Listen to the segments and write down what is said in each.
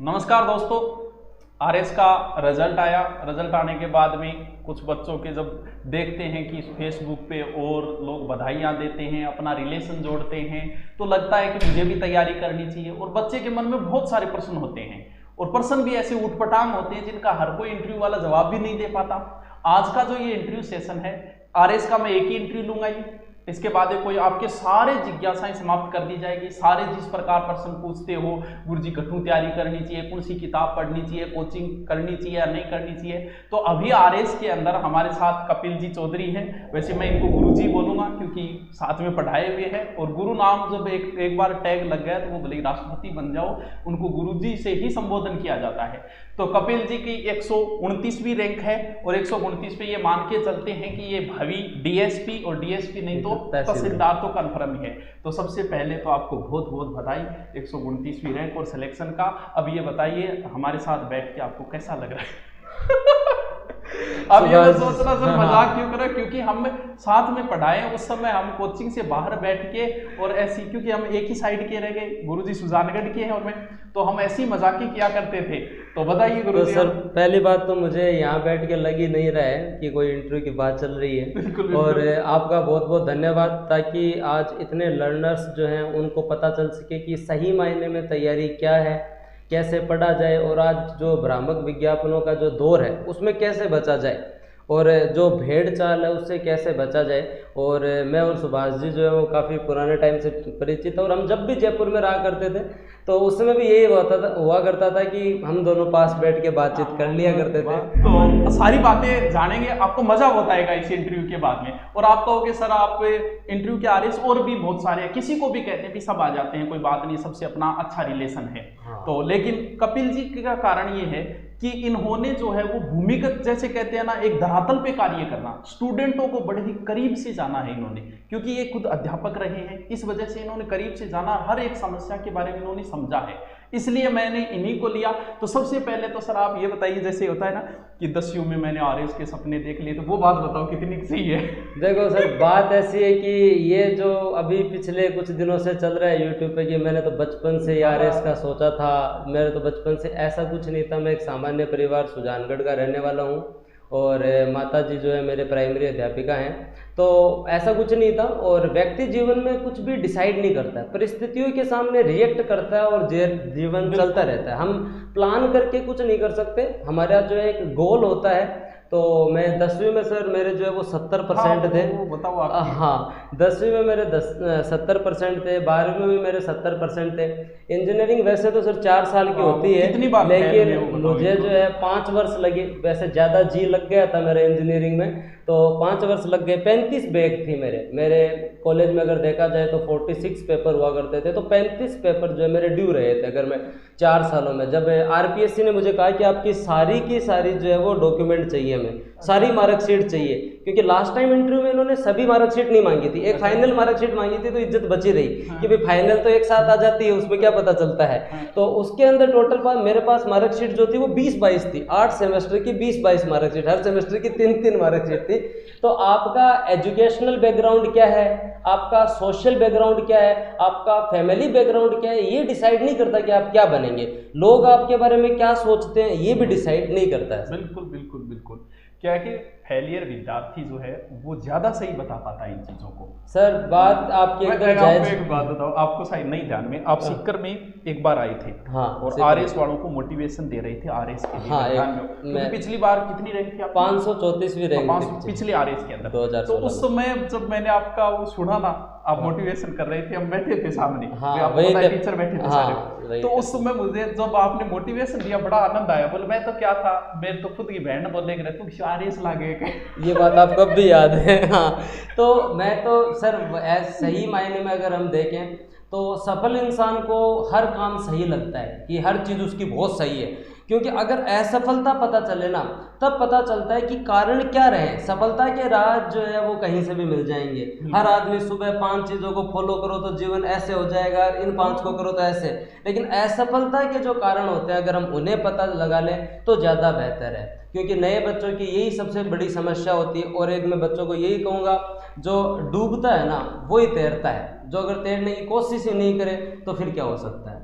नमस्कार दोस्तों। आरएस का रिजल्ट आया। रिजल्ट आने के बाद में कुछ बच्चों के जब देखते हैं कि फेसबुक पे और लोग बधाइयाँ देते हैं, अपना रिलेशन जोड़ते हैं, तो लगता है कि मुझे भी तैयारी करनी चाहिए। और बच्चे के मन में बहुत सारे प्रश्न होते हैं और प्रश्न भी ऐसे ऊटपटांग होते हैं जिनका हर कोई इंटरव्यू वाला जवाब भी नहीं दे पाता। आज का जो ये इंटरव्यू सेशन है आरएस का, मैं एक ही इंटरव्यू लूंगा ये। इसके बाद कोई आपके सारे जिज्ञासाएं समाप्त कर दी जाएगी। सारे जिस प्रकार प्रश्न पूछते हो, गुरुजी कठू तैयारी करनी चाहिए, कौन सी किताब पढ़नी चाहिए, कोचिंग करनी चाहिए या नहीं करनी चाहिए, तो अभी आरएस के अंदर हमारे साथ कपिल जी चौधरी हैं। वैसे मैं इनको गुरुजी बोलूंगा क्योंकि साथ में पढ़ाए हुए हैं और गुरु नाम जब एक बार टैग लग गया तो वो भले राष्ट्रपति बन जाओ, उनको गुरुजी से ही संबोधन किया जाता है। तो कपिल जी की 129वीं रैंक है और 129 पे ये मान के चलते हैं कि ये भावी डीएसपी और डीएसपी नहीं तो तहसीलदार तो कन्फर्म ही है। तो सबसे पहले तो आपको बहुत बहुत बधाई 129वीं रैंक और सिलेक्शन का। अब ये बताइए हमारे साथ बैठ के आपको कैसा लग रहा है? अब ये मैं सोच रहा सर मजाक क्यों कर रहे, क्योंकि हम साथ में पढ़ाए उस समय हम कोचिंग से बाहर बैठ के और ऐसी, क्योंकि हम एक ही साइड के रह गए, गुरुजी सुजानगढ़ के हैं और मैं, तो हम ऐसी मजाकी किया करते थे। तो बताइए गुरुजी। तो सर पहली बात तो मुझे यहाँ बैठ के लग ही नहीं रहा है कि कोई इंटरव्यू की बात चल रही है। बिल्कुल। और आपका बहुत बहुत धन्यवाद, ताकि आज इतने लर्नर्स जो हैं उनको पता चल सके कि सही मायने में तैयारी क्या है, कैसे पढ़ा जाए और आज जो भ्रामक विज्ञापनों का जो दौर है उसमें कैसे बचा जाए और जो भेड़ चाल है उससे कैसे बचा जाए। और मैं और सुभाष जी जो है वो काफ़ी पुराने टाइम से परिचित है और हम जब भी जयपुर में रहा करते थे तो उस समय भी यही हुआ करता था कि हम दोनों पास बैठ के बातचीत कर लिया करते थे। तो सारी बातें जानेंगे, आपको मजा बताएगा इस इंटरव्यू के बाद में। और आप कहोगे सर आप इंटरव्यू के आरएस और भी बहुत सारे हैं, किसी को भी कहते हैं भी सब आ जाते हैं, कोई बात नहीं, सबसे अपना अच्छा रिलेशन है। तो लेकिन कपिल जी का कारण ये है कि इन्होंने जो है वो भूमिगत, जैसे कहते हैं ना, एक धरातल पे कार्य करना, स्टूडेंटों को बड़े ही करीब से जाना है इन्होंने, क्योंकि ये खुद अध्यापक रहे हैं। इस वजह से इन्होंने करीब से जाना, हर एक समस्या के बारे में इन्होंने समझा है, इसलिए मैंने इन्हीं को लिया। तो सबसे पहले तो सर आप ये बताइए, जैसे होता है ना कि 10वीं में मैंने आरएस के सपने देख लिए, तो वो बात बताओ कितनी सही है? देखो सर, बात ऐसी है कि ये जो अभी पिछले कुछ दिनों से चल रहा है यूट्यूब पे कि मैंने तो बचपन से आरएस का सोचा था, मेरे तो बचपन से ऐसा कुछ नहीं था। मैं एक सामान्य परिवार सुजानगढ़ का रहने वाला हूँ और माता जी जो है मेरे प्राइमरी अध्यापिका हैं, तो ऐसा कुछ नहीं था। और व्यक्ति जीवन में कुछ भी डिसाइड नहीं करता है, परिस्थितियों के सामने रिएक्ट करता है और जीवन चलता रहता है। हम प्लान करके कुछ नहीं कर सकते, हमारा जो है एक गोल होता है। तो मैं 10वीं में सर मेरे जो है वो 70% थे। बताओ आप। हाँ, 10वीं में मेरे 70% थे, 12वीं में मेरे 70% थे। इंजीनियरिंग वैसे तो सर 4 साल की होती है, लेकिन मुझे जो है 5 वर्ष लगे। वैसे ज़्यादा जी लग गया था मेरे इंजीनियरिंग में, तो 5 वर्ष लग गए। 35 बैक थी मेरे कॉलेज में, अगर देखा जाए तो 46 पेपर हुआ करते थे, तो 35 पेपर जो है मेरे ड्यू रहे थे। अगर मैं 4 सालों में, जब आरपीएससी ने मुझे कहा कि आपकी सारी की सारी जो है वो डॉक्यूमेंट चाहिए, हमें सारी मार्कशीट चाहिए, क्योंकि लास्ट टाइम इंटरव्यू में इन्होंने सभी मार्कशीट नहीं मांगी थी, एक फाइनल मार्कशीट मांगी थी, तो इज्जत बची रही कि भाई फाइनल तो एक साथ आ जाती है, उसमें क्या पता चलता है। तो उसके अंदर टोटल मेरे पास मार्कशीट जो थी वो 20-22 थी, 8 सेमेस्टर की 20-22 मार्कशीट, हर सेमेस्टर की 3-3 मार्कशीट थी। तो आपका एजुकेशनल बैकग्राउंड क्या है, आपका सोशल बैकग्राउंड क्या है, आपका फैमिली बैकग्राउंड क्या है, ये डिसाइड नहीं करता कि आप क्या बनेंगे। लोग आपके बारे में क्या सोचते हैं ये भी डिसाइड नहीं करता है। बिल्कुल बिल्कुल बिल्कुल। क्या कि फेलियर विद्यार्थी जो है वो ज्यादा सही बता पाता है इन चीजों को। सर बात आपकी एकदम जायज। एक बात बताओ, आपको शायद नहीं ध्यान में, आप सीकर में एक बार आए थे। हाँ, और आरएस वालों को मोटिवेशन दे रहे थे आरएस के लिए। हाँ, पिछली बार कितनी रैंक थी? 534वीं रैंक पिछले आरएस के अंदर 2016। तो उस समय जब मैंने आपका वो सुना ना, आप मोटिवेशन कर रहे थे, हम बैठे थे सामने, टीचर बैठे थे सारे, तो उस समय मुझे जब आपने मोटिवेशन दिया बड़ा आनंद आया। बोले मैं तो क्या था, मैं तो खुद की बहन बोले कि तुम आरएस लागे। ये बात आपको भी याद है। हाँ, तो मैं तो सर सही मायने में अगर हम देखें तो सफल इंसान को हर काम सही लगता है कि हर चीज़ उसकी बहुत सही है, क्योंकि अगर असफलता पता चले ना तब पता चलता है कि कारण क्या रहे। सफलता के राज जो है वो कहीं से भी मिल जाएंगे। हर आदमी सुबह 5 चीज़ों को फॉलो करो तो जीवन ऐसे हो जाएगा, इन 5 को करो तो ऐसे, लेकिन असफलता के जो कारण होते हैं अगर हम उन्हें पता लगा लें तो ज़्यादा बेहतर है, क्योंकि नए बच्चों की यही सबसे बड़ी समस्या होती है। और एक मैं बच्चों को यही कहूँगा, जो डूबता है ना वही तैरता है, जो अगर तैरने की कोशिश ही नहीं करे तो फिर क्या हो सकता है।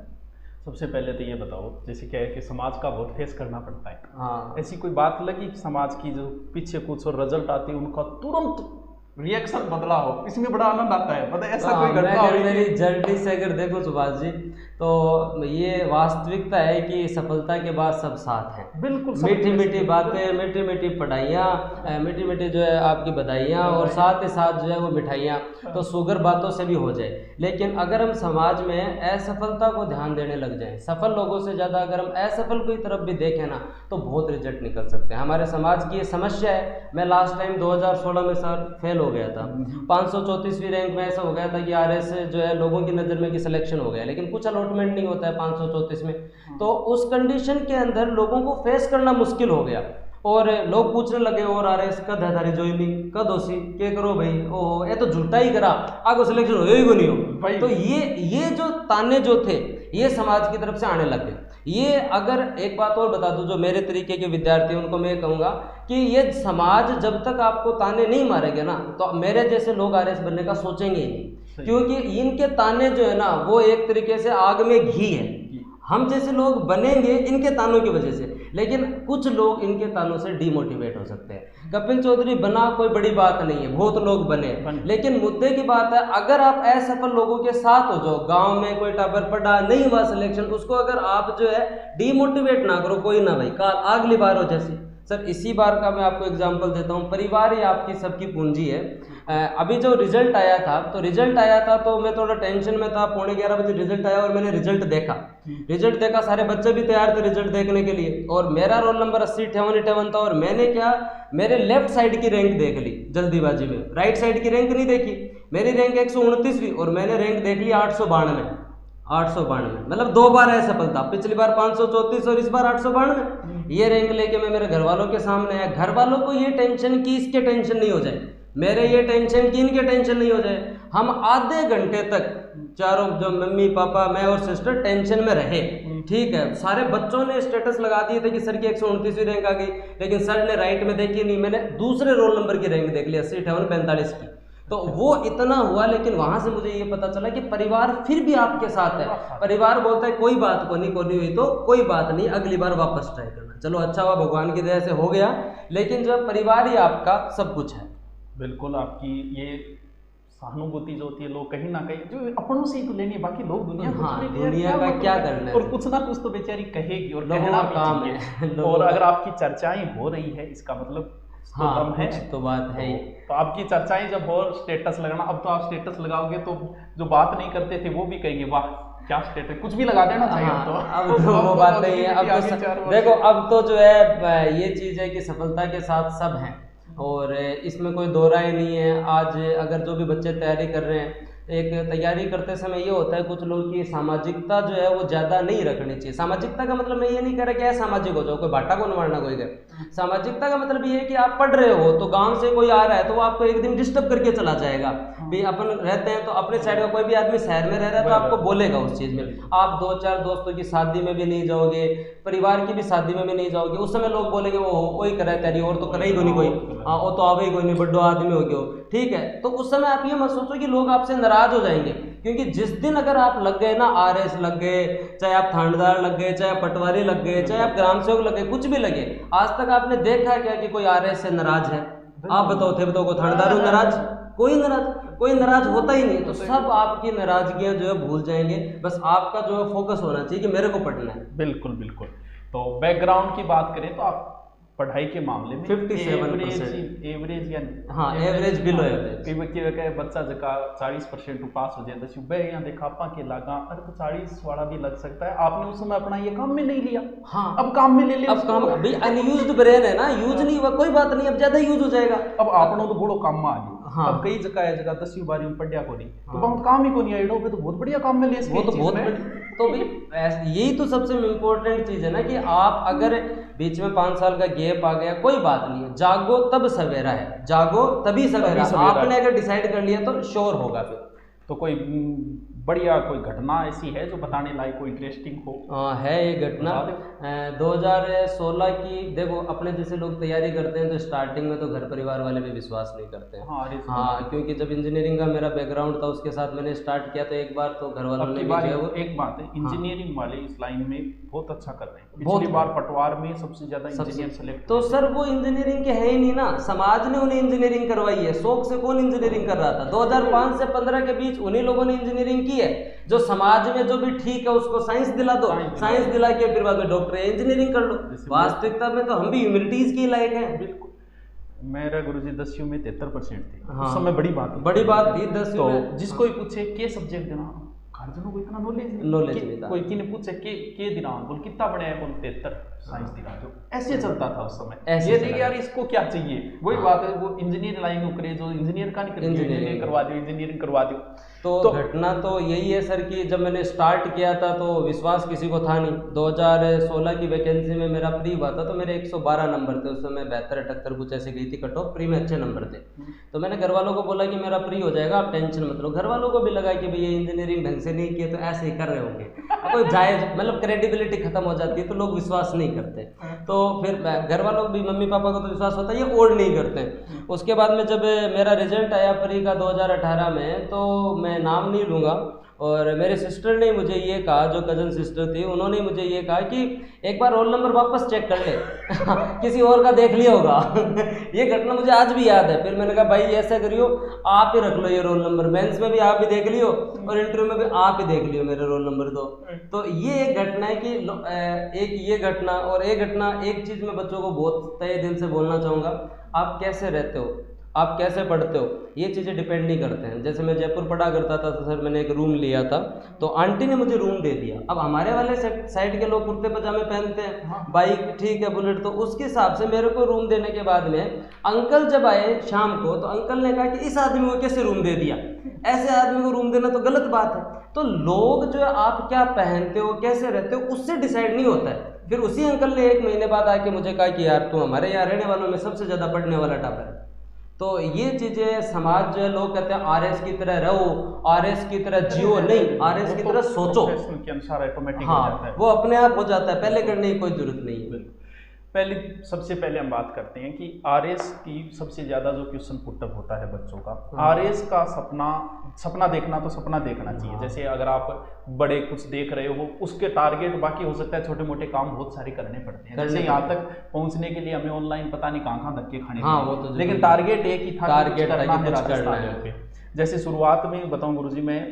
सबसे पहले तो ये बताओ, जैसे क्या है कि समाज का बहुत फेस करना पड़ता है। हाँ, ऐसी कोई बात लगी समाज की जो पीछे कुछ और रिजल्ट आती है उनका तुरंत रिएक्शन बदला हो, इसमें बड़ा आनंद आता है, मतलब ऐसा कोई घटना हुई? मेरी जर्नी से अगर देखो सुभाष जी, तो ये वास्तविकता है कि सफलता के बाद सब साथ हैं। बिल्कुल, मीठी मीठी बातें, मीठी मीठी पढ़ाइयाँ, मीठी मीठी जो है आपकी बधाइयाँ, और साथ ही साथ जो है वो मिठाइयाँ, तो शुगर बातों से भी हो जाए। लेकिन अगर हम समाज में असफलता को ध्यान देने लग जाएं, सफल लोगों से ज़्यादा अगर हम असफल की तरफ भी देखें ना, तो बहुत रिजल्ट निकल सकते हैं। हमारे समाज की ये समस्या है। मैं लास्ट टाइम 2016 में सर फेल हो गया था, 534वीं रैंक में ऐसा हो गया था कि RS जो है लोगों की नज़र में कि सिलेक्शन हो गया, लेकिन कुछ अलॉटमेंट नहीं होता है 534 में। तो उस कंडीशन के अंदर लोगों को फेस करना मुश्किल हो गया, और लोग पूछने लगे और RS कद है थारी ज्वाइनिंग, कद होसी के करो भाई, ओ ये तो झूठा ही करा, आगे सिलेक्शन हो ही नहीं हो। तो ये जो ताने जो थे ये समाज की तरफ से आने लग गए। ये अगर एक बात और बता दूं, जो मेरे तरीके के विद्यार्थी उनको मैं कहूँगा कि ये समाज जब तक आपको ताने नहीं मारेगा ना, तो मेरे जैसे लोग RS बनने का सोचेंगे ही नहीं, क्योंकि इनके ताने जो है ना वो एक तरीके से आग में घी है। हम जैसे लोग बनेंगे इनके तानों की वजह से, लेकिन कुछ लोग इनके तानों से डिमोटिवेट हो सकते हैं। कपिल चौधरी बना कोई बड़ी बात नहीं है, बहुत लोग बने, लेकिन मुद्दे की बात है अगर आप असफल लोगों के साथ हो जाओ, गांव में कोई टाबर पड़ा नहीं हुआ सिलेक्शन, उसको अगर आप जो है डिमोटिवेट ना करो, कोई ना भाई काल अगली बार हो जैसी। सर इसी बार का मैं आपको एग्जांपल देता हूँ, परिवार ही आपकी सबकी पूंजी है। अभी जो रिजल्ट आया था, तो मैं थोड़ा टेंशन में था, 11:15 बजे रिजल्ट आया और मैंने रिजल्ट देखा, सारे बच्चे भी तैयार थे रिजल्ट देखने के लिए, और मेरा रोल नंबर 80 58 था, और मैंने क्या, मेरे लेफ्ट साइड की रैंक देख ली जल्दीबाजी में, राइट साइड की रैंक नहीं देखी। मेरी रैंक 129वीं और मैंने रैंक देख ली 892, मतलब 2 बार असफलता, पिछली बार 534 और इस बार 892। ये रैंक लेके मैं मेरे घर वालों के सामने आया। घर वालों को ये टेंशन की इसके टेंशन नहीं हो जाए, मेरे ये टेंशन की इनके टेंशन नहीं हो जाए। हम आधे घंटे तक चारों, जो मम्मी पापा मैं और सिस्टर, टेंशन में रहे। ठीक है, सारे बच्चों ने स्टेटस लगा दिए थे कि सर की 129वीं रैंक आ गई, लेकिन सर ने राइट में देखी नहीं, मैंने दूसरे रोल नंबर की रैंक देख ली 80 58 45 की। तो वो इतना हुआ, लेकिन वहां से मुझे ये पता चला कि परिवार फिर भी आपके साथ है। परिवार बोलता है कोई बात को नहीं हुई तो कोई बात नहीं, अगली बार वापस ट्राई करना। चलो अच्छा हुआ, भगवान की दया से हो गया, लेकिन जो परिवार ही आपका सब कुछ है। बिल्कुल, आपकी ये सहानुभूति जो होती है, लोग कहीं ना कहीं जो अपनों से ही तो लेनी है, बाकी लोग दुनिया दुनिया का क्या करना है, और कुछ ना कुछ तो बेचारी कहेगी और कहना काम है। और अगर आपकी चर्चाएं हो रही है, इसका मतलब हाँ, है तो बात है ही। तो आपकी चर्चाएं जब हो, स्टेटस लगाना, अब तो आप स्टेटस लगाओगे तो जो बात नहीं करते थे वो भी कहेंगे वाह क्या स्टेटस, कुछ भी लगा देना चाहिए। अब तो वो बात नहीं है। अब तो देखो, अब तो जो है ये चीज़ है कि सफलता के साथ सब हैं, और इसमें कोई दो राय नहीं है। आज अगर जो भी बच्चे तैयारी कर रहे हैं, एक तैयारी करते समय ये होता है कुछ लोग की सामाजिकता जो है वो ज़्यादा नहीं रखनी चाहिए। सामाजिकता का मतलब मैं ये नहीं कह रहा कि असामाजिक हो जाओ, कोई बाटा को मारना कोई गए। सामाजिकता का मतलब ये है कि आप पढ़ रहे हो तो गांव से कोई आ रहा है तो वो आपको एक दिन डिस्टर्ब करके चला जाएगा। भी अपन रहते हैं तो अपने साइड का कोई भी आदमी शहर में रह रहा है तो आपको बोलेगा उस चीज़ में। आप 2-4 दोस्तों की शादी में भी नहीं जाओगे, परिवार की भी शादी में भी नहीं जाओगे, उस समय लोग बोलेंगे वो वही करे तेरी और तो करे ही नहीं कोई, हाँ वो तो आवे ही कोई नहीं, बड्डो आदमी हो गया। ठीक है, तो उस समय आप ये मत सोचो कि लोग आपसे नाराज हो जाएंगे, क्योंकि जिस दिन अगर आप लग गए ना, RS लग गए, चाहे आप थानेदार लग गए, चाहे आप पटवारी लग गए, चाहे आप ग्राम सेवक लग गए, कुछ भी लगे, आज तक आपने देखा क्या कि कोई RS से नाराज है? आप बताओ थे, बताओ को थानेदार हो नाराज? कोई नाराज होता ही नहीं। तो सब आपकी नाराजगियां जो है भूल जाएंगे, बस आपका जो है फोकस होना चाहिए कि मेरे को पढ़ना है। बिल्कुल बिल्कुल। तो बैकग्राउंड की बात करें तो आप पढ़ाई के मामले में 57% एवरेज, या हाँ एवरेज बिलो एवरेज, कई व्यक्ति बच्चा जका 40% पास हो जाए, दस बे यहाँ देखा आपा के लगा, अरे तो 40 वाला भी लग सकता है, आपने उस समय अपना ये काम में नहीं लिया। हाँ, अब काम में ले लिया, अब काम भाई अनयूज्ड ब्रेन है ना, यूज नहीं हुआ, कोई बात नहीं, अब ज्यादा यूज हो जाएगा। अब आपनो तो बड़ो काम में आ गया। हाँ, अब कई जगह 10वीं 12वीं में पढ़िया को नहीं, तो बहुत काम ही को नहीं आइडो, तो बहुत बढ़िया काम में ले, वो तो बहुत तो भी यही तो सबसे इम्पोर्टेंट चीज है ना कि आप अगर बीच में 5 साल का गैप आ गया, कोई बात नहीं है, जागो तब सवेरा है, जागो तभी सवेरा। आपने अगर डिसाइड कर लिया तो श्योर होगा फिर। तो कोई बढ़िया कोई घटना ऐसी है जो बताने लायक, कोई इंटरेस्टिंग हो? है ये घटना 2016 की। देखो अपने जैसे लोग तैयारी करते हैं तो स्टार्टिंग में तो घर परिवार वाले भी विश्वास नहीं करते हैं। हाँ, क्योंकि जब इंजीनियरिंग का मेरा बैकग्राउंड था उसके साथ मैंने स्टार्ट किया तो एक बार तो घर वालों ने भी एक बात है, इंजीनियरिंग वाले इस लाइन में बहुत अच्छा कर रहे हैं। पिछली बार पटवार में सबसे ज्यादा इंजीनियर सेलेक्ट। तो सर वो इंजीनियरिंग के है ही नहीं ना, समाज ने उन्हें इंजीनियरिंग करवाई है। शौक से कौन इंजीनियरिंग कर रहा था? 2005 से 15 के बीच उन्हीं लोगों ने इंजीनियरिंग की है। जो समाज में जो भी ठीक है उसको साइंस दिला दो, साइंस दिला के फिर बाद में डॉक्टर है, इंजीनियरिंग कर लो। वास्तविकता में तो हम भी ह्यूमैनिटीज के लायक हैं। बिल्कुल। मेरा गुरुजी 10वीं में 73% थे। हाँ, उस समय बड़ी बात थी 10वीं में। जिसको ही पूछे के सब्जेक्ट देना, गार्जियनों को इतना नॉलेज नहीं था। कोई किने पूछे के दिना, बोल कितना बने हैं, बोल 73 साइंस दिला दो। ऐसे चलता था उस समय। ये नहीं यार इसको क्या चाहिए, वही बात है। वो इंजीनियर लाइन उकरे जो इंजीनियर का नहीं, इंजीनियरिंग करवा दो। तो घटना तो यही है सर कि जब मैंने स्टार्ट किया था तो विश्वास किसी को था नहीं। 2016 की वैकेंसी में मेरा प्री हुआ था तो मेरे 112 नंबर थे उस समय, 72-78 कुछ ऐसे गई थी कट ऑफ। प्री में अच्छे नंबर थे। तो मैंने घर वालों को बोला कि मेरा प्री हो जाएगा, आप टेंशन मत लो। घर वालों को भी लगा कि भैया इंजीनियरिंग ढंग से नहीं किए तो ऐसे ही कर रहे होंगे, कोई जायज मतलब क्रेडिबिलिटी खत्म हो जाती है तो लोग विश्वास नहीं करते। तो फिर घर वालों को भी, मम्मी पापा को तो विश्वास होता है, ये और नहीं करते। उसके बाद में जब मेरा रिजल्ट आया प्री का 2018 में, तो मैं नाम नहीं लूँगा, और मेरे सिस्टर ने मुझे ये कहा, जो कजन सिस्टर थी उन्होंने मुझे ये कहा कि एक बार रोल नंबर वापस चेक कर ले किसी और का देख लिया होगा ये घटना मुझे आज भी याद है। फिर मैंने कहा भाई ऐसा करियो, आप ही रख लो ये रोल नंबर, मेंस में भी आप ही देख लियो और इंटरव्यू में भी आप ही देख लियो मेरे रोल नंबर दो। तो ये एक घटना है कि एक ये घटना, और एक घटना, एक चीज़ मैं बच्चों को बहुत तहे दिल से बोलना चाहूँगा, आप कैसे रहते हो, आप कैसे पढ़ते हो, ये चीज़ें डिपेंड नहीं करते हैं। जैसे मैं जयपुर पढ़ा करता था तो सर मैंने एक रूम लिया था, तो आंटी ने मुझे रूम दे दिया। अब हमारे वाले साइड के लोग कुर्ते पजामे पहनते हैं, बाइक ठीक है, बुलेट, तो उसके हिसाब से मेरे को रूम देने के बाद में अंकल जब आए शाम को तो अंकल ने कहा कि इस आदमी को कैसे रूम दे दिया, ऐसे आदमी को रूम देना तो गलत बात है। तो लोग जो है आप क्या पहनते हो, कैसे रहते हो, उससे डिसाइड नहीं होता है। फिर उसी अंकल ने 1 महीने बाद आके मुझे कहा कि यार तू हमारे यहाँ रहने वालों में सबसे ज़्यादा पढ़ने वाला टॉपर है। तो ये चीज़ें समाज जो है, लोग कहते हैं आरएस की तरह रहो, आरएस की तरह जियो, नहीं, आरएस की तरह सोचो के अनुसार ऑटोमेटिक हाँ, हो जाता है। वो अपने आप हो जाता है, पहले करने की कोई जरूरत नहीं है। सबसे पहले हम बात करते हैं कि आरएस की सबसे ज़्यादा जो क्वेश्चन पुटअप होता है बच्चों का, आरएस का सपना देखना तो सपना देखना चाहिए। जैसे अगर आप बड़े कुछ देख रहे हो, उसके टारगेट बाकी हो सकता है छोटे मोटे काम बहुत सारे करने पड़ते हैं। जैसे यहाँ तक पहुँचने के लिए हमें ऑनलाइन पता नहीं कहाँ धक्के खाने, तो लेकिन टारगेट एक ही था, टारगेट करना है राजस्थान पे। जैसे शुरुआत में बताऊँ गुरुजी, मैं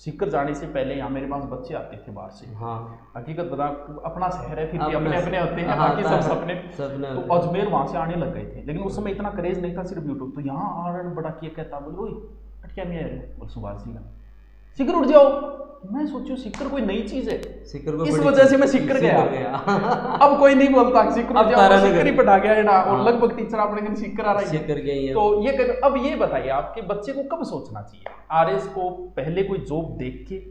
सीकर जाने से पहले यहाँ मेरे पास बच्चे आते थे बाहर से। हाँ, हकीकत बता, अपना शहर है, फिर भी अपने अपने होते हैं, बाकी सब सपने। तो अजमेर वहाँ से आने लग गए थे, लेकिन उस समय इतना क्रेज नहीं था सिर्फ यूट्यूब। तो यहाँ आरण बड़ा किया कहता, बोले ओए अटकिया में बोल सुभाष जी का सीकर उठ जाओ। मैं सोचू सीकर कोई नई चीज है, सीकर को इस वजह से मैं सीकर गया अब कोई नहीं बोलता सीकर ही पढ़ा गया है ना, और लगभग टीचर अपने दिन सीकर आ रहा है। तो ये अब ये बताइए, आपके बच्चे को कब सोचना चाहिए आरएस को? पहले कोई जॉब देख के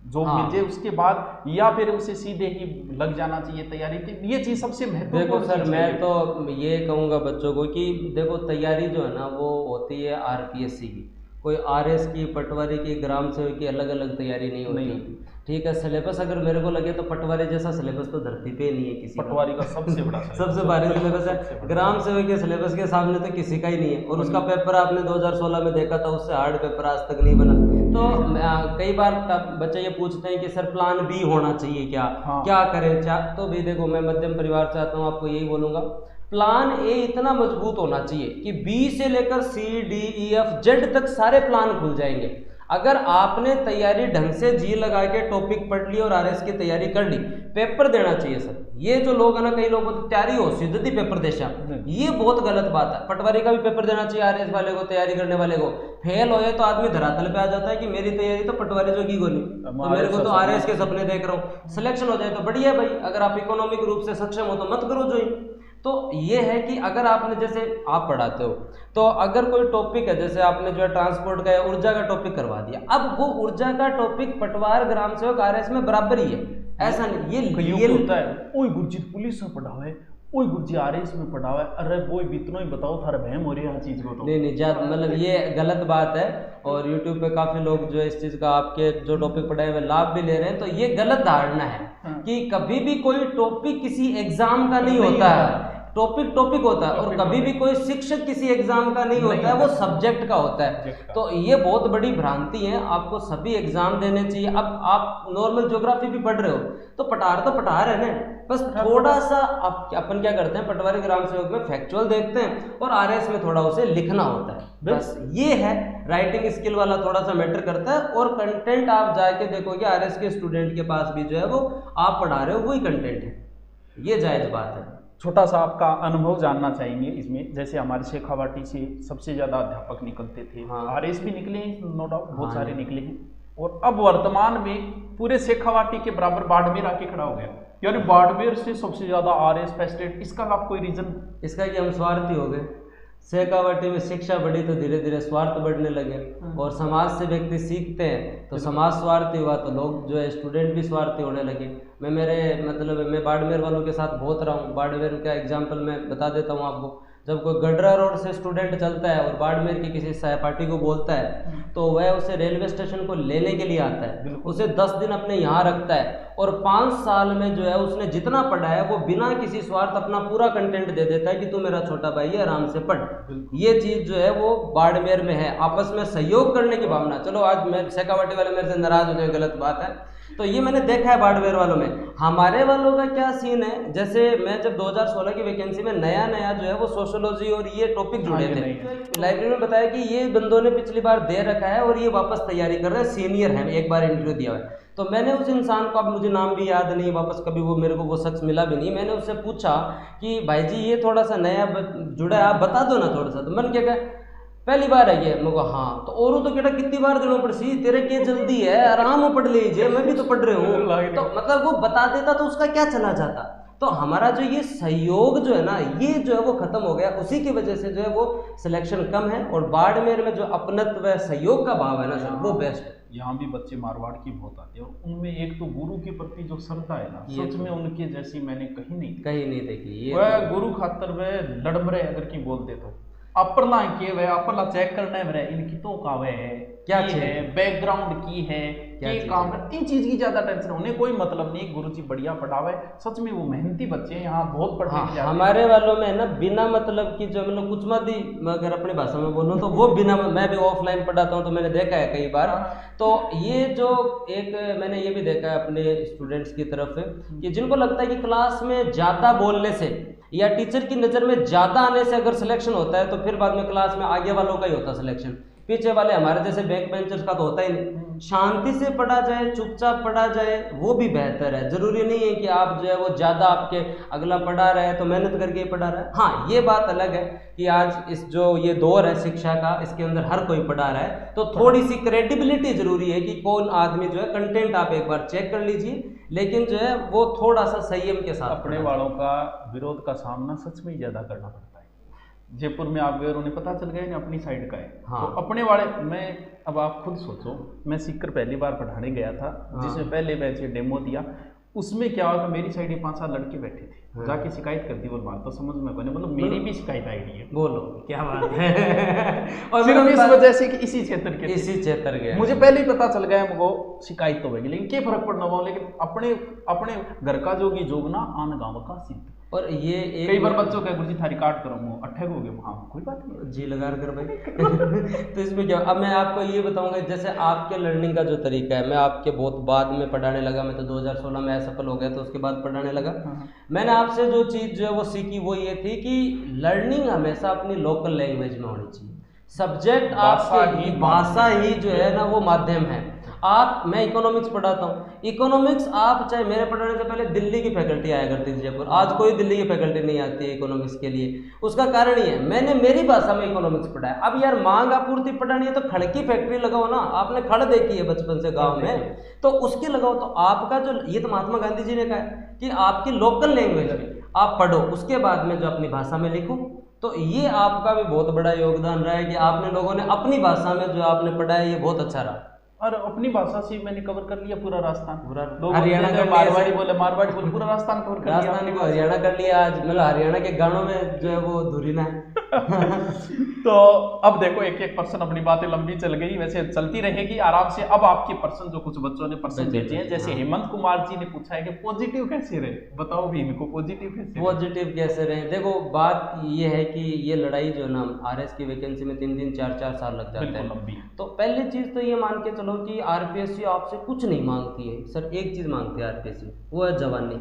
जॉब मिल जाए उसके बाद, या फिर उसे सीधे ही लग जाना चाहिए तैयारी की? ये चीज सबसे महत्वपूर्ण। देखो सर, मैं तो ये कहूँगा बच्चों को कि देखो तैयारी जो है ना वो होती है आरपीएससी की, कोई आरएस की, पटवारी की, ग्राम सेवक की अलग अलग तैयारी नहीं होती। ठीक है, सिलेबस अगर मेरे को लगे तो पटवारी जैसा सिलेबस तो धरती पे नहीं है किसी। पटवारी का सबसे बड़ा सबसे भारी सिलेबस है। ग्राम सेवक के सिलेबस के सामने तो किसी का ही नहीं है, और उसका पेपर आपने 2016 में देखा था, उससे हार्ड पेपर आज तक नहीं बना। तो कई बार बच्चे ये पूछते हैं कि सर प्लान बी होना चाहिए क्या, क्या करें? तो भी देखो, मैं मध्यम परिवार से आता हूँ, आपको यही बोलूँगा, प्लान ए इतना मजबूत होना चाहिए कि बी से लेकर C D E F Z तक सारे प्लान खुल जाएंगे। अगर आपने तैयारी ढंग से जी लगा के टॉपिक पढ़ ली और आरएस की तैयारी कर ली, पेपर देना चाहिए सर। ये जो लोग है ना, कई लोगों की तैयारी हो सीधी पेपर देशा, ये बहुत गलत बात है। पटवारी का भी पेपर देना चाहिए आरएस वाले को, तैयारी करने वाले को। फेल होए तो आदमी धरातल पे आ जाता है कि मेरी तैयारी तो पटवारी जो की गोली, तो मेरे को तो आरएस के सपने देख रहा हूँ। सिलेक्शन हो जाए तो बढ़िया भाई, अगर आप इकोनॉमिक रूप से सक्षम हो तो मत करो ज्वाइन। तो ये है कि अगर आपने, जैसे आप पढ़ाते हो, तो अगर कोई टॉपिक है, जैसे आपने जो है ट्रांसपोर्ट का या ऊर्जा का टॉपिक करवा दिया, अब वो ऊर्जा का टॉपिक पटवार, ग्राम सेवक, आरएस में बराबर ही है, ऐसा नहीं। ये होता है, ओए गुरजीत पुलिस में पढ़ा है, ओए गुरुजी आ रहे इसमें पढ़ा हुआ है, अरे वो इतना ही बताओ थारा बहम हो रही है हर चीज को। तो नहीं ज्यादा मतलब ये गलत बात है, और यूट्यूब पे काफी लोग जो है इस चीज का आपके जो टॉपिक पढ़ाए हुए लाभ भी ले रहे हैं। तो ये गलत धारणा है कि कभी भी कोई टॉपिक किसी एग्जाम का नहीं होता है, टॉपिक होता है, और कभी भी कोई शिक्षक किसी एग्जाम का नहीं होता है, वो सब्जेक्ट का होता है। तो ये बहुत बड़ी भ्रांति है, आपको सभी एग्जाम देने चाहिए। अब आप नॉर्मल ज्योग्राफी भी पढ़ रहे हो तो पठार है ना, बस थोड़ा सा अपन क्या करते हैं पटवारी ग्राम सेवक में फैक्चुअल देखते हैं और आरएस में थोड़ा उसे लिखना होता है, बस ये है। राइटिंग स्किल वाला थोड़ा सा मैटर करता है, और कंटेंट आप जाके देखोगे आरएस के स्टूडेंट के पास भी जो है वो आप पढ़ा रहे हो वही कंटेंट है, ये जायज बात है। छोटा सा आपका अनुभव जानना चाहेंगे इसमें, जैसे हमारे शेखावाटी से सबसे ज़्यादा अध्यापक निकलते थे, आरएस भी निकले हैं नो डाउट, बहुत सारे निकले हैं, और अब वर्तमान में पूरे शेखावाटी के बराबर बाड़मेर आके खड़ा हो गया, यानी बाड़मेर से सबसे ज़्यादा आरएस फेस्टेड। इसका आप कोई रीज़न? इसका कि हम स्वार्थी हो गए। शेखावाटी में शिक्षा बढ़ी तो धीरे धीरे स्वार्थ बढ़ने लगे, और समाज से व्यक्ति सीखते हैं तो समाज स्वार्थी हुआ तो लोग जो है स्टूडेंट भी स्वार्थी होने लगे। मैं बाड़मेर वालों के साथ बहुत रहा हूँ। बाड़मेर का एग्जाम्पल मैं बता देता हूँ आपको। जब कोई गडरा रोड से स्टूडेंट चलता है और बाड़मेर की किसी सहपाठी को बोलता है तो वह उसे रेलवे स्टेशन को लेने के लिए आता है, उसे 10 दिन अपने यहाँ रखता है, और 5 साल में जो है उसने जितना पढ़ा है वो बिना किसी स्वार्थ अपना पूरा कंटेंट दे देता है कि तू मेरा छोटा भाई है, आराम से पढ़। ये चीज़ जो है वो बाड़मेर में है, आपस में सहयोग करने की भावना। चलो आज मैं शेखावाटी वाले मेरे से नाराज हो जाए, गलत बात है, तो ये मैंने देखा है बाड़मेर वालों में। हमारे वालों का क्या सीन है, जैसे मैं जब 2016 की वैकेंसी में नया जो है वो सोशियोलॉजी और ये टॉपिक जुड़े थे, लाइब्रेरी में बताया कि ये बंदों ने पिछली बार दे रखा है और ये वापस तैयारी कर रहे हैं, सीनियर है, एक बार इंटरव्यू दिया हुआ है। तो मैंने उस इंसान को, अब मुझे नाम भी याद नहीं, वापस कभी वो मेरे को वो शख्स मिला भी नहीं, मैंने उससे पूछा कि भाई जी ये थोड़ा सा नया जुड़ा है, आप बता दो ना थोड़ा सा। तो मैंने क्या कहा, पहली बार है ये? मैं को हाँ। तो और तो कहता कितनी बार दिनों पर सी, तेरे क्या जल्दी है, आराम हो पढ़ लीजिए, मैं भी तो पढ़ रहे हूँ। तो मतलब वो बता देता तो उसका क्या चला जाता। तो हमारा जो ये सहयोग जो है ना, ये जो है वो खत्म हो गया, उसी की वजह से जो है वो सिलेक्शन कम है। और बाड़मेर में जो अपनत्व व सहयोग का भाव है ना सर, वो बेस्ट है। यहाँ भी बच्चे मारवाड़ की बहुत आते हैं, और उनमें एक तो गुरु के प्रति जो श्रद्धा है ना, सच में उनके जैसी मैंने कहीं नहीं देखी। वह गुरु खातर वह लड़मरे अगर की बोलते तो अपरला के वे अपरला चेक करने में इनकी तो कावे है क्या है, बैकग्राउंड की है, क्या काम है, इन चीज की ज्यादा टेंशन होने कोई मतलब नहीं। गुरुजी बढ़िया पढ़ावे, सच में वो मेहनती बच्चे हैं, यहाँ बहुत पढ़ने के हमारे वालों में ना बिना मतलब की जो मतलब कुछ मत ही, अगर अपनी भाषा में बोलूँ तो वो बिना, मैं भी ऑफलाइन पढ़ाता हूँ तो मैंने देखा है कई बार। तो ये जो एक मैंने ये भी देखा है अपने स्टूडेंट्स की तरफ कि जिनको लगता है कि क्लास में ज्यादा बोलने से या टीचर की नज़र में ज़्यादा आने से अगर सिलेक्शन होता है तो फिर बाद में क्लास में आगे वालों का ही होता सिलेक्शन, पीछे वाले हमारे जैसे बैक बेंचर्स का तो होता ही नहीं। शांति से पढ़ा जाए, चुपचाप पढ़ा जाए, वो भी बेहतर है। जरूरी नहीं है कि आप जो है वो ज़्यादा आपके अगला पढ़ा रहा है तो मेहनत करके ही पढ़ा रहा है। हाँ, ये बात अलग है कि आज इस जो ये दौर है शिक्षा का, इसके अंदर हर कोई पढ़ा रहा है, तो थोड़ी सी क्रेडिबिलिटी जरूरी है कि कौन आदमी जो है, कंटेंट आप एक बार चेक कर लीजिए, लेकिन जो है वो थोड़ा सा संयम के साथ। अपने वालों का विरोध का सामना सच में ज़्यादा करना पड़ता है। जयपुर में आप गए, उन्हें पता चल गया ना अपनी साइड का है। हाँ। तो अपने वाले मैं, अब आप खुद सोचो, मैं सीकर पहली बार पढ़ाने गया था। हाँ। जिसमें पहले बैच डेमो दिया, उसमें क्या हुआ, मेरी साइड में 5-7 लड़के बैठे थे। हाँ। जाके शिकायत करती वो बात तो समझ में बने, मतलब मेरी भी शिकायत आई है। बोलो क्या बात है। और सिर्फ इस वजह से कि इसी क्षेत्र के मुझे पहले ही पता चल गया मुझको शिकायत तो होगी, लेकिन क्या फर्क पड़ना हुआ, लेकिन अपने घर का जोगी जोगना आन गाँव का सिद्ध। और ये कई बार बच्चों का गुरुजी थारी काट करूँगा, अट्ठे हो गए, हाँ कोई बात नहीं, जी लगा कर भाई। तो इसमें क्या, अब मैं आपको ये बताऊंगा, जैसे आपके लर्निंग का जो तरीका है, मैं आपके बहुत बाद में पढ़ाने लगा। मैं तो 2016 में असफल हो गया तो उसके बाद पढ़ाने लगा। मैंने आपसे जो चीज़ जो है वो सीखी वो ये थी कि लर्निंग हमेशा अपनी लोकल लैंग्वेज में होनी चाहिए। सब्जेक्ट आपकी भाषा ही जो है ना वो माध्यम है। मैं इकोनॉमिक्स पढ़ाता हूँ, इकोनॉमिक्स आप चाहे मेरे पढ़ाने से पहले दिल्ली की फैकल्टी आया करती थी जयपुर, आज कोई दिल्ली की फैकल्टी नहीं आती है इकोनॉमिक्स के लिए। उसका कारण ये है, मैंने मेरी भाषा में इकोनॉमिक्स पढ़ा है। अब यार मांग आपूर्ति पढ़ानी है तो खड़ की फैक्ट्री लगाओ ना, आपने खड़ देखी है बचपन से गाँव में, तो उसकी लगाओ। तो आपका जो, ये तो महात्मा गांधी जी ने कहा है कि आपकी लोकल लैंग्वेज में आप पढ़ो, उसके बाद में जो अपनी भाषा में लिखो। तो ये आपका भी बहुत बड़ा योगदान रहा है कि आपने लोगों ने अपनी भाषा में जो आपने पढ़ा है ये बहुत अच्छा रहा। और अपनी भाषा से मैंने कवर कर लिया पूरा राजस्थान, पूरा हरियाणा का मारवाड़ी बोले पूरा राजस्थान कवर कर लिया, राजस्थान को हरियाणा कर लिया आज, मतलब हरियाणा के गानों में जो है वो धुरीना है। तो अब देखो एक एक पर्सन, अपनी बातें लंबी चल गई, वैसे चलती रहेगी आराम से। अब आपके पर्सन जो कुछ बच्चों ने पर्सन भेजे हैं, जैसे हेमंत कुमार जी ने पूछा है कि पॉजिटिव कैसे रहे, बताओ भी इनको पॉजिटिव कैसे रहे। देखो बात ये है कि ये लड़ाई जो है ना, आरएस की वैकेंसी में 3-3, 4-4 साल लग जाते हैं। तो पहली चीज तो ये मान के चलो कि आरपीएससी आपसे कुछ नहीं मांगती है सर, एक चीज मांगती है आरपीएससी, वो है जवानी।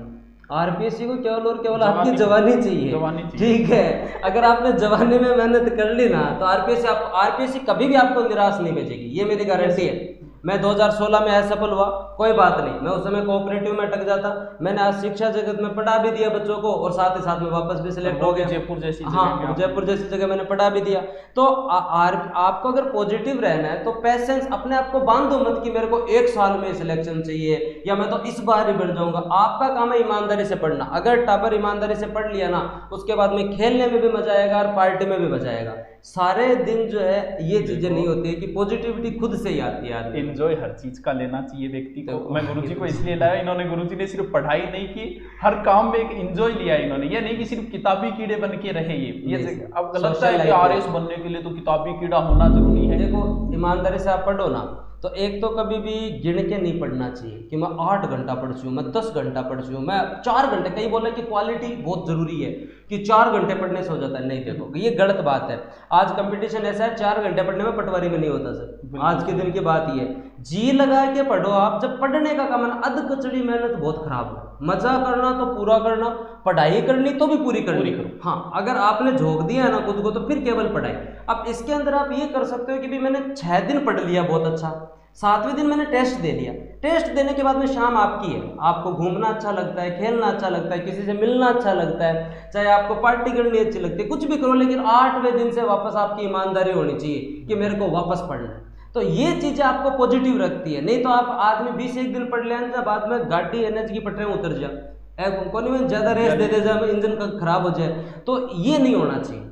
आरपीएससी को केवल और केवल आपकी जवानी चाहिए, ठीक है। अगर आपने जवानी में मेहनत कर ली ना तो आरपीएससी कभी भी आपको निराश नहीं भेजेगी, ये मेरी गारंटी है। मैं 2016 में असफल हुआ, कोई बात नहीं, मैं उस समय कोऑपरेटिव में अटक जाता, मैंने आज शिक्षा जगत में पढ़ा भी दिया बच्चों को, और साथ ही साथ में वापस भी सिलेक्ट हो गया जयपुर जैसी जगह। हाँ, जयपुर जैसी जगह मैंने पढ़ा भी दिया। तो आपको अगर पॉजिटिव रहना है तो पेशेंस, अपने आप को बांधो मत कि मेरे को 1 साल में सिलेक्शन चाहिए या मैं तो इस बार ही बढ़ जाऊंगा। आपका काम है ईमानदारी से पढ़ना। अगर टापर ईमानदारी से पढ़ लिया ना, उसके बाद में खेलने में भी मजा आएगा और पार्टी में भी मजा आएगा। सारे दिन जो है ये चीजें नहीं होती है कि पॉजिटिविटी खुद से ही आती है। एंजॉय हर चीज का लेना चाहिए व्यक्ति को। मैं गुरुजी को इसलिए लाया, इन्होंने, गुरुजी ने सिर्फ पढ़ाई नहीं की, हर काम में एक एंजॉय लिया इन्होंने। ये नहीं कि सिर्फ किताबी कीड़े बन के रहे ये अब गलत है कि आरएस बनने के लिए तो किताबी कीड़ा होना जरूरी है। देखो ईमानदारी से आप पढ़ो ना, तो एक तो कभी भी गिन के नहीं पढ़ना चाहिए कि मैं 8 घंटा पढ़ चुकी हूँ, मैं 10 घंटा पढ़ चुकी हूँ, मैं 4 घंटे। कई बोले कि क्वालिटी बहुत जरूरी है कि 4 घंटे पढ़ने से हो जाता है, नहीं। देखो ये गलत बात है। आज कंपटीशन ऐसा है, 4 घंटे पढ़ने में पटवारी में नहीं होता सर। आज के दिन की बात ये है, जी लगा के पढ़ो आप। जब पढ़ने का काम है, अध कचड़ी मेहनत बहुत खराब है। मजा करना तो पूरा करना, पढ़ाई करनी तो भी पूरी करनी। हाँ, अगर आपने झोंक दिया है ना खुद को, तो फिर केवल पढ़ाई। अब इसके अंदर आप ये कर सकते हो कि भी मैंने 6 दिन पढ़ लिया, बहुत अच्छा, 7वें दिन मैंने टेस्ट दे लिया। टेस्ट देने के बाद में शाम आपकी है, आपको घूमना अच्छा लगता है, खेलना अच्छा लगता है, किसी से मिलना अच्छा लगता है, चाहे आपको पार्टी करनी अच्छी लगती है, कुछ भी करो, लेकिन 8वें दिन से वापस आपकी ईमानदारी होनी चाहिए कि मेरे को वापस पढ़ना है। तो ये चीजें आपको पॉजिटिव रखती है। नहीं तो आप आदमी 20-1 दिन पढ़ लेना, बाद में गाड़ी एनएच की पटरियां उतर जाए, कोई में ज्यादा रेस दे दे जाए, इंजन का खराब हो जाए, तो ये नहीं होना चाहिए।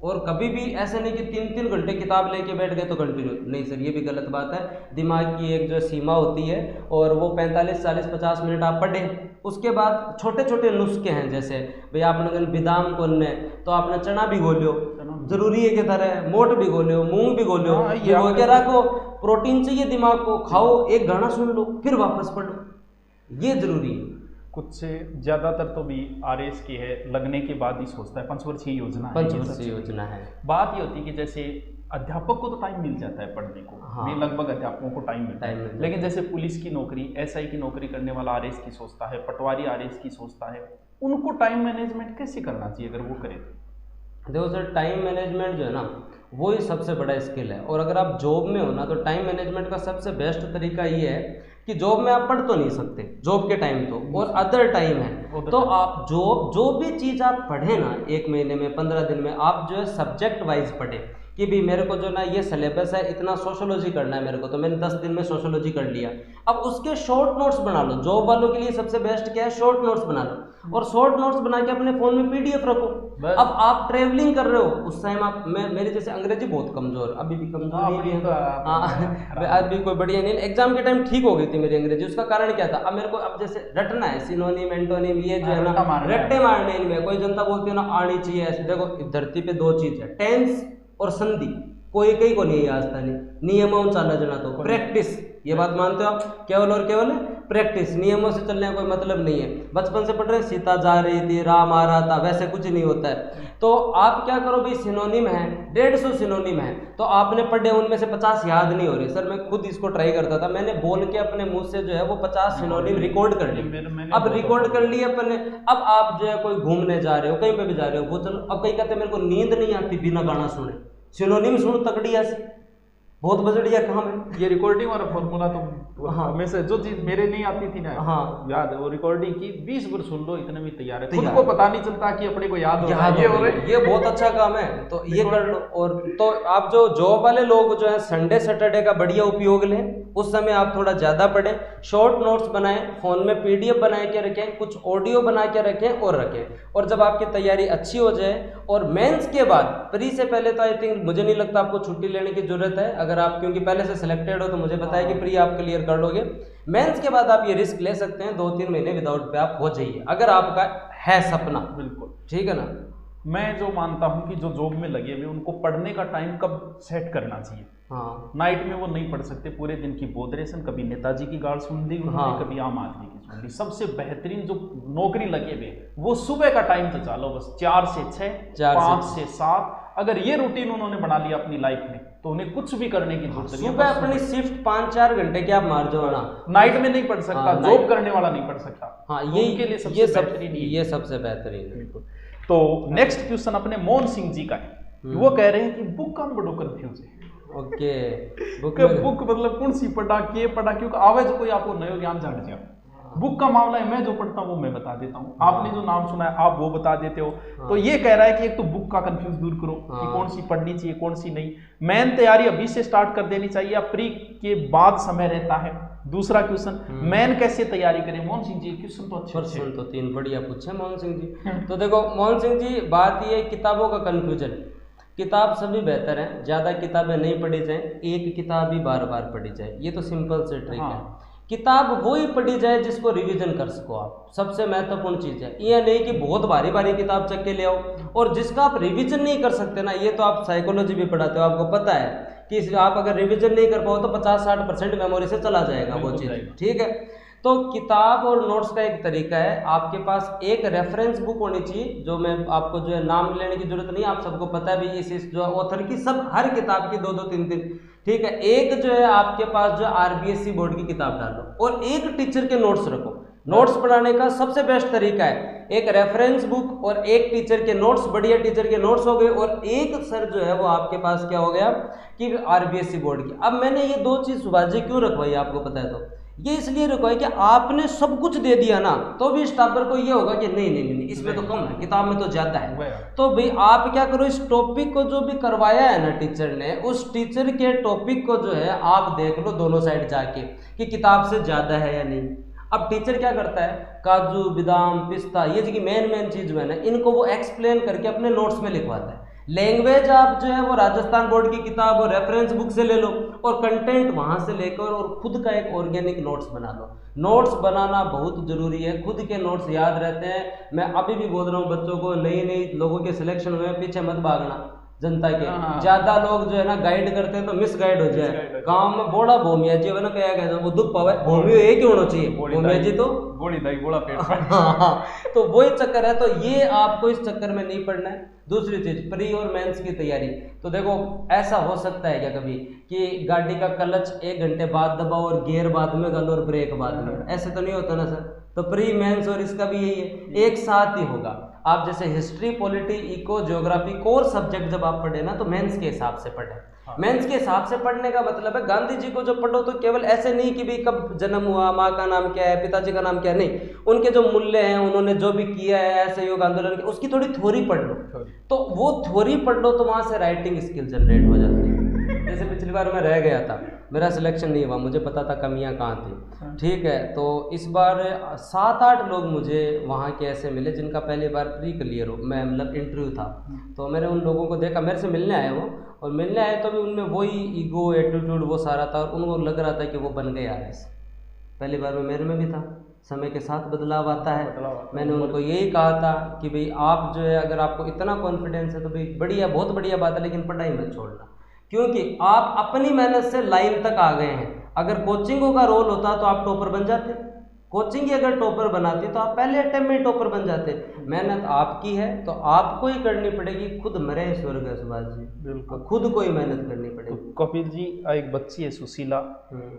और कभी भी ऐसे नहीं कि 3-3 घंटे किताब लेके बैठ गए तो कंटिन्यू नहीं सर, ये भी गलत बात है। दिमाग की एक जो सीमा होती है, और वो 45, 40, 50 मिनट आप पढ़े। उसके बाद छोटे छोटे नुस्खे हैं, जैसे भाई आपने अगर बादाम कोने तो आपने चना भिगो लो, जरूरी है कि तरह मोट भिगो लो, मूंग भिगो लो, भिगो के रखो, प्रोटीन चाहिए दिमाग को, खाओ, 1 गाना सुन लो, फिर वापस पढ़ो, ये जरूरी है। कुछ से ज्यादातर तो भी आरएस की है, लगने के बाद ही सोचता है। 5 वर्षीय योजना है। बात ये होती है कि जैसे अध्यापक को तो टाइम मिल जाता है पढ़ने को, हाँ। लगभग अध्यापकों को टाइम मिलता है, लेकिन जैसे पुलिस की नौकरी, एसआई की नौकरी करने वाला आरएस की सोचता है, पटवारी आरएस की सोचता है, उनको टाइम मैनेजमेंट कैसे करना चाहिए अगर वो करे तो? देखो सर, टाइम मैनेजमेंट जो है ना, वो ही सबसे बड़ा स्किल है। और अगर आप जॉब में हो ना, तो टाइम मैनेजमेंट का सबसे बेस्ट तरीका ये है कि जॉब में आप पढ़ तो नहीं सकते, जॉब के टाइम तो, और अदर टाइम है, तो आप जो भी चीज़ आप पढ़े ना, 1 महीने में, 15 दिन में, आप जो है सब्जेक्ट वाइज पढ़े कि भी मेरे को जो ना ये सिलेबस है, इतना सोशोलॉजी करना है मेरे को, तो मैंने 10 दिन में सोशोलॉजी कर लिया। अब उसके शॉर्ट नोट्स बना लो। जॉब वालों के लिए सबसे बेस्ट क्या है, शॉर्ट नोट्स बना लो, और शॉर्ट नोट्स बना के अपने फोन में पीडीएफ रखो। अब आप ट्रेवलिंग कर रहे हो, उस टाइम आप, मेरे जैसे अंग्रेजी बहुत कमजोर, अभी भी कमजोर है, अभी कोई बढ़िया नहीं, एग्जाम के टाइम ठीक हो गई थी मेरी अंग्रेजी। उसका कारण क्या था, अब मेरे को अब जैसे रटना है, सिनोनिम, एंटोनिम, ये जो है ना, रट्टे मारने इनमें। कोई जनता बोलती है ना आनी चाहिए ऐसे। देखो धरती पे 2 चीज है, टेंस और संधि, कोई कहीं को नहीं आज था नहीं, नियमों चाला जना तो प्रैक्टिस, ये बात मानते हो आप? केवल और केवल प्रैक्टिस, नियमों से चलने का कोई मतलब नहीं है। बचपन से पढ़ रहे, सीता जा रही थी, राम आ रहा था, वैसे कुछ नहीं होता है। तो आप क्या करो भाई, सिनोनिम है, 150 सिनोनिम है, तो आपने पढ़े, उनमें से 50 याद नहीं हो रहे। सर मैं खुद इसको ट्राई करता था, मैंने बोल के अपने मुंह से जो है वो 50 सिनोनिम रिकॉर्ड कर लिए। अब रिकॉर्ड कर लिए अपने, अब आप जो है कोई घूमने जा रहे हो, कहीं पे भी जा रहे हो, वो चलो, अब कहीं कहते मेरे को नींद नहीं आती बिना गाना सुने, सिनोनिम सुन तकड़िया से, बहुत बढ़िया काम है। ये रिकॉर्डिंग और फॉर्मूला तो हाँ, में से जो चीज मेरे नहीं आती थी ना, हाँ याद है, वो रिकॉर्डिंग की 20 बार सुन लो, इतने में तैयार है, खुद को पता नहीं चलता कि अपने को याद हो रहा है। ये बहुत अच्छा काम है, तो ये कर लो। और तो आप जो जॉब वाले लोग जो है, संडे सैटरडे का बढ़िया उपयोग लें, उस समय आप थोड़ा ज्यादा पढ़ें, शॉर्ट नोट्स बनाएं, फोन में पीडीएफ बना के रखें, कुछ ऑडियो बना के रखें और रखें। और जब आपकी तैयारी अच्छी हो जाए, और मेंस के बाद, प्री से पहले तो आई थिंक मुझे नहीं लगता आपको छुट्टी लेने की जरूरत है। अगर आप क्योंकि पहले से सिलेक्टेड हो तो मुझे पता है कि प्री आप क्लियर कर लोगे। मेंस के बाद आप ये रिस्क ले सकते हैं, 2-3 महीने विदाउट पे आप हो जाइए अगर आपका है सपना। बिल्कुल ठीक है ना। मैं जो मानता हूँ कि जो जॉब में लगे हुए उनको पढ़ने का टाइम कब सेट करना चाहिए। हाँ, नाइट में वो नहीं पढ़ सकते, पूरे दिन की बोधरेशन, कभी नेताजी की गाल सुन ली उन्होंने, हाँ। कभी आम आदमी की सुन ली। सबसे बेहतरीन जो नौकरी लगे हुए वो सुबह का टाइम से चालो, बस 4 से 6, 5 से 7। अगर ये रूटीन उन्होंने बना लिया अपनी लाइफ में तो उन्हें कुछ भी करने की जरूरत नहीं है। सुबह अपनी शिफ्ट 5-4 घंटे की आप मार जाओ ना, नाइट में नहीं पढ़ सकता, जॉब करने वाला नहीं पढ़ सकता। हाँ, ये सबसे बेहतरीन है। तो नेक्स्ट क्वेश्चन अपने मोहन सिंह जी का है। वो कह रहे हैं कि बुक का बड़ो कंफ्यूज है। ओके, बुक मतलब कौन सी पढ़ा, के पढ़ा, क्योंकि आवाज कोई आपको नयो ज्ञान जान जाए। बुक का मामला है, मैं जो पढ़ता हूँ वो मैं बता देता हूँ, आपने जो नाम सुना है आप वो बता देते हो। तो ये कह रहा है कि एक तो बुक का कंफ्यूज दूर करो कि कौन सी पढ़नी चाहिए कौन सी नहीं। मेन तैयारी अभी से स्टार्ट कर देनी चाहिए या प्री के बाद समय रहता है। दूसरा क्वेश्चन, मेन कैसे तैयारी करें। मोहन सिंह जी क्वेश्चन तो अच्छे तो 3 बढ़िया पूछे मोहन सिंह जी। तो देखो मोहन सिंह जी, बात ये किताबों का कंफ्यूजन, किताब सभी बेहतर हैं, ज़्यादा किताबें नहीं पढ़ी जाए, एक किताब ही बार बार पढ़ी जाए, ये तो सिंपल से ट्रिक है। किताब वही पढ़ी जाए जिसको रिवीजन कर सको आप, सबसे महत्वपूर्ण चीज़ है। ये नहीं कि बहुत भारी भारी किताब चक के ले आओ, और जिसका आप रिवीजन नहीं कर सकते ना, ये तो आप साइकोलॉजी भी पढ़ाते हो, आपको पता है कि आप अगर रिवीजन नहीं कर पाओ तो 50-60% मेमोरी से चला जाएगा वो चीज़। ठीक है, तो किताब और नोट्स का एक तरीका है, आपके पास एक रेफरेंस बुक होनी चाहिए, जो मैं आपको जो है नाम लेने की जरूरत नहीं, आप सबको पता भी इस जो ऑथर की, सब हर किताब की 2-2, 3-3। ठीक है, एक जो है आपके पास जो RBSC बोर्ड की किताब डालो, और एक टीचर के नोट्स रखो। नोट्स पढ़ाने का सबसे बेस्ट तरीका है एक रेफरेंस बुक और एक टीचर के नोट्स, बढ़िया टीचर के नोट्स हो गए, और एक सर जो है वो आपके पास क्या हो गया कि RBSC बोर्ड की। अब मैंने ये 2 चीज़ सुभाष क्यों रखवाई आपको पता है, तो ये इसलिए रखवाई कि आपने सब कुछ दे दिया ना, तो भी स्टाफर को ये होगा कि नहीं इसमें तो कम है, किताब में तो ज़्यादा है। तो भाई आप क्या करो, इस टॉपिक को जो भी करवाया है ना टीचर ने, उस टीचर के टॉपिक को जो है आप देख लो दोनों साइड जाके कि किताब से ज़्यादा है या नहीं। अब टीचर क्या करता है, काजू बादाम पिस्ता, ये जो कि मेन चीज़ है ना, इनको वो एक्सप्लेन करके अपने नोट्स में लिखवाता है। लैंग्वेज आप जो है वो राजस्थान बोर्ड की किताब और रेफरेंस बुक से ले लो, और कंटेंट वहाँ से लेकर और खुद का एक ऑर्गेनिक नोट्स बना लो। नोट्स बनाना बहुत ज़रूरी है, खुद के नोट्स याद रहते हैं। मैं अभी भी बोल रहा हूँ बच्चों को, नई लोगों के सिलेक्शन में पीछे मत भागना जनता के। ज़्यादा लोग जो है ना गाइड करते हैं तो मिस गाइड हो जाए। गांव में बोड़ा भूमिया जी ना कहा गया वो दुख पावे, भूमि एक ही होना चाहिए, भूमिया जी तो बोड़ी दाई बोला पेट। तो वही चक्कर है, तो ये आपको इस चक्कर में नहीं पड़ना है। दूसरी चीज, प्री और मेंस की तैयारी, तो देखो ऐसा हो सकता है क्या कभी कि गाड़ी का क्लच 1 घंटे बाद दबाओ और गियर बाद में डालो और ब्रेक बाद में, ऐसे तो नहीं होता ना सर। तो प्री मेंस और इसका भी यही है, एक साथ ही होगा। आप जैसे history, polity, eco, geography, core subject जब आप पढ़े ना तो मेंस के हिसाब से पढ़े। मेंस के हिसाब से पढ़ने का मतलब है गांधी जी को जो पढ़ो तो केवल ऐसे नहीं कि भाई कब जन्म हुआ, माँ का नाम क्या है, पिताजी का नाम क्या है, नहीं, उनके जो मूल्य हैं, उन्होंने जो भी किया है असहयोग आंदोलन की, उसकी थोड़ी थ्योरी पढ़ लो। तो वो थ्योरी पढ़ लो तो वहाँ से राइटिंग स्किल जनरेट हो जाती है। जैसे पिछली बार मैं रह गया था, मेरा सिलेक्शन नहीं हुआ, मुझे पता था कमियां कहाँ थी। ठीक है, तो इस बार 7-8 लोग मुझे वहाँ के ऐसे मिले जिनका पहली बार प्री क्लियर हो, मैं मतलब इंटरव्यू था, तो मैंने उन लोगों को देखा, मेरे से मिलने आए वो, और मिलने आए तो भी उनमें वही ईगो, एटीट्यूड वो सारा था, और उनको लग रहा था कि वो बन गए RS। पहली बार में मेरे में भी था, समय के साथ बदलाव आता है। मैंने उनको यही कहा था कि भाई आप जो है अगर आपको इतना कॉन्फिडेंस है तो भाई बढ़िया, बहुत बढ़िया बात है, लेकिन पढ़ाई मत छोड़ना, क्योंकि आप अपनी मेहनत से लाइन तक आ गए हैं। अगर कोचिंगों का रोल होता तो आप टॉपर बन जाते, कोचिंग ही अगर टॉपर बनाती तो आप पहले अटेम्प्ट में टॉपर बन जाते। मेहनत आपकी है तो आपको ही करनी पड़ेगी, खुद मरे स्वर्ग है सुभाष जी, बिल्कुल खुद को ही मेहनत करनी पड़ेगी। तो कपिल जी, एक बच्ची है सुशीला,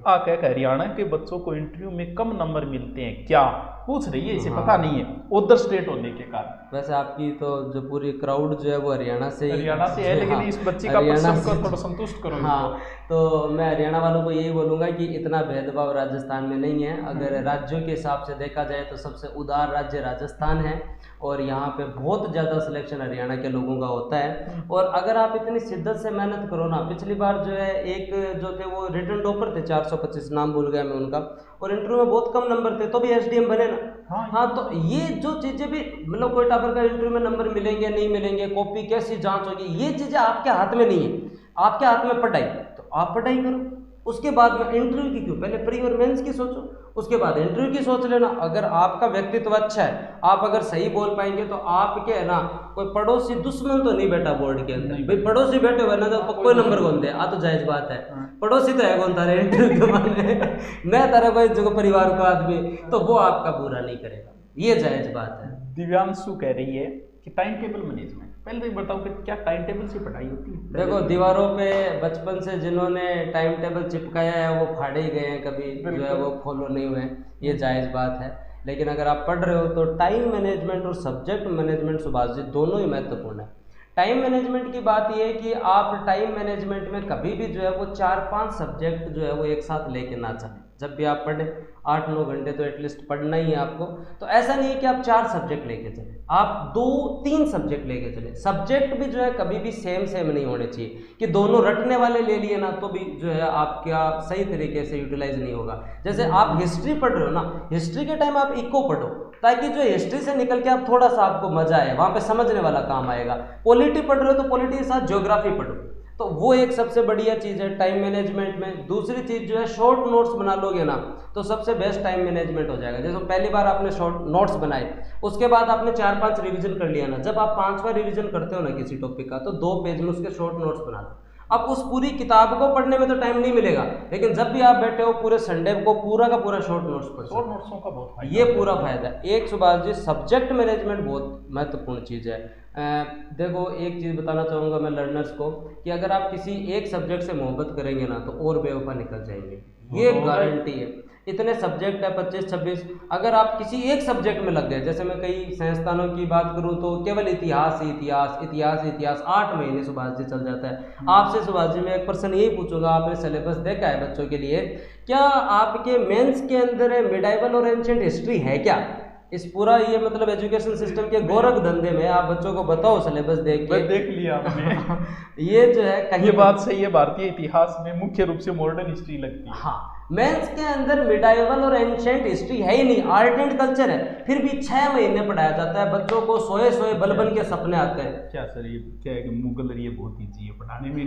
कह हरियाणा के बच्चों को इंटरव्यू में कम नंबर मिलते हैं क्या, पूछ रही है, इसे पता नहीं है उधर स्टेट होने के कारण। वैसे आपकी तो जो पूरी क्राउड जो है वो हरियाणा से है, लेकिन इस बच्ची का थोड़ा संतुष्ट करो। हाँ, तो मैं हरियाणा वालों को यही बोलूँगा कि इतना भेदभाव राजस्थान में नहीं है। अगर राज्यों के हिसाब से देखा जाए तो सबसे उदार राज्य राजस्थान है, और यहाँ पे बहुत ज़्यादा सिलेक्शन हरियाणा के लोगों का होता है। और अगर आप इतनी शिद्दत से मेहनत करो ना, पिछली बार जो है एक जो थे वो रिटर्न टॉपर थे, 425 नाम भूल गया मैं उनका, और इंटरव्यू में बहुत कम नंबर थे तो भी SDM बने ना। हाँ, तो ये जो चीज़ें भी मतलब कोई टापर का इंटरव्यू में नंबर मिलेंगे नहीं मिलेंगे, कॉपी कैसी जांच होगी, ये चीज़ें आपके हाथ में नहीं है, आपके हाथ में पढ़ाई। तो आप पढ़ाई करो, उसके बाद में इंटरव्यू की क्यों, पहले प्री और मेंस की सोचो, उसके बाद इंटरव्यू की सोच लेना। अगर आपका व्यक्तित्व अच्छा है, आप अगर सही बोल पाएंगे तो आपके है ना कोई पड़ोसी दुश्मन तो नहीं बैठा बोर्ड के अंदर, भाई पड़ोसी बैठे हुए ना तो कोई नंबर कौन दे, तो जायज बात है, पड़ोसी तो है कौन तारे इंटरव्यू के माने मैं तारा भाई जो परिवार का आदमी, तो वो आपका बुरा नहीं करेगा, ये जायज बात है। दिव्यांशु कह रही है कि टाइम टेबल मैनेजमेंट, पहले तो बताओ कि क्या टाइम टेबल से पढ़ाई होती है? देखो दीवारों पे बचपन से जिन्होंने टाइम टेबल चिपकाया है वो फाड़े ही गए हैं, कभी जो है वो फॉलो नहीं हुए, ये जायज़ बात है। लेकिन अगर आप पढ़ रहे हो तो टाइम मैनेजमेंट और सब्जेक्ट मैनेजमेंट सुभाष जी दोनों ही महत्वपूर्ण है। टाइम मैनेजमेंट की बात ये है कि आप टाइम मैनेजमेंट में कभी भी जो है वो 4-5 सब्जेक्ट जो है वो एक साथ लेके ना चलें। जब भी आप पढ़ें 8-9 घंटे तो एटलीस्ट पढ़ना ही है आपको। तो ऐसा नहीं है कि आप 4 सब्जेक्ट लेके चलें, आप 2-3 सब्जेक्ट लेके चलें। सब्जेक्ट भी जो है कभी भी सेम नहीं होने चाहिए कि दोनों रटने वाले ले लिए ना तो भी जो है आपका सही तरीके से यूटिलाइज नहीं होगा। जैसे आप हिस्ट्री पढ़ रहे हो ना, हिस्ट्री के टाइम आप इको पढ़ो ताकि जो हिस्ट्री से निकल के आप थोड़ा सा आपको मजा आए, वहाँ पे समझने वाला काम आएगा। पॉलिटी पढ़ रहे हो तो पॉलिटी के साथ ज्योग्राफी पढ़ो, तो वो एक सबसे बढ़िया चीज़ है टाइम मैनेजमेंट में। दूसरी चीज़ जो है शॉर्ट नोट्स बना लोगे ना तो सबसे बेस्ट टाइम मैनेजमेंट हो जाएगा। जैसे पहली बार आपने शॉर्ट नोट्स बनाए, उसके बाद आपने 4-5 रिवीजन कर लिया ना, जब आप 5वां रिवीजन करते हो ना किसी टॉपिक का तो 2 पेज में उसके शॉर्ट नोट्स बना लो। अब उस पूरी किताब को पढ़ने में तो टाइम नहीं मिलेगा, लेकिन जब भी आप बैठे हो पूरे संडे को पूरा का पूरा शॉर्ट नोट्स पढ़ो। शॉर्ट नोट्सों का बहुत फायदा, ये पूरा फायदा है। एक सुभाष जी सब्जेक्ट मैनेजमेंट बहुत महत्वपूर्ण चीज़ है। देखो एक चीज़ बताना चाहूँगा मैं लर्नर्स को कि अगर आप किसी एक सब्जेक्ट से मोहब्बत करेंगे ना तो और बेवफा निकल जाएंगे, ये गारंटी है। इतने सब्जेक्ट है 25-26, अगर आप किसी एक सब्जेक्ट में लग गए, जैसे मैं कई संस्थानों की बात करूं तो केवल इतिहास 8 महीने सुभाष जी चल जाता है। आपसे सुभाष जी मैं एक पर्सन यही पूछूंगा, आपने सिलेबस देखा है बच्चों के लिए, क्या आपके मेंस के अंदर मिडाइवल और एंशिएंट हिस्ट्री है क्या? इस पूरा ये मतलब एजुकेशन सिस्टम के गोरख धंधे में आप बच्चों को बताओ सिलेबस देख के। देख लिया आपने ये जो है कहीं ये बात सही है, भारतीय इतिहास में मुख्य रूप से मॉडर्न हिस्ट्री लगती है। हाँ, मेंस के अंदर मिडाइवल और एंशिएंट हिस्ट्री है ही नहीं, आर्ट एंड कल्चर है, फिर भी 6 महीने पढ़ाया जाता है बच्चों को, सोए बलबन के सपने आते हैं। क्या सर ये क्या है कि मुगल ये बहुत ईजी है पढ़ाने में,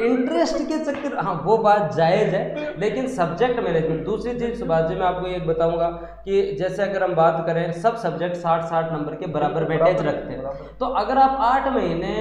इंटरेस्ट के चक्कर, हाँ वो बात जायज़ है, लेकिन सब्जेक्ट मैनेजमेंट। दूसरी चीज़ सुभाष जी मैं आपको एक बताऊंगा कि जैसे अगर हम बात करें सब सब्जेक्ट 60-60 नंबर के बराबर वेटेज रखते हैं, तो अगर आप 8 महीने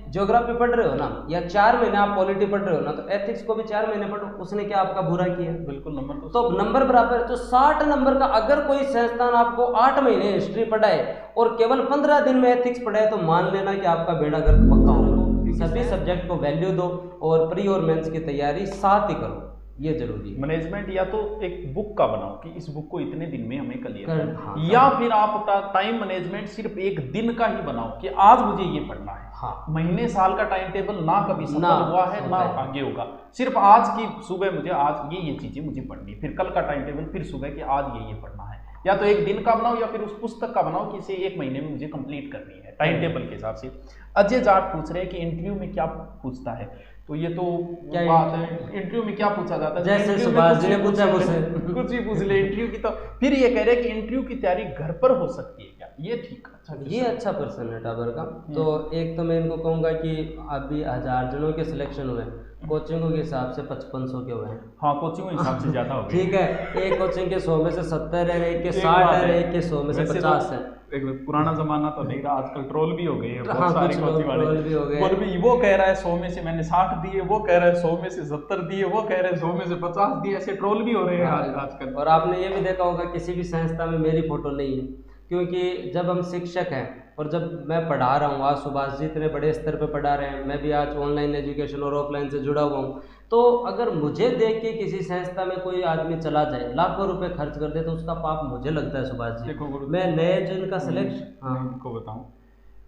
ज्योग्राफी पढ़ रहे हो ना या 4 महीने आप पॉलिटी पढ़ रहे हो ना तो एथिक्स को भी 4 महीने पढ़ो, उसने क्या आपका बुरा किया? बिल्कुल, नंबर तो नंबर बराबर है। तो 60 नंबर का अगर कोई संस्थान आपको 8 महीने हिस्ट्री पढ़ाए और केवल 15 दिन में एथिक्स पढ़ाए तो मान लेना कि आपका बेड़ा गर्क पक्का होगा। सभी सब्जेक्ट को वैल्यू दो और प्री और मेंस की तैयारी साथ ही करो, ये जरूरी है। मैनेजमेंट या तो एक बुक का बनाओ कि इस बुक को इतने दिन में हमें क्लियर करना है, या फिर आप टाइम मैनेजमेंट सिर्फ एक दिन का ही बनाओ कि आज मुझे ये पढ़ना है। हाँ, महीने साल का टाइम टेबल ना कभी सफल हुआ है ना आगे होगा, सिर्फ आज की सुबह मुझे आज ये चीजें मुझे पढ़नी है, फिर कल का टाइम टेबल फिर सुबह कि आज ये पढ़ना है। या तो एक दिन का बनाओ या फिर उस पुस्तक का बनाओ कि इसे 1 महीने में मुझे कंप्लीट करनी है टाइम टेबल के हिसाब से। अजय जाट पूछ रहे हैं कि इंटरव्यू में क्या पूछता है, तो ये तो क्या बात है, इंटरव्यू में क्या पूछा जाता है? जैसे सुभाष जी ने पूछा मुझसे कुछ भी पूछ ले इंटरव्यू की। तो फिर ये कह रहे हैं कि इंटरव्यू की तैयारी घर पर हो सकती है क्या? ये ठीक अच्छा, ये अच्छा पर्सन है टाबर का। तो एक तो मैं इनको कहूँगा कि अभी 1000 जनों के सिलेक्शन हुए, कोचिंगों के हिसाब से 5500 के हुए हैं। हाँ, कोचिंग के हिसाब से ज़्यादा हो गए। ठीक है, एक कोचिंग के 100 में से 70 है, एक के 60 है, एक के 100 में से 50 है। एक पुराना जमाना तो नहीं रहा, आजकल ट्रोल भी हो गए हैं बहुत हाँ, सारे कोचिंग वाले। ट्रोल भी हो गए। बोल भी वो कह रहा है 100 में से मैंने 60 दिए, वो कह रहा है 100 में से 70 दिए, वो कह रहे हैं 100 में से 50 दिए, ऐसे ट्रोल भी हो रहे हैं आजकल। और आपने ये भी देखा होगा किसी भी संस्था में मेरी फोटो नहीं है, क्योंकि जब हम शिक्षक हैं और जब मैं पढ़ा रहा हूँ, आज सुभाष जी इतने बड़े स्तर पे पढ़ा रहे हैं, मैं भी आज ऑनलाइन एजुकेशन और ऑफलाइन से जुड़ा हुआ हूँ, तो अगर मुझे देख के किसी संस्था में कोई आदमी चला जाए, लाखों रुपए खर्च कर दे, तो उसका पाप मुझे लगता है सुभाष जी। मैं नए जिनका सिलेक्शन आपको बताऊँ,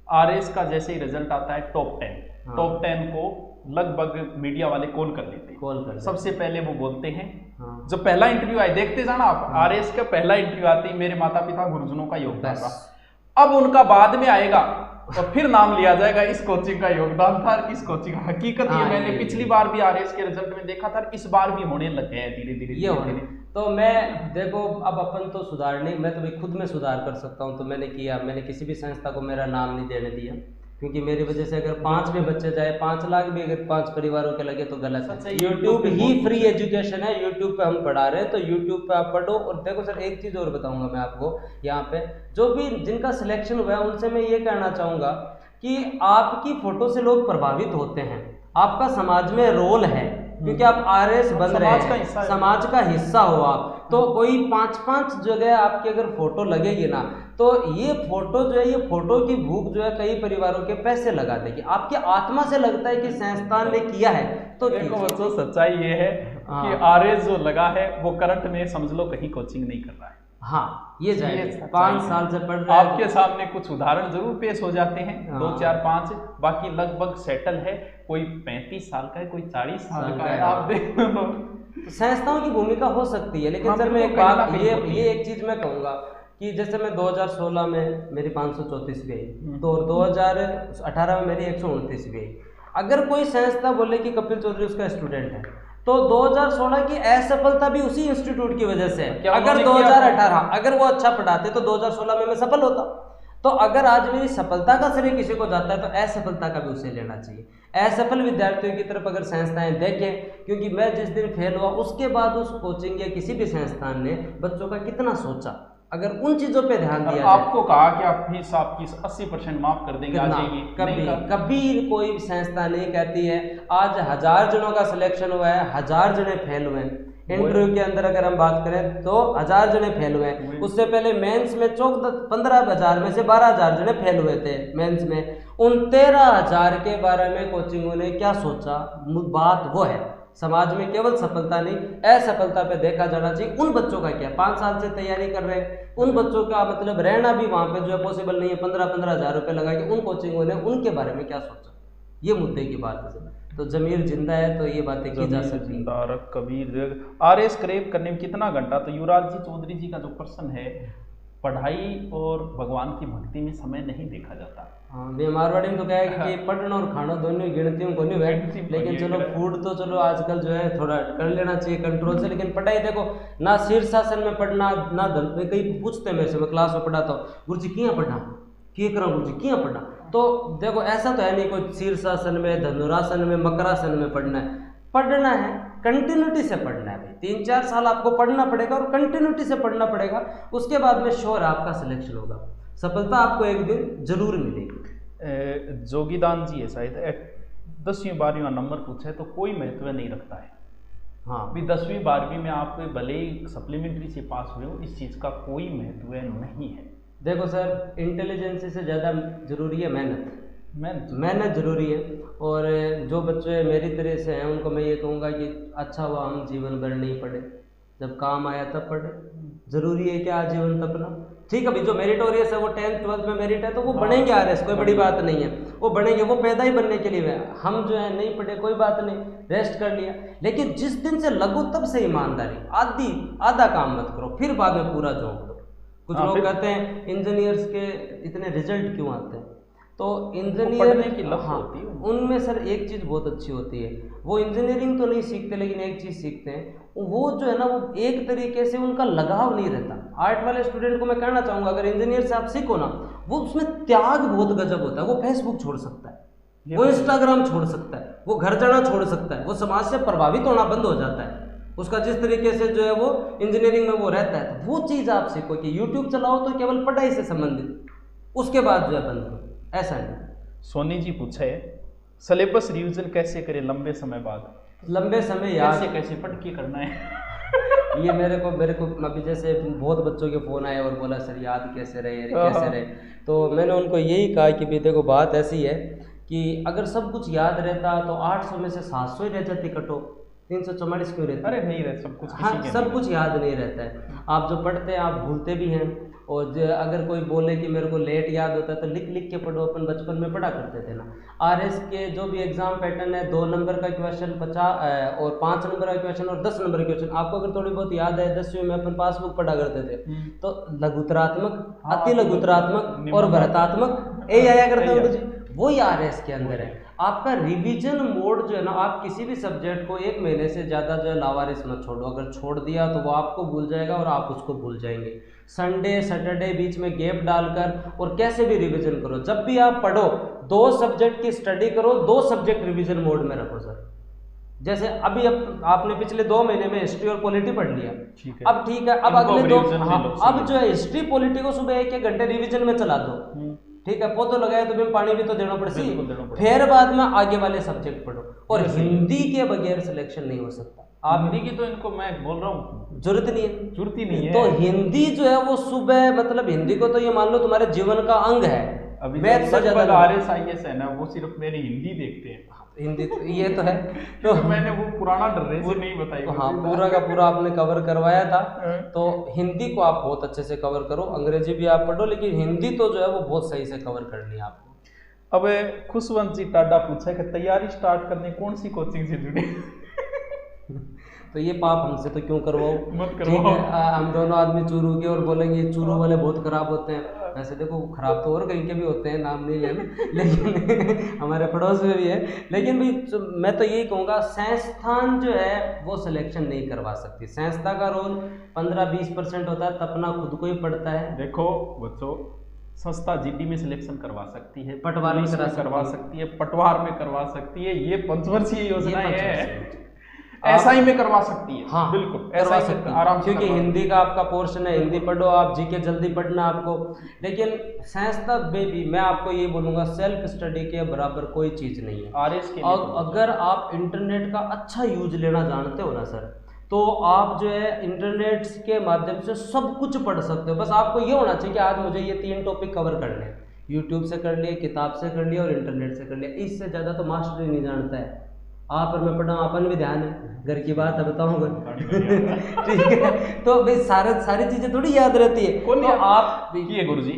RS का जैसे ही रिजल्ट आता है टॉप 10 को लगभग मीडिया वाले कॉल कर लेते हैं। सबसे पहले वो बोलते हैं, जब पहला इंटरव्यू आए, देखते जाना आप, RS का पहला इंटरव्यू आते ही मेरे माता पिता गुरुजनों का योगदान था, अब उनका बाद में आएगा तो फिर नाम लिया जाएगा इस कोचिंग का योगदान था, इस कोचिंग का। हकीकत ये मैंने पिछली बार भी RS के रिजल्ट में देखा था, इस बार भी होने लग गए हैं धीरे धीरे। तो मैं देखो अब अपन तो सुधार नहीं, मैं तो भी खुद में सुधार कर सकता हूँ, तो मैंने किया, मैंने किसी भी संस्था को मेरा नाम नहीं देने दिया, क्योंकि मेरी वजह से अगर 5 भी बच्चे जाए, 5 लाख भी अगर 5 परिवारों के लगे तो गलत है। यूट्यूब ही फ्री एजुकेशन है, यूट्यूब पे हम पढ़ा रहे हैं, तो यूट्यूब पे आप पढ़ो। और देखो सर, एक चीज़ और बताऊंगा मैं आपको, यहाँ पे जो भी जिनका सिलेक्शन हुआ है उनसे मैं ये कहना चाहूँगा कि आपकी फ़ोटो से लोग प्रभावित होते हैं, आपका समाज में रोल है, क्योंकि आप RS बन रहे हैं, समाज का हिस्सा हो आप। तो कोई 5-5 जगह आपकी अगर फोटो लगेगी ना, तो ये फोटो जो है, ये फोटो की भूख जो है कई परिवारों के पैसे लगा देगी। आपकी आत्मा से लगता है कि संस्थान ने किया है। तो देखो बच्चों, सच्चाई ये है कि RS जो लगा है वो करंट में समझ लो कहीं कोचिंग नहीं कर रहा है। हाँ, ये जाएगा 5 साल से पढ़ रहा है। आपके सामने कुछ उदाहरण जरूर पेश हो जाते हैं, 2, 4, 5, बाकी लगभग सेटल है। कोई 35 साल का है, कोई 40 साल का है, आप देखो। संस्थाओं की भूमिका हो सकती है, लेकिन सर मैं एक बात, ये एक चीज मैं कहूँगा कि जैसे मैं 2016 में मेरी 534 भी आई, तो 2018 में मेरी 129 भी आई। अगर कोई संस्था बोले कि कपिल चौधरी उसका स्टूडेंट है, तो 2016 की असफलता भी उसी इंस्टीट्यूट की वजह से है। अगर 2018 अगर वो अच्छा पढ़ाते तो 2016 में मैं सफल होता। तो अगर आज मेरी सफलता का श्रेय किसी को जाता है तो असफलता का भी उसे लेना चाहिए। असफल विद्यार्थियों की तरफ अगर संस्थाएं देखें, क्योंकि मैं जिस दिन फेल हुआ उसके बाद उस कोचिंग या किसी भी संस्थान ने बच्चों का कितना सोचा, अगर उन चीजों पे ध्यान दिया जाए। आपको कहा कि आप फीस आपकी 80% माफ कर देंगे, आ जाइए, कभी कोई संस्था नहीं कहती है। आज 1000 जनों का सिलेक्शन हुआ है, 1000 जने फेल हुए हैं। इंटरव्यू के अंदर अगर हम बात करें तो 1000 जने फेल हुए हैं। उससे पहले मेंस में 15,000 में से 12,000 जने फेल हुए थे मेंस में। उन 13,000 के बारे में कोचिंगों ने क्या सोचा, बात वो है। समाज में केवल सफलता नहीं, असफलता पे देखा जाना चाहिए। उन बच्चों का क्या, 5 साल से तैयारी कर रहे हैं, उन बच्चों का मतलब रहना भी वहाँ पे जो है पॉसिबल नहीं है। 15-15 हज़ार रुपये लगा के उन कोचिंगों ने उनके बारे में क्या सोचा, ये मुद्दे की बात है। तो जमीर जिंदा है तो ये बातें की जा सकती हैं। कबीर RS क्रैक करने में कितना घंटा, तो युवराज जी चौधरी जी का जो प्रश्न है, पढ़ाई और भगवान की भक्ति में समय नहीं देखा जाता। हाँ, भी मारवाड़ी में तो क्या है कि पढ़ना और खाना दोनों गिनतियों को नहीं है, लेकिन चलो फूड तो चलो आजकल जो है थोड़ा कर लेना चाहिए कंट्रोल से। लेकिन पढ़ाई देखो ना, शीर्षासन में पढ़ना ना धन। कई पूछते हैं मेरे से, मैं क्लास में पढ़ाता हूँ, गुरु जी किया पढ़ना, क्या करा गुरु जी, किया पढ़ना। तो देखो ऐसा तो है नहीं कोई शीर्षासन में, धनुरासन में, मकरासन में पढ़ना है। पढ़ना है, कंटिन्यूटी से पढ़ना है भाई। 3-4 साल आपको पढ़ना पड़ेगा और कंटिन्यूटी से पढ़ना पड़ेगा। उसके बाद में श्योर आपका सिलेक्शन होगा, सफलता आपको एक दिन जरूर मिलेगी। जोगीदान जी है शायद, 10वीं 12वीं नंबर पूछे तो कोई महत्व नहीं रखता है। हाँ भी 10वीं 12वीं में आप भले ही सप्लीमेंट्री से पास हुए हो, इस चीज़ का कोई महत्व नहीं है। देखो सर, इंटेलिजेंस से ज़्यादा जरूरी है मेहनत जरूरी है। और जो बच्चे मेरी तरह से हैं उनको मैं ये कहूँगा कि अच्छा हुआ हम जीवन भर नहीं पढ़े, जब काम आया तब पढ़े। जरूरी है कि आजीवन तपना। ठीक है भाई, जो मेरिटोरियस है वो 10th 12th में मेरिट है तो वो बनेंगे RS, कोई बड़ी बात नहीं है, वो बनेंगे, वो पैदा ही बनने के लिए है। हम जो है नहीं पढ़े, कोई बात नहीं, रेस्ट कर लिया। लेकिन जिस दिन से लगो तब से ईमानदारी, आधा काम मत करो, फिर बाद में पूरा झोंक दो। कुछ लोग कहते हैं इंजीनियर्स के इतने रिजल्ट क्यों आते हैं, तो इंजीनियर की लत होती है उनमें सर एक चीज़ बहुत अच्छी होती है, वो इंजीनियरिंग तो नहीं सीखते लेकिन एक चीज़ सीखते हैं, वो जो है ना वो एक तरीके से उनका लगाव नहीं रहता। आर्ट वाले स्टूडेंट को मैं कहना चाहूँगा, अगर इंजीनियर से आप सीखो ना, वो उसमें त्याग बहुत गजब होता है। वो फेसबुक छोड़ सकता है, वो इंस्टाग्राम छोड़ सकता है, वो घर जाना छोड़ सकता है, वो समाज से प्रभावित होना बंद हो जाता है। उसका जिस तरीके से जो है वो इंजीनियरिंग में वो रहता है, तो वो चीज़ आप सीखो कि यूट्यूब चलाओ तो केवल पढ़ाई से संबंधित, उसके बाद जो है बंद करो, ऐसा नहीं। सोनी जी पूछे सिलेबस रिवीजन कैसे करें लंबे समय बाद? लंबे समय याद कैसे पढ़ के करना है? ये मेरे को अभी जैसे बहुत बच्चों के फ़ोन आए और बोला सर याद कैसे रहे, तो मैंने उनको यही कहा कि भाई देखो बात ऐसी है कि अगर सब कुछ याद रहता तो 800 में से 700 ही रह जाती कटो, 344 क्यों रहता? अरे नहीं रहे सब कुछ। हाँ, सब कुछ याद नहीं रहता है। आप जो पढ़ते हैं आप भूलते भी हैं। और अगर कोई बोले कि मेरे को लेट याद होता है तो लिख लिख के पढ़ो, अपन बचपन में पढ़ा करते थे ना। RS के जो भी एग्जाम पैटर्न है, 2 नंबर का क्वेश्चन 50 और 5 नंबर का क्वेश्चन और 10 नंबर का क्वेश्चन, आपको अगर थोड़ी बहुत याद है, 10वीं में अपन पासबुक पढ़ा करते थे, तो लघुतरात्मक, अति लघुतरात्मक और भरतात्मक यही आया करता है, वो ही RS के अंदर है। आपका रिवीजन मोड जो है ना, आप किसी भी सब्जेक्ट को 1 महीने से ज़्यादा जो है लावारिस मत छोड़ो। अगर छोड़ दिया तो वो आपको भूल जाएगा और आप उसको भूल जाएंगे। संडे सैटरडे बीच में गैप डालकर और कैसे भी रिवीजन करो। जब भी आप पढ़ो 2 सब्जेक्ट की स्टडी करो, 2 सब्जेक्ट रिवीजन मोड में रखो सर। जैसे अभी अब आपने पिछले 2 महीने में हिस्ट्री और पॉलिटी पढ़ लिया, अब ठीक है, अब अगले 2 अब जो है हिस्ट्री पॉलिटी को सुबह 1-1 घंटे रिवीजन में चला दो, ठीक है। पौधो लगाया तो भी पानी भी तो देना पड़ेगा, फिर बाद में आगे वाले सब्जेक्ट पढ़ो। और हिंदी के बगैर सिलेक्शन नहीं हो सकता। आप हिंदी की तो इनको मैं बोल रहा हूँ जरूरत नहीं है, जरूरत ही नहीं है। तो हिंदी जो है वो सुबह, मतलब हिंदी को तो ये मान लो तुम्हारे जीवन का अंग है। अभी मैथ से ज्यादा RSIS है ना, वो सिर्फ मेरी हिंदी देखते हैं। हिंदी तो ये तो है, तो मैंने वो पुराना ड्रेस नहीं बताई। हाँ, पूरा का पूरा आपने कवर करवाया था। तो हिंदी को आप बहुत अच्छे से कवर करो, अंग्रेजी भी आप पढ़ो, लेकिन हिंदी तो जो है वो बहुत सही से कवर करनी है आपको। अब खुशवंत जी टाडा पूछा कि तैयारी स्टार्ट करने कौन सी कोचिंग से जुड़े? तो ये पाप हमसे तो क्यों करवाओ, मत करवाओ। हम दोनों आदमी चूरू के और बोलेंगे चूरू वाले बहुत खराब होते हैं। वैसे देखो खराब तो और कहीं के भी होते हैं, नाम नहीं लेना, लेकिन हमारे पड़ोस में भी है। लेकिन भाई मैं तो यही कहूँगा, संस्थान जो है वो सिलेक्शन नहीं करवा सकती। संस्था का रोल 15-20% होता है, तपना खुद को ही पड़ता है। देखो बच्चों, संस्था GD में सिलेक्शन करवा सकती है, पटवार में करवा सकती है, पटवार में करवा सकती है, ये 5 वर्षीय योजना है। SI में करवा सकती है। हाँ बिल्कुल करवा सकती है, आराम से, क्योंकि हिंदी का आपका पोर्शन है, हिंदी पढ़ो आप, GK जल्दी पढ़ना आपको। लेकिन संस्था में भी मैं आपको ये बोलूँगा, सेल्फ स्टडी के बराबर कोई चीज़ नहीं है। RS के और अगर आप इंटरनेट का अच्छा यूज लेना जानते हो ना सर, तो आप जो है इंटरनेट के माध्यम से सब कुछ पढ़ सकते हो। बस आपको ये होना चाहिए कि आज मुझे ये 3 टॉपिक कवर करने, यूट्यूब से कर लिए, किताब से कर लिया और इंटरनेट से कर लिया। इससे ज़्यादा तो मास्टर ही नहीं जानता है। आप और मैं पढ़ा, अपन भी ध्यान है, घर की बात है बताऊंगा। ठीक है, तो भाई सारी चीजें थोड़ी याद रहती है। तो आप देखिए गुरुजी,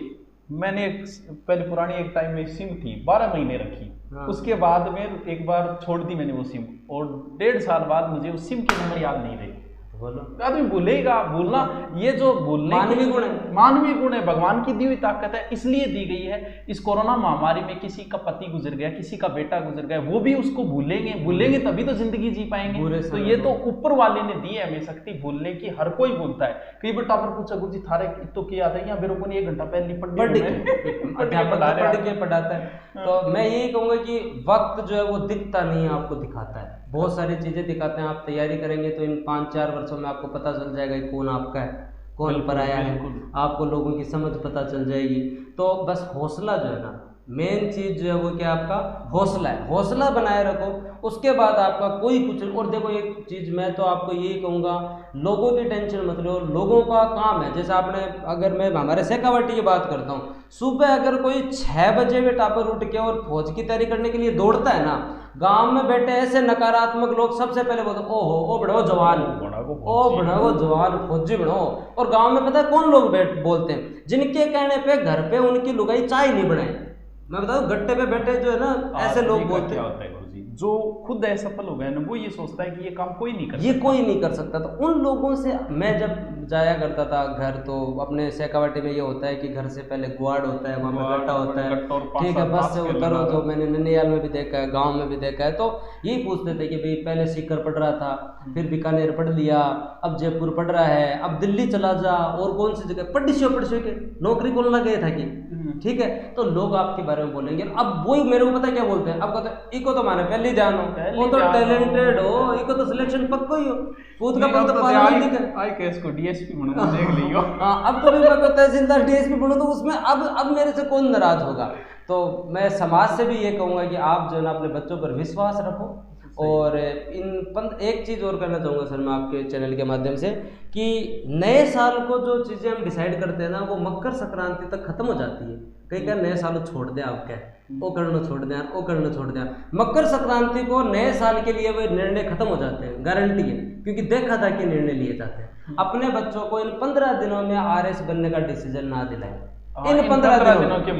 मैंने पहले पुरानी एक टाइम में सिम थी, 12 महीने रखी। हाँ। उसके बाद में एक बार छोड़ दी मैंने वो सिम, और 1.5 साल बाद मुझे उस सिम के नंबर याद नहीं रहे। आदमी भूलेगा, भूलना ये जो भूलने मानवीय गुण है, मानवीय गुण है, भगवान की दी हुई ताकत है, इसलिए दी गई है। इस कोरोना महामारी में किसी का पति गुजर गया, किसी का बेटा गुजर गया, वो भी उसको भूलेंगे तभी तो जिंदगी जी पाएंगे। तो ये तो ऊपर वाले ने दी है हमें शक्ति भूलने की। हर कोई भूलता है। कई बार टापर पूछा, गुरु जी थारे तो क्या आता है, यहाँ मेरे को नहीं 1 घंटा पहले पढ़ के पढ़ाता है। तो मैं यही कहूँगा कि वक्त जो है वो दिखता नहीं है, आपको दिखाता है। बहुत सारी चीज़ें दिखाते हैं। आप तैयारी करेंगे तो इन 5-4 वर्षों में आपको पता चल जाएगा कि कौन आपका है, कौन पराया है। आपको लोगों की समझ पता चल जाएगी। तो बस हौसला जो है ना, मेन चीज़ जो है वो क्या, आपका हौसला है। हौसला बनाए रखो, उसके बाद आपका कोई कुछ। और देखो एक चीज़ मैं तो आपको यही कहूँगा, लोगों की टेंशन मत लो, लोगों का काम है। जैसे आपने, अगर मैं हमारे शेखावाटी की बात करता हूँ, सुबह अगर कोई 6 बजे में टापर उठ के और फौज की तैयारी करने के लिए दौड़ता है ना, गांव में बैठे ऐसे नकारात्मक लोग सबसे पहले बोलते ओहो ओ बढ़ो जवान, ओ बढ़ो जवान, फौजी बढ़ो। और गांव में पता है कौन लोग बोलते हैं, जिनके कहने पे घर पे उनकी लुगाई चाय नहीं बनाई। मैं बताऊँ, गट्टे पे बैठे जो है ना, ऐसे लोग बोलते हैं। जो खुद असफल हो गया ना, वो ये सोचता है कि ये काम कोई नहीं कर सकता, ये कोई नहीं कर सकता। तो उन लोगों से मैं जब जाया करता था घर, तो अपने शेखावाटी में ये होता है कि घर से पहले गुआड़ होता है, वहाँ पे गट्टा होता है, ठीक है, बस से उतरो। तो मैंने ननियाल में भी देखा है, गांव में भी देखा है। तो यही पूछते थे कि भाई पहले सीकर पढ़ रहा था, फिर बीकानेर पढ़ लिया, अब जयपुर पढ़ रहा है, अब दिल्ली चला जा, और कौन सी जगह पढ़ियो के नौकरी खोलना गए था कि, ठीक है। तो लोग आपके बारे में बोलेंगे। अब वही मेरे को पता है क्या बोलते हैं, अब कहते हैं इको तो माने पहले ध्यान हो, वो तो टैलेंटेड हो, इको तो सिलेक्शन पक्का ही हो, खुद का पल तो पालन नहीं कर। आई केस को डीएसपी बनो, देख लियो। हां, अब तो मैं तहसीलदार डीएसपी बनो, तो उसमें अब मेरे से कौन नाराज होगा। तो मैं समाज से भी ये कहूँगा कि आप जो है ना अपने बच्चों पर विश्वास रखो। और एक चीज़ और करना चाहूँगा सर मैं आपके चैनल के माध्यम से, कि नए साल को जो चीज़ें हम डिसाइड करते हैं ना, वो मकर संक्रांति तक खत्म हो जाती है। कई क्या नए साल छोड़ दें, आप क्या वो करना छोड़ दें, वो करना छोड़ दें। मकर संक्रांति को नए साल के लिए वो निर्णय खत्म हो जाते हैं, गारंटी है, क्योंकि देखा था कि निर्णय लिए जाते हैं। अपने बच्चों को इन 15 दिनों में RS बनने का डिसीजन ना दिलाएं। इन 15 दिनों के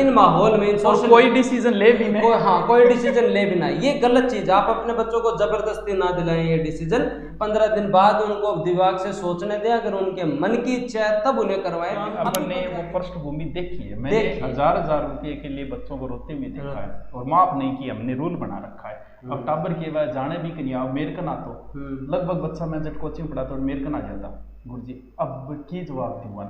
इन माहौल में कोई डिसीजन ले भी नहीं, कोई डिसीजन ले भी ना, ये गलत चीज। आप अपने बच्चों को जबरदस्ती ना दिलाएं ये डिसीजन। 15 दिन बाद उनको दिमाग से सोचने दें, अगर उनके मन की इच्छा है तब उन्हें करवाएं। अपने वो पृष्ठभूमि देखी है, मैंने हजार रुपए के लिए बच्चों को रोते हुए देखा है और माफ नहीं किया, हमने रूल बना रखा है। अब टाबर के बाद जाने भी कहीं आओ मेरे कना तो लगभग बच्चा मैं जब कोचिंग पढ़ाता और मेरे कना जाता गुरुजी अब की जवाब दूंगा,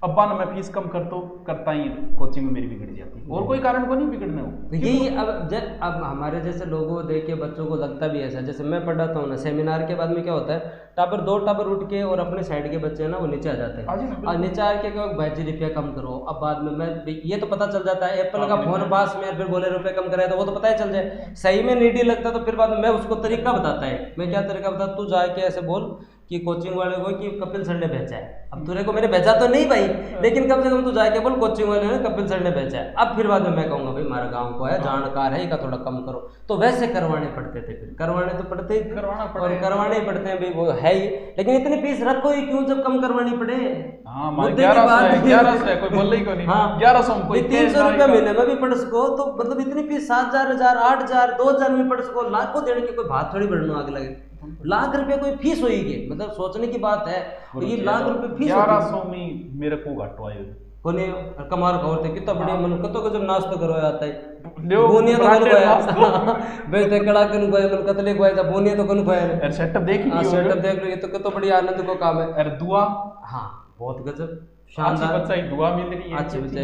अब्बा ना मैं फीस कम करता ही कोचिंग में मेरी बिगड़ जाती, और कोई कारण को नहीं बिगड़ने हो। यही अब हमारे जैसे लोगों को देख के बच्चों को लगता भी ऐसा, जैसे मैं पढ़ाता हूँ ना, सेमिनार के बाद में क्या होता है, दो टाबर उठ के और अपने साइड के बच्चे हैं ना वो नीचे आ जाते हैं, और नीचे आके क्या भाई जी रुपया कम करो। अब बाद में मैं ये तो पता चल जाता है, एप्पल का फोन पास में फिर बोले रुपये कम कराए तो वो तो पता ही चल जाए, सही में नीडी लगता तो फिर बाद में मैं उसको तरीका बताता है। मैं क्या तरीका बताता, तू जाके ऐसे बोल कि कोचिंग वाले को कि कपिल सर ने भेजा है। अब तुरे को मैंने भेजा तो नहीं भाई, लेकिन कम से कम तू जाके बोल कोचिंग वाले ने कपिल सर ने भेजा है। अब फिर बाद में मैं कहूँगा भाई हमारा गांव को है जानकार है, इसका थोड़ा कम करो। तो वैसे करवाने पड़ते थे, फिर करवाने तो पड़ते ही, करवाने ही पड़ते हैं भाई, वो है ही। लेकिन इतनी फीस रखो ही क्यों जब कम करवानी पड़े। 1100 कोई बोल रही को नहीं, 1100 300 रुपया महीने में भी पढ़ सको तो मतलब इतनी फीस 7000 8000 2000 में पढ़ सको, लाखों देने की कोई बात थोड़ी बढ़ना आगे लगे। लाख रुपए कोई फीस होगी, मतलब सोचने की बात है, ये लाख रुपए फीस 1100 में मेरे को घाटो आयो कोने कमार खवरते कितना बढ़िया मन कतो को जब नाश्ता करवाया आता है बोनिया तो कौन गोया बेटे कड़ा कन गोया मन कतले गोया जा बोनिया तो कौन गोया यार सेटअप देख लियो, सेटअप देख लो, ये तो कितना बढ़िया आनंद को काम है। अरे दुआ, हाँ बहुत गजब शानदार बच्चा ही दुआ मिल रही है, अच्छी बच्चा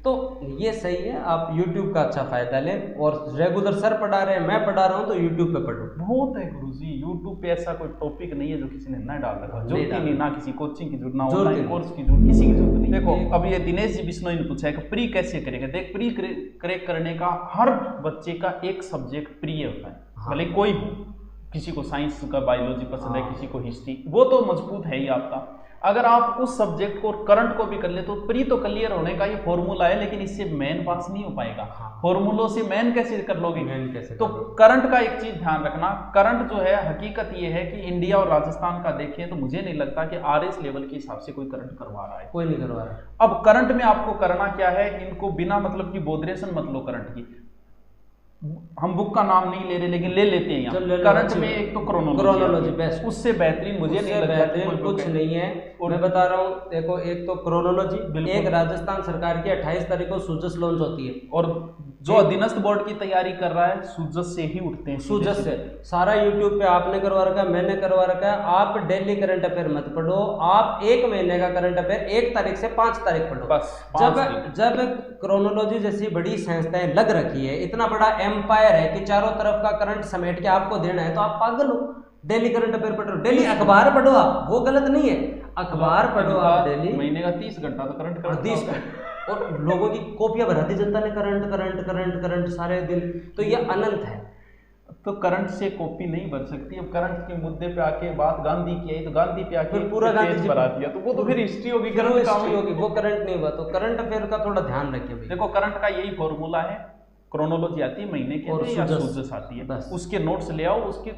तो ये सही है। आप YouTube का अच्छा फायदा लें, और रेगुलर सर पढ़ा रहे हैं, मैं पढ़ा रहा हूँ तो YouTube पे पढ़ो। बहुत है गुरुजी, YouTube पे ऐसा कोई टॉपिक नहीं है जो किसी ने ना डाल रखा, जरूरत ही नहीं, ना किसी कोचिंग की जरूरत, ना ऑनलाइन कोर्स की जरूरत, किसी की जरूरत नहीं। देखो अब ये दिनेश जी बिश्नोई ने पूछा है कि प्री कैसे करेंगे। देख प्री क्रैक करने का हर बच्चे का एक सब्जेक्ट प्रिय होता है, भले कोई हो, किसी को साइंस का बायोलॉजी पसंद है, किसी को हिस्ट्री, वो तो मजबूत है ही आपका। अगर आप उस सब्जेक्ट को करंट को भी कर ले तो प्री तो क्लियर होने का ये फॉर्मूला है, लेकिन इससे मेन पास नहीं हो पाएगा। फॉर्मूलों से मेन कैसे कर लोगे, तो करंट का एक चीज ध्यान रखना, करंट जो है हकीकत ये है कि इंडिया और राजस्थान का देखें तो मुझे नहीं लगता कि RS लेवल के हिसाब से कोई करंट करवा रहा है, कोई नहीं करवा रहा है। अब करंट में आपको करना क्या है, इनको बिना मतलब की बोधरेशन मत लो करंट की, हम बुक का नाम नहीं ले रहे लेकिन ले लेते हैं यहाँ। करंट में एक तो क्रोनोलॉजी बेस्ट, उससे बेहतरीन मुझे नहीं लगता कुछ नहीं है। और मैं बता रहा हूँ देखो, एक तो क्रोनोलॉजी, एक राजस्थान सरकार की 28 तारीख को सूजस लॉन्च होती है, और जो अधीनस्थ बोर्ड की तैयारी कर रहा है सूजस से ही उठते हैं, सूजस से सारा यूट्यूब पे आपने करवा रखा है, मैंने करवा रखा है। आप डेली करंट अफेयर मत पढ़ो, आप 1 महीने का करंट अफेयर 1 तारीख से 5 तारीख पढ़ो बस। जब क्रोनोलॉजी जैसी बड़ी संस्थाएं लग रखी है, इतना बड़ा एम्पायर है कि चारों तरफ का करंट समेट के आपको देना है, तो आप पागल हो। डेली करंट अफेयर पढ़ो, डेली अखबार पढ़ो, आप वो गलत नहीं है, अखबार पढ़ो आप डेली। महीने का 30 घंटा तो करंट कर 30 और लोगों की कॉपियां भरा दी जनता ने, करंट करंट करंट करंट सारे दिन, तो ये अनंत है। तो करंट से कॉपी नहीं बन सकती। अब करंट के मुद्दे पे आके बात गांधी की आई तो गांधी पे आके पूरा गांधी बना दिया, तो वो तो फिर हिस्ट्री होगी, करंट हिस्ट्री होगी, वो करंट नहीं हुआ। तो करंट अफेयर का थोड़ा ध्यान रखिए भाई। देखो करंट का यही फॉर्मूला है, क्रोनोलॉजी आती है महीने के अंदर या सूजस आती है, बस उसके नोट्स ले आओ, उसके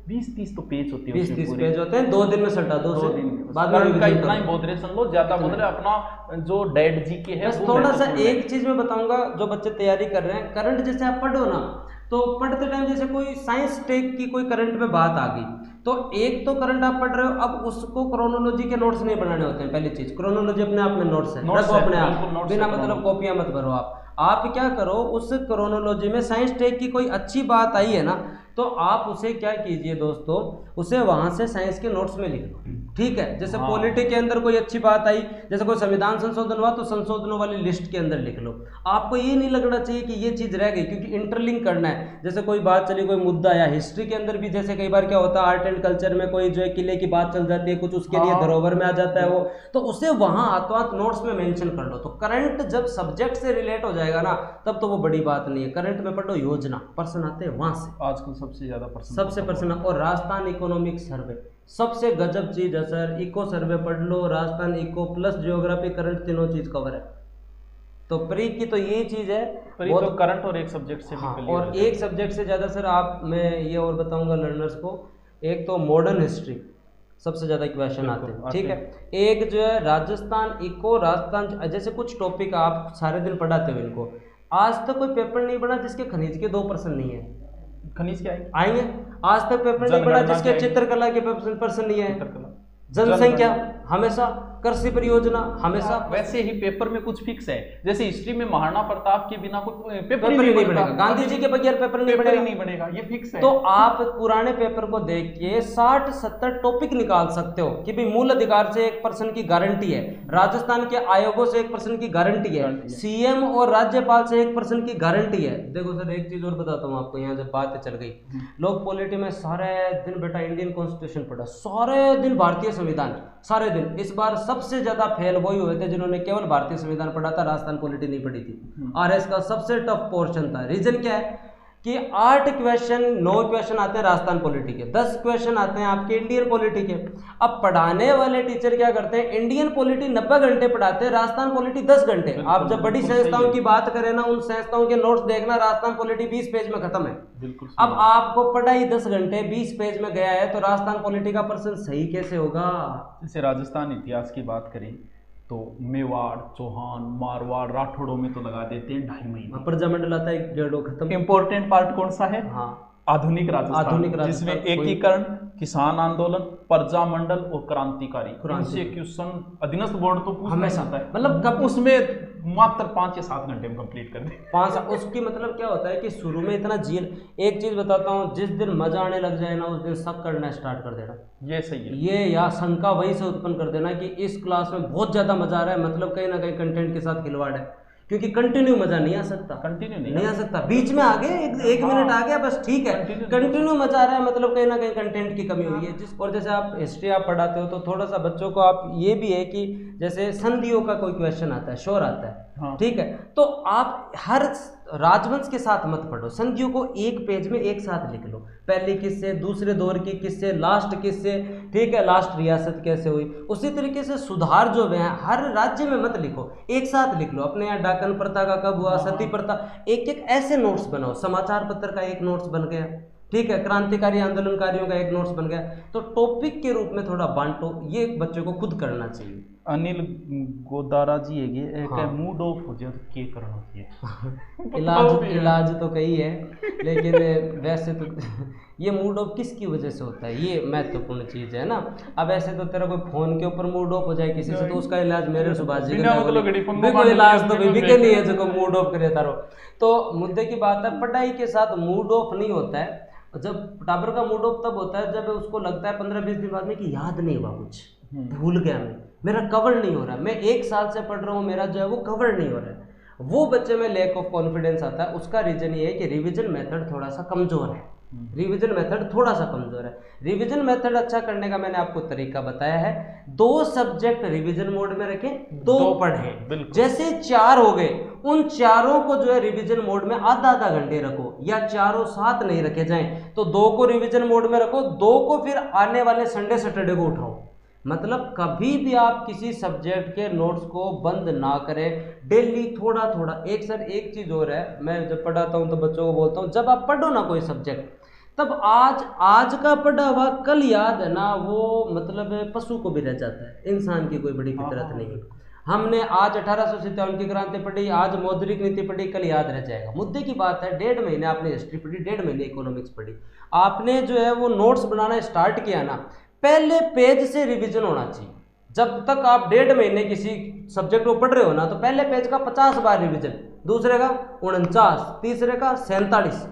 20-30 तो पेज होते हैं, 20-30 पेज होते हैं, 2 दिन में सटा 2 दिन बाद में का इतना ही बोधरेशन लो, ज्यादा मतलब अपना जो डेड जी के है। थोड़ा सा एक चीज मैं बताऊंगा, जो बच्चे तैयारी कर रहे हैं, करंट जैसे आप पढ़ो ना, तो पढ़ते टाइम जैसे कोई साइंस टेक की कोई करंट में बात आ गई, तो एक तो करंट आप पढ़ रहे हो, अब उसको क्रोनोलॉजी के नोट्स नहीं बनाने होते हैं। पहली चीज, क्रोनोलॉजी अपने आप में नोट्स है, अपने आप बिना मतलब कॉपियां मत भरो। आप क्या करो, उस क्रोनोलॉजी में साइंस टेक की कोई अच्छी बात आई है ना, तो आप उसे क्या कीजिए दोस्तों, उसे वहां से साइंस के नोट्स में लिख लो, ठीक है। जैसे पॉलिटी के अंदर कोई अच्छी बात आई, जैसे कोई संविधान संशोधन हुआ तो संशोधनों वाली लिस्ट के अंदर लिख लो। आपको ये नहीं लगना चाहिए कि ये चीज रह गई, क्योंकि इंटरलिंक करना है। जैसे कोई बात चली, कोई मुद्दा आया, हिस्ट्री के अंदर भी जैसे कई बार क्या होता है, आर्ट एंड कल्चर में कोई जो है किले की बात चल जाती है, कुछ उसके लिए धरोहर में आ जाता है वो, तो उसे वहां हाथों नोट्स में मेंशन कर लो। तो करंट जब सब्जेक्ट से रिलेट हो जाएगा ना, तब तो वो बड़ी बात नहीं है। करंट में पढ़ो योजना, पर्सन आते हैं वहां से, आजकल सबसे ज्यादा पर्सन। और राजस्थान इकोनॉमिक सर्वे सबसे गजब चीज है सर, इको सर्वे पढ़ लो, Rajasthan eco plus geography current, तीनों चीज कवर है। तो प्री की तो यही चीज है, वो तो करंट और एक सब्जेक्ट से और एक सब्जेक्ट से ज्यादा सर। आप मैं ये और बताऊंगा लर्नर्स को, एक तो मॉडर्न हिस्ट्री सबसे ज़्यादा क्वेश्चन आते हैं, ठीक है। एक जो है राजस्थान इको, राजस्थान जैसे कुछ टॉपिक आप सारे दिन पढ़ाते हो इनको, आज तक कोई पेपर नहीं बना जिसके खनिज के 2% नहीं है। खनिज क्या आएंगे? आज तक पेपर नहीं पढ़ा जिसके चित्रकला के % नहीं है। जनसंख्या हमेशा, कृषि परियोजना हमेशा। वैसे ही पेपर में कुछ फिक्स है, जैसे हिस्ट्री में महाराणा प्रताप के बिना कोई पेपर ही नहीं बनेगा, गांधी जी के बगैर पेपर नहीं बनेगा, ये फिक्स है। तो आप पुराने पेपर को देख के 60-70 टॉपिक निकाल सकते हो कि भाई मूल अधिकार से 1% की गारंटी है, राजस्थान के आयोगों से 1% की गारंटी है, सीएम और राज्यपाल से 1% की गारंटी है। देखो सर एक चीज और बताता हूँ आपको, यहाँ से बात चल गई, लोग पॉलिटी में सारे दिन बेटा इंडियन कॉन्स्टिट्यूशन पढ़ा, सारे दिन भारतीय संविधान, सारे दिन। इस बार सबसे ज्यादा फेल वही हुए थे जिन्होंने केवल भारतीय संविधान पढ़ा था, राजस्थान पॉलिटी नहीं पढ़ी थी। आरएस का सबसे टफ पोर्शन था। रीजन क्या है कि 8 क्वेश्चन 9 क्वेश्चन आते हैं राजस्थान पॉलिटी के, 10 क्वेश्चन आते हैं आपके इंडियन पॉलिटी के। अब पढ़ाने वाले टीचर क्या करते हैं, इंडियन पॉलिटी 90 घंटे पढ़ाते हैं, राजस्थान पॉलिटी 10 घंटे। आप जब बड़ी संस्थाओं की बात करें ना, उन संस्थाओं के नोट्स देखना, राजस्थान पॉलिटी 20 पेज में खत्म है। अब आपको पढ़ाई 10 घंटे 20 पेज में गया है, तो राजस्थान पॉलिटी का पर्सन सही कैसे होगा? जैसे राजस्थान इतिहास की बात करें तो मेवाड़, चौहान, मारवाड़, राठौड़ों में तो लगा देते हैं 2.5 महीने। प्रजामंडल आता है 1.5 खत्म। इंपॉर्टेंट पार्ट कौन सा है? हाँ, आधुनिक राजस्थान, जिसमें एकीकरण, किसान आंदोलन, प्रजामंडल और क्रांतिकारी क्वेश्चन अधीनस्थ बोर्ड तो हमेशा आता है। मतलब कब उसमें मात्र 5 या 7 घंटे में कंप्लीट कर दे। 5 उसकी मतलब क्या होता है कि शुरू में इतना झील, एक चीज बताता हूँ, जिस दिन मजा आने लग जाए ना उस दिन शक करना स्टार्ट कर देना। ये सही है। ये या शंका वहीं से उत्पन्न कर देना कि इस क्लास में बहुत ज्यादा मजा आ रहा है, मतलब कहीं ना कहीं कंटेंट के साथ खिलवाड़ है, क्योंकि कंटिन्यू मजा नहीं आ सकता, कंटिन्यू नहीं आ सकता। बीच में आ गए एक मिनट आ गया बस, ठीक है, कंटिन्यू मजा आ रहा है, मतलब कहीं ना कहीं कंटेंट की कमी हुई है। और जैसे आप हिस्ट्री आप पढ़ाते हो तो थोड़ा सा बच्चों को आप ये भी है कि जैसे संधियों का कोई क्वेश्चन आता है, श्योर आता है, ठीक है, तो आप हर राजवंश के साथ मत पढ़ो, संधियों को एक पेज में एक साथ लिख लो, पहली किससे, दूसरे दौर की किससे, लास्ट किससे, ठीक है, लास्ट रियासत कैसे हुई। उसी तरीके से सुधार जो है हर राज्य में मत लिखो, एक साथ लिख लो। अपने यहाँ डाकन प्रथा का कब हुआ, सती प्रथा, एक एक ऐसे नोट्स बनाओ। समाचार पत्र का एक नोट्स बन गया, ठीक है, क्रांतिकारी आंदोलनकारियों का एक नोट्स बन गया। तो टॉपिक के रूप में थोड़ा बांटो, ये बच्चों को खुद करना चाहिए। अनिल गोदारा जी है हाँ। मूड ऑफ हो जाए तो क्या करना चाहिए? इलाज तो कई है, लेकिन वैसे तो ये मूड ऑफ किसकी वजह से होता है, ये महत्वपूर्ण चीज़ है ना। अब ऐसे तो तेरा कोई फोन के ऊपर मूड ऑफ हो जाए किसी से, तो उसका इलाज मेरे सुभाष जी का इलाज तो बिके नहीं है जो मूड ऑफ करे तारो। तो मुद्दे की बात है, पढ़ाई के साथ मूड ऑफ नहीं होता है। जब टाबर का मूड ऑफ तब होता है जब उसको लगता है 15-20 दिन बाद में कि याद नहीं हुआ, कुछ भूल गया, मैं मेरा कवर नहीं हो रहा, मैं 1 साल से पढ़ रहा हूँ, मेरा जो है वो कवर नहीं हो रहा है। वो बच्चे में लैक ऑफ कॉन्फिडेंस आता है। उसका रीजन ये है कि रिवीजन मेथड थोड़ा सा कमजोर है, रिवीजन मेथड थोड़ा सा कमजोर है। रिवीजन मेथड अच्छा करने का मैंने आपको तरीका बताया है। 2 सब्जेक्ट रिवीजन मोड में रखें, 2 पढ़ें। जैसे 4 हो गए, उन चारों को जो है रिवीजन मोड में आधा घंटे रखो, या चारों साथ नहीं रखे जाएं तो 2 को रिवीजन मोड में रखो, 2 को फिर आने वाले संडे सैटरडे को उठाओ। मतलब कभी भी आप किसी सब्जेक्ट के नोट्स को बंद ना करें, डेली थोड़ा थोड़ा। एक सर एक चीज़ और है, मैं जब पढ़ाता हूँ तो बच्चों को बोलता हूँ, जब आप पढ़ो ना कोई सब्जेक्ट, तब आज का पढ़ा हुआ कल याद है ना, वो मतलब पशु को भी रह जाता है, इंसान की कोई बड़ी फितरत नहीं है। हमने आज 1857 की क्रांति पढ़ी, आज मौद्रिक नीति पढ़ी, कल याद रह जाएगा। मुद्दे की बात है 1.5 महीने आपने हिस्ट्री पढ़ी, 1.5 महीने इकोनॉमिक्स पढ़ी, आपने जो है वो नोट्स बनाना स्टार्ट किया ना, पहले पेज से रिवीजन होना चाहिए। जब तक आप 1.5 महीने किसी सब्जेक्ट को पढ़ रहे हो ना, तो पहले पेज का 50 बार रिवीजन, दूसरे का 49, तीसरे का 47।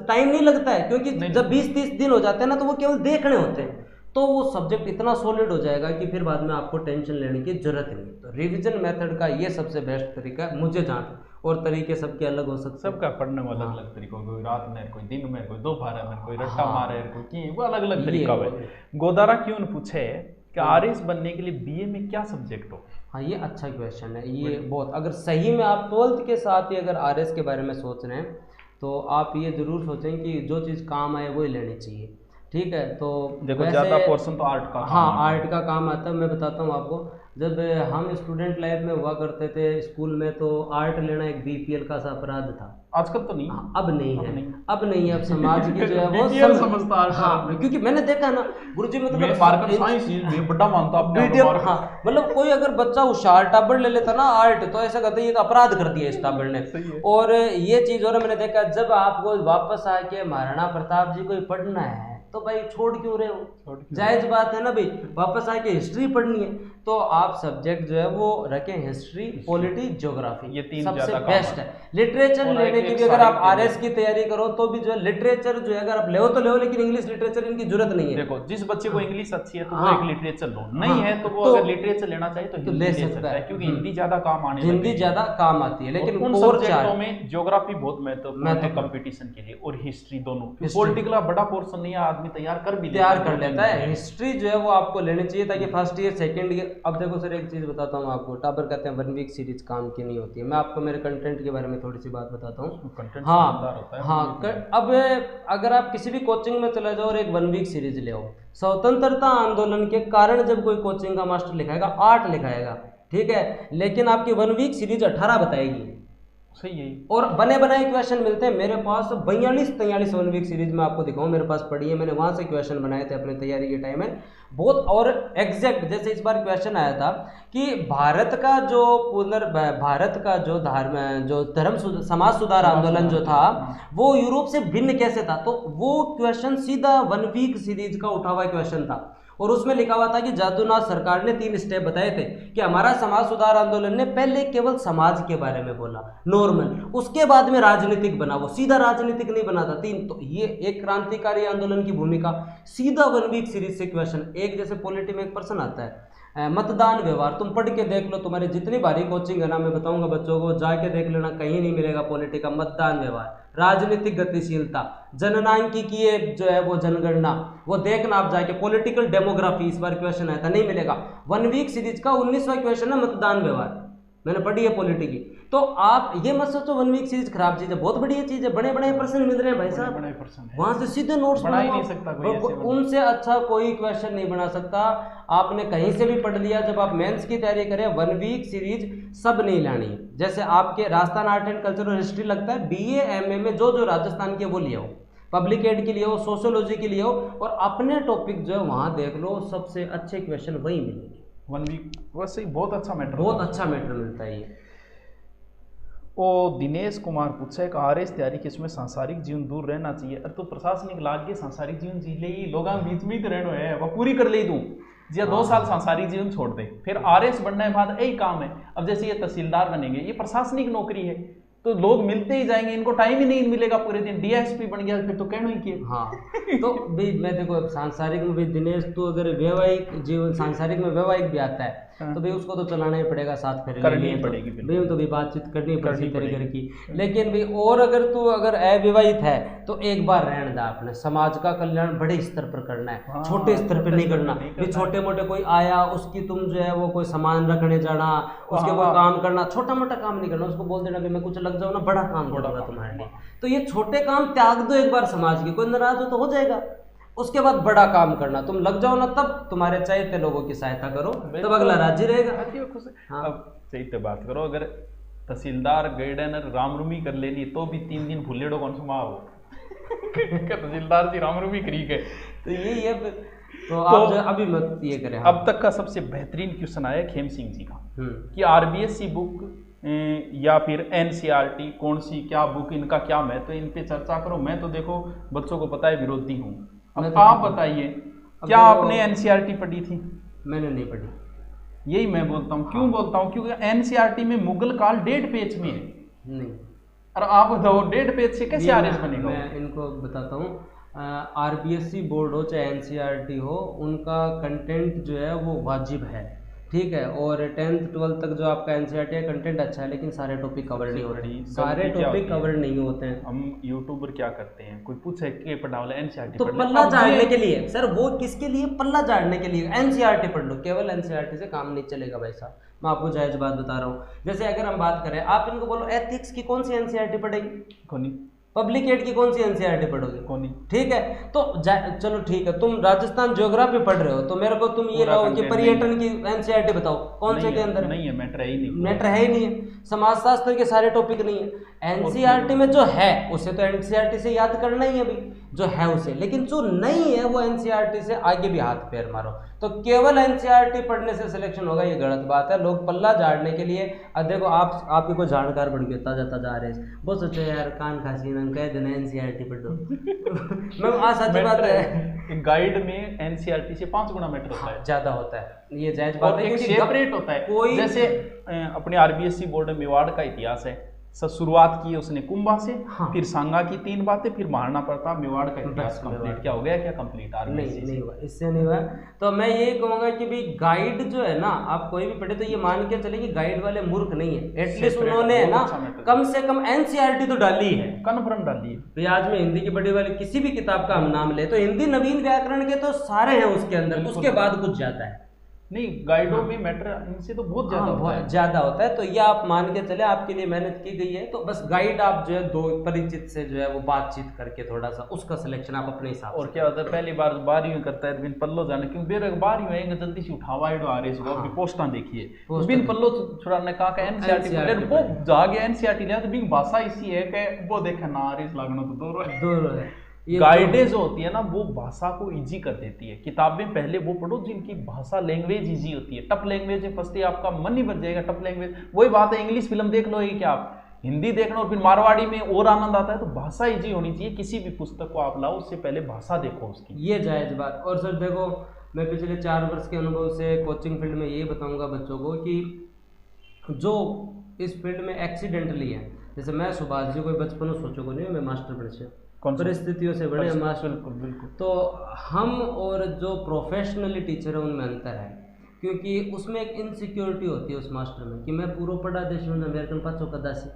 टाइम नहीं लगता है, क्योंकि जब 20-30 दिन हो जाते हैं ना, तो वो केवल देखने होते हैं, तो वो सब्जेक्ट इतना सॉलिड हो जाएगा कि फिर बाद में आपको टेंशन लेने की जरूरत नहीं। तो रिवीजन मेथड का ये सबसे बेस्ट तरीका है मुझे जहाँ तक, और तरीके सबके अलग हो सकते हैं, सबका पढ़ने में अलग अलग तरीका, कोई रात में, कोई दिन में, कोई दोपहर में, कोई रट्टा मारे, कोई वो अलग अलग तरीका है। गोदारा क्यों न पूछे कि आरएस बनने के लिए बीए में क्या सब्जेक्ट हो? हाँ, ये अच्छा क्वेश्चन है, ये बहुत। अगर सही में आप 12th के साथ ही अगर आरएस के बारे में सोच रहे हैं, तो आप ये ज़रूर सोचें कि जो चीज़ काम आए वही लेनी चाहिए, ठीक है। तो देखो ज़्यादा पोर्शन तो आर्ट का, हाँ आर्ट का काम आता है। मैं बताता हूँ आपको, जब हम स्टूडेंट लाइफ में हुआ करते थे स्कूल में, तो आर्ट लेना एक बीपीएल का सा अपराध था। आजकल तो नहीं, अब नहीं है, अब नहीं है। अब समाज की जो है वो समझता है। हाँ, क्योंकि मैंने देखा ना गुरुजी, मतलब बड़ा मानता हाँ, मतलब कोई अगर बच्चा होशियार टाबर ले लेता ना आर्ट, तो ऐसा कहते ये तो अपराध कर दिया इस टाबर ने। और ये चीज और मैंने देखा, जब आपको वापस आके महाराणा प्रताप जी को ही पढ़ना है तो भाई छोड़ क्यों रहे हो, जायज बात है ना भाई, वापस आके हिस्ट्री पढ़नी है तो आप सब्जेक्ट जो है वो रखें हिस्ट्री, पॉलिटी, ज्योग्राफी, ये तीन सबसे बेस्ट है। लिटरेचर लेने के लिए अगर आप आरएस की तैयारी करो तो भी जो है लिटरेचर जो है अगर आप ले तो ले, लेकिन इंग्लिश लिटरेचर इनकी जरूरत नहीं है। देखो जिस बच्चे को इंग्लिश अच्छी है तो वो एक लिटरेचर लो, नहीं है तो वो अगर लिटरेचर लेना चाहे तो ले सकता है, क्योंकि हिंदी ज्यादा काम आने, हिंदी ज्यादा काम आती है। लेकिन उन सब्जेक्टों में ज्योग्राफी बहुत महत्वपूर्ण है कंपटीशन के लिए, और हिस्ट्री दोनों। पॉलिटिकल बड़ा पोर्शन नहीं है, आदमी तैयार कर लेता है। हिस्ट्री जो है वो आपको लेनी चाहिए ताकि फर्स्ट ईयर सेकंड ईयर। अब देखो सर एक चीज बताता हूँ आपको, टाबर कहते हैं 1 वीक सीरीज काम की नहीं होती है। मैं आपको मेरे कंटेंट के बारे में थोड़ी सी बात बताता हूँ। हाँ, अब अगर आप किसी भी कोचिंग में चले जाओ और एक 1 वीक सीरीज ले आओ, स्वतंत्रता आंदोलन के कारण जब कोई कोचिंग का मास्टर लिखाएगा 8 लिखाएगा, ठीक है, लेकिन आपकी 1 वीक सीरीज 18 बताएगी। सही है। और बने बनाए क्वेश्चन मिलते हैं मेरे पास 42-43 1 वीक सीरीज में आपको दिखाऊं, मेरे पास पड़ी है, मैंने वहां से क्वेश्चन बनाए थे अपने तैयारी के टाइम में बहुत, और एग्जैक्ट। जैसे इस बार क्वेश्चन आया था कि भारत का जो धर्म समाज सुधार आंदोलन जो था वो यूरोप से भिन्न कैसे था, तो वो क्वेश्चन सीधा 1 वीक सीरीज का उठा हुआ क्वेश्चन था। और उसमें लिखा हुआ था कि जादूनाथ सरकार ने 3 स्टेप बताए थे कि हमारा समाज सुधार आंदोलन ने पहले केवल समाज के बारे में बोला नॉर्मल, उसके बाद में राजनीतिक बना, वो सीधा राजनीतिक नहीं बना था 3। तो ये एक क्रांतिकारी आंदोलन की भूमिका सीधा 1 वीक सीरीज से क्वेश्चन। एक जैसे पॉलिटी में एक प्रश्न आता है मतदान व्यवहार, तुम पढ़ के देख लो, तुम्हारी जितनी भारी कोचिंग है ना, मैं बताऊंगा बच्चों को जाके देख लेना, कहीं नहीं मिलेगा पॉलिटी का मतदान व्यवहार, राजनीतिक गतिशीलता, जननांकिकीय जो है वो जनगणना, वो देखना आप जाके, पॉलिटिकल डेमोग्राफी इस बार क्वेश्चन आया था, नहीं मिलेगा। 1 वीक सीरीज का 19वां क्वेश्चन है मतदान व्यवहार, मैंने पढ़ी है पॉलिटी की। तो आप ये मत सोचो 1 वीक सीरीज खराब चीज है, बहुत बढ़िया चीज है, बड़े बड़े प्रश्न मिल रहे हैं भाई साहब, वहां से सीधे नोट्स बना ही नहीं सकता कोई, उनसे अच्छा कोई क्वेश्चन नहीं बना सकता। आपने कहीं से भी पढ़ लिया, जब आप मेंस की तैयारी करें 1 वीक सीरीज सब नहीं लानी। जैसे आपके राजस्थान आर्ट एंड कल्चर और हिस्ट्री लगता है, BA MA में जो राजस्थान के वो लिया हो, पब्लिक एड के लिए हो, सोशियोलॉजी के लिए हो, और अपने टॉपिक जो है वहां देख लो, सबसे अच्छे क्वेश्चन वही मिलेंगे। 1 वीक वैसे ही बहुत अच्छा मैटर मिलता है ये। ओ दिनेश कुमार पूछा है कि आरएस तैयारी के इसमें सांसारिक जीवन दूर रहना चाहिए। अरे तो प्रशासनिक लाग के सांसारिक जीवन जी ले, लोग बीच में ही तो रहना है, वह पूरी कर ले दूँ जी, 2 साल सांसारिक जीवन छोड़ दे, फिर आरएस बनने के बाद यही काम है। अब जैसे ये तहसीलदार बनेंगे, ये प्रशासनिक नौकरी है, तो लोग मिलते ही जाएंगे, इनको टाइम ही नहीं मिलेगा पूरे दिन। डीएसपी बन गया फिर तो कहना ही किया। हाँ तो भाई मैं देखो सांसारिक में भी दिनेश, तो अगर वैवाहिक जीवन सांसारिक में वैवाहिक भी आता है तो भाई उसको तो चलाना ही पड़ेगा, साथ करनी ही पड़ेगी भाई, तो भी बातचीत करनी पड़ेगी तरीके की। लेकिन भाई और अगर तू अगर अविवाहित है तो एक बार रहने दा, अपने समाज का कल्याण बड़े स्तर पर करना है, छोटे स्तर पर नहीं करना। फिर छोटे मोटे कोई आया उसकी तुम जो है वो कोई सामान रखने जाना, उसके वो काम करना, छोटा मोटा काम नहीं करना, उसको बोल देना कि मैं कुछ लग जाऊँ ना, बड़ा काम करूँगा तुम्हारे लिए। तो ये छोटे काम त्याग दो एक बार समाज के, कोई नाराज हो तो हो जाएगा, उसके बाद बड़ा काम करना, तुम लग जाओ ना, तब तुम्हारे चाहते लोगों की सहायता करो, तब अगला राजी रहेगा। हाँ। अब सही पे बात करो, अगर तहसीलदार गैडनर रामरूमी कर लेनी तो भी 3 दिन भूलेड़ो कौन सा हो तहसीलदार जी रामरूमी करी गए, तो यही है। तो आप अभी मत ये करें। अब तक का सबसे बेहतरीन क्वेश्चन आया खेम सिंह जी का कि आरबीएससी बुक या फिर एनसीईआरटी कौन सी क्या बुक, इनका क्या महत्व, इन पे चर्चा करो। मैं तो देखो बच्चों को पता है विरोधी हूँ। अब आप बताइए, क्या आपने एनसीईआरटी पढ़ी थी? मैंने नहीं पढ़ी। यही मैं बोलता हूँ। क्यों बोलता हूँ? क्योंकि एनसीईआरटी में मुगल काल 1.5 पेज में है। नहीं, और आप बताओ 1.5 पेज से कैसे आरएस बनेगा? मैं इनको बताता हूँ, आरबीएससी बोर्ड हो चाहे एनसीईआरटी हो, उनका कंटेंट जो है वो वाजिब है, ठीक है। और 10th 12th तक जो आपका एनसीईआरटी है कंटेंट अच्छा है, लेकिन सारे टॉपिक कवर नहीं होते, सारे टॉपिक कवर नहीं होते हैं। हम यूट्यूबर क्या करते हैं, कोई पूछे कि पढ़ा वाला एनसीईआरटी तो पल्ला झाड़ने के लिए। सर वो किसके लिए? पल्ला झाड़ने के लिए एनसीईआरटी पढ़ लो। केवल एनसीईआरटी से काम नहीं चलेगा भाई साहब, मैं आपको जायज बात बता रहा हूँ। जैसे अगर हम बात करें, आप इनको बोलो एथिक्स की कौन सी एनसीईआरटी पढ़ेगी? कौन? पब्लिक एड की कौन सी एनसीईआरटी पढ़ोगे? कौन? ठीक है, तो चलो ठीक है, तुम राजस्थान ज्योग्राफी पढ़ रहे हो तो मेरे को तुम ये लाओ कि पर्यटन की एनसीईआरटी बताओ, कौन से के अंदर नहीं है, मैटर है ही नहीं, मैटर है ही नहीं है। समाजशास्त्र के सारे टॉपिक नहीं है। एनसीईआरटी में जो है उसे तो एनसीईआरटी से याद करना ही है भाई, जो है उसे, लेकिन जो नहीं है वो एनसीईआरटी से आगे भी हाथ पैर मारो। तो केवल एनसीईआरटी पढ़ने से सिलेक्शन होगा, ये गलत बात है। लोग पल्ला झाड़ने के लिए, अब देखो आपके कोई जानकार बन गया ताजा ताजा आ रहे हैं, बहुत सोचो यार कान खासी ना कह देना एनसीईआरटी पढ़ दो मैं आज सच बात है, गाइड में एनसीईआरटी से 5 गुना मैटर होता है, ज्यादा होता है, ये जायज बात है, सेपरेट होता है। कोई जैसे अपने आरबीएससी बोर्ड में मेवाड़ का इतिहास है, शुरुआत की उसने कुंभा से, हाँ। फिर सांगा की 3 बातें, फिर महाराणा प्रताप, मेवाड़ का इतिहास कंप्लीट। क्या हो गया? क्या कंप्लीट? नहीं हुआ, इससे नहीं हुआ। तो मैं ये कहूंगा कि भाई गाइड जो है ना, आप कोई भी पढ़े तो ये मान के चले कि गाइड वाले मूर्ख नहीं है, एटलीस्ट उन्होंने है ना कम से कम एनसीईआरटी तो डाली है, कन्फर्म डाली है। तो आज में हिंदी की बड़ी वाली किसी भी किताब का हम नाम ले तो हिंदी नवीन व्याकरण के तो सारे हैं उसके अंदर, उसके बाद कुछ जाता है नहीं, गाइडों में मैटर इनसे तो बहुत ज्यादा होता है। तो ये आप मान के चले, आपके लिए मेहनत की गई है, तो बस गाइड आप जो है दो परिचित से जो है वो बातचीत करके थोड़ा सा उसका सिलेक्शन आप अपने हिसाब। और क्या होता है, पहली बार 12वीं करता है बिन पल्लो जाने, क्योंकि बेरो 12वीं आएंगे जल्दी से उठावा आ रहे हैं, अपनी पोस्टां देखिए, बिन पल्लो छुड़ाने का एनसीईआरटी वो जागे एनसीईआरटी लिया तो बिन भाषा इसी है कि वो देखे ना आ रही लगना तो दो है। गाइडें जो होती है ना वो भाषा को इजी कर देती है। किताबें पहले वो पढ़ो जिनकी भाषा लैंग्वेज इजी होती है। टफ लैंग्वेज में फंसते आपका मन ही भर जाएगा। टफ लैंग्वेज वही बात है, इंग्लिश फिल्म देख लो, ये क्या आप हिंदी देखना और फिर मारवाड़ी में और आनंद आता है। तो भाषा इजी होनी चाहिए। किसी भी पुस्तक को आप लाओ उससे पहले भाषा देखो उसकी, ये जायज बात। और सर देखो, मैं पिछले 4 वर्ष के अनुभव से कोचिंग फील्ड में ये बताऊंगा बच्चों को कि जो इस फील्ड में एक्सीडेंटली है, जैसे मैं सुभाष जी कोई बचपन में सोचो को नहीं मैं मास्टर बन से परिस्थितियों से बड़े मास्टर, बिल्कुल। तो हम और जो प्रोफेशनली टीचर है उनमें अंतर है, क्योंकि उसमें एक इनसिक्योरिटी होती है उस मास्टर में कि मैं पूरा पढ़ा देश में अमेरिकन पाचो कदासी,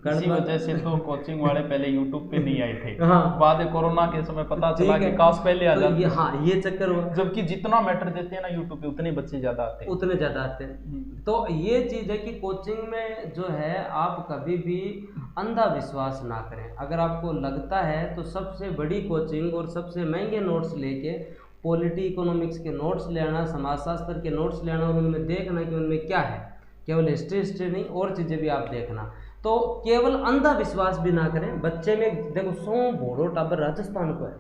इसी वजह से तो कोचिंग वाले पहले यूट्यूब पे नहीं आए थे। हाँ। बाद में कोरोना के समय पता चला कि काश पहले आ जाते। हाँ, ये चक्कर हुआ। जबकि जितना मैटर देते हैं ना यूट्यूब पे उतने बच्चे ज्यादा आते हैं, उतने ज्यादा आते हैं। तो ये चीज है कि कोचिंग में जो है आप कभी भी अंधा विश्वास ना करें। अगर आपको लगता है तो सबसे बड़ी कोचिंग और सबसे महंगे नोट्स लेके पॉलिटी इकोनॉमिक्स के नोट्स लेना, समाजशास्त्र के नोट्स लेना और उनमें देखना कि उनमें क्या है। केवल हिस्ट्री नहीं, और चीज़ें भी आप देखना। तो केवल अंधा विश्वास भी ना करें। बच्चे में देखो 100 भोरो टाबर राजस्थान को है,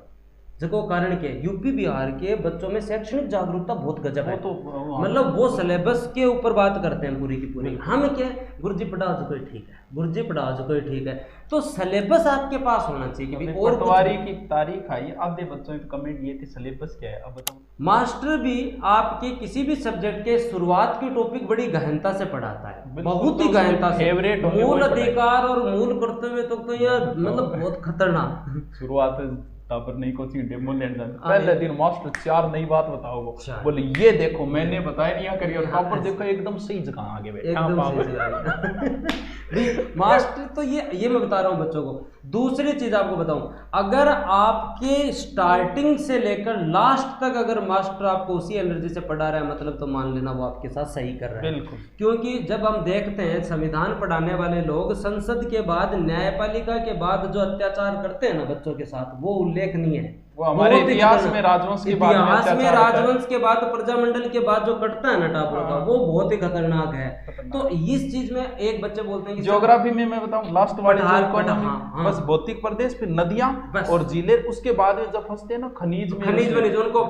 जगह कारण के यूपी बिहार के बच्चों में शैक्षणिक जागरूकता बहुत गजब है। तो मतलब वो सिलेबस के ऊपर बात करते हैं पूरी की पूरी। हम क्या गुरुजी पढ़ाओ जो कोई ठीक है, गुरुजी पढ़ाओ जो कोई ठीक है। तो सिलेबस आपके पास होना चाहिए कि और पटवारी की तारीख आई, आधे बच्चों की कमेंट ये थी सिलेबस क्या है। अब बताओ, मास्टर भी आपके किसी भी सब्जेक्ट के शुरुआत की टॉपिक बड़ी गहनता से पढ़ाता है, बहुत ही गहनता से। मूल अधिकार और मूल कर्तव्य तो यह मतलब बहुत खतरनाक शुरुआत पर नहीं कोचिंग डेमो लेने जाना। पहले दिन मास्टर 4 नई बात बताओ, बोले ये देखो मैंने बताया नहीं करिए, और प्रॉपर देखो एकदम सही जगह आगे बैठे मास्टर। तो ये मैं बता रहा हूँ बच्चों को। दूसरी चीज आपको बताऊं, अगर आपके स्टार्टिंग से लेकर लास्ट तक अगर मास्टर आपको उसी एनर्जी से पढ़ा रहा है, मतलब तो मान लेना वो आपके साथ सही कर रहा है। बिल्कुल। क्योंकि जब हम देखते हैं संविधान पढ़ाने वाले लोग संसद के बाद न्यायपालिका के बाद जो अत्याचार करते हैं ना बच्चों के साथ, वो उल्लेखनीय है। वो हमारे इतिहास में राजवंश के बाद, राजवंश के बाद प्रजामंडल के बाद जो कटता है ना टापुरों का, वो बहुत ही खतरनाक है। तो इस चीज में एक बच्चे बोलते हैं कि ज्योग्राफी में मैं बताऊं लास्ट वाली बस भौतिक प्रदेश, फिर नदियां और जिले, उसके बाद में जब फंसते हैं ना खनिज में उनको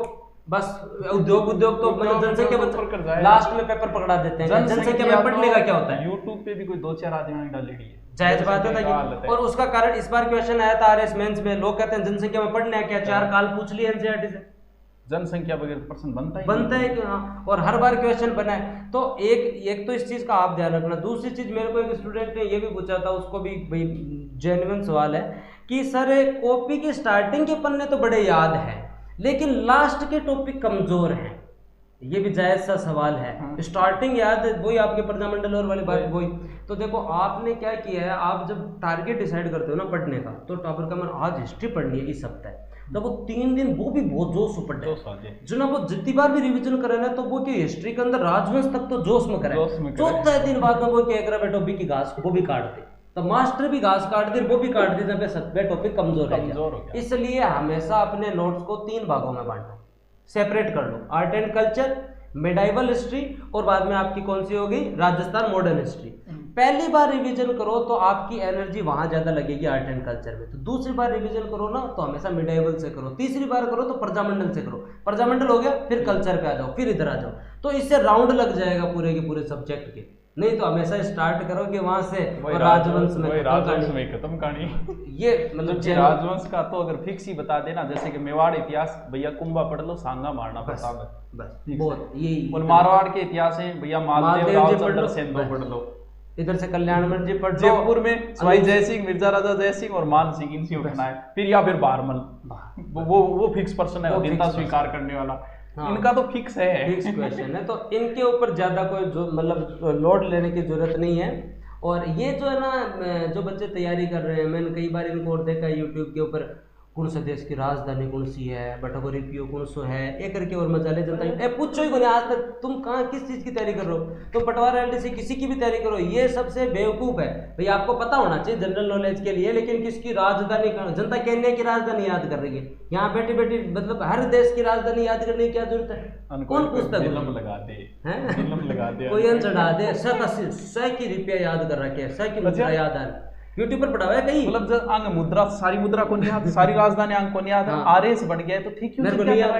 बस उद्योग तो मतलब जनसंख्या लास्ट में पेपर पकड़ा देते हैं। जनसंख्या में पढ़ने का क्या होता है, यूट्यूब पे भी कोई 2-4 आदमी डालेगी है, जायज बात है। और उसका कारण इस बार क्वेश्चन आया था आरएस मेंस में, लोग कहते हैं जनसंख्या में पढ़ना है क्या, 4 काल पूछ लिए एनसीईआरटी से, जनसंख्या बगैर प्रश्न बनता है कि हाँ, और हर बार क्वेश्चन बना है। तो एक तो इस चीज का आप ध्यान रखना। दूसरी चीज मेरे को एक स्टूडेंट ने ये भी पूछा था, उसको भी भाई जेन्युइन सवाल है कि सर कॉपी के स्टार्टिंग के पन्ने तो बड़े याद है लेकिन लास्ट के टॉपिक कमजोर हैं। ये भी जायज सा सवाल है। स्टार्टिंग याद है, वही आपके प्रजामंडल और वाली बात वही। तो देखो आपने क्या किया है, आप जब टारगेट डिसाइड करते हो ना पढ़ने का, तो टॉपर का मन आज हिस्ट्री पढ़नी है इस हफ्ते, तो वो 3 दिन वो भी बहुत जोश में पढ़े जो ना, वो जितनी बार भी रिवीजन करे ना तो वो कि हिस्ट्री के अंदर राजवंश तक तो जोश में करे। चौथा दिन बाद में वो क्या कर बेटो बी की घास वो भी काट दे, तो मास्टर भी घास काट दी, वो भी काट दी, जब सत्वे टॉपिक कमजोर है। इसलिए हमेशा अपने नोट्स को 3 भागों में बांटो, सेपरेट कर लो, art and culture, medieval history, और बाद में आपकी कौन सी होगी, राजस्थान मॉडर्न हिस्ट्री। पहली बार रिवीजन करो तो आपकी एनर्जी वहां ज्यादा लगेगी आर्ट एंड कल्चर में, तो दूसरी बार रिवीजन करो ना तो हमेशा मिडाइवल से करो, तीसरी बार करो तो प्रजामंडल से करो, प्रजामंडल हो गया फिर कल्चर पे आ जाओ, फिर इधर आ जाओ, तो इससे राउंड लग जाएगा पूरे के पूरे सब्जेक्ट के। नहीं तो हमेशा स्टार्ट करोगे वहां से और राजवंश में खत्म कहानी। ये मतलब राजवंश का तो अगर फिक्स ही बता देना, जैसे कि मेवाड़ इतिहास भैया कुंभा पढ़ लो, सांगा मारना प्रताप है, बस बहुत यही। और मारवाड़ के इतिहास है भैया, मालदेव राव चंद्र सेन पढ़ लो, इधर से कल्याणमल जी पढ़ लो, जयपुर में सवाई जय सिंह, मिर्जा राजा जय सिंह और मान सिंह, इनसे उठना है, फिर या फिर बारमल, वो फिक्स पर्सन है, दिनता स्वीकार करने वाला। हाँ, इनका तो फिक्स है, फिक्स क्वेश्चन है, तो इनके ऊपर ज्यादा कोई जो मतलब लोड लेने की जरूरत नहीं है। और ये जो है ना, जो बच्चे तैयारी कर रहे हैं, मैंने कई बार इनको और देखा है यूट्यूब के ऊपर, कौन सा देश की राजधानी कौन सी है, बटोरी पियो कौन सो है, एक करके और मजा ले जनता है, पूछो ही को नहीं आज तक तुम कहाँ किस चीज की तैयारी कर रहे हो, तो पटवार एलडीसी किसी की भी तैयारी करो, ये सबसे बेवकूफ है भाई। आपको पता होना चाहिए जनरल नॉलेज के लिए, लेकिन किसकी राजधानी, जनता केन्या की राजधानी याद कर रही है, यहाँ बैठी बैठी मतलब हर देश की राजधानी याद करने की क्या जरूरत है, कौन पूछता है, कोई चढ़ा दे, 100 की रुपया याद कर रखे, 100 की मुद्रा याद आ रही, यूट्यूब पर पढ़ा हुआ है कहीं, मतलब जब अंग मुद्रा, सारी मुद्रा को नहीं याद, सारी राजधानी अंग को नहीं याद, आरएस बन गया तो ठीक है, मेरे को नहीं याद।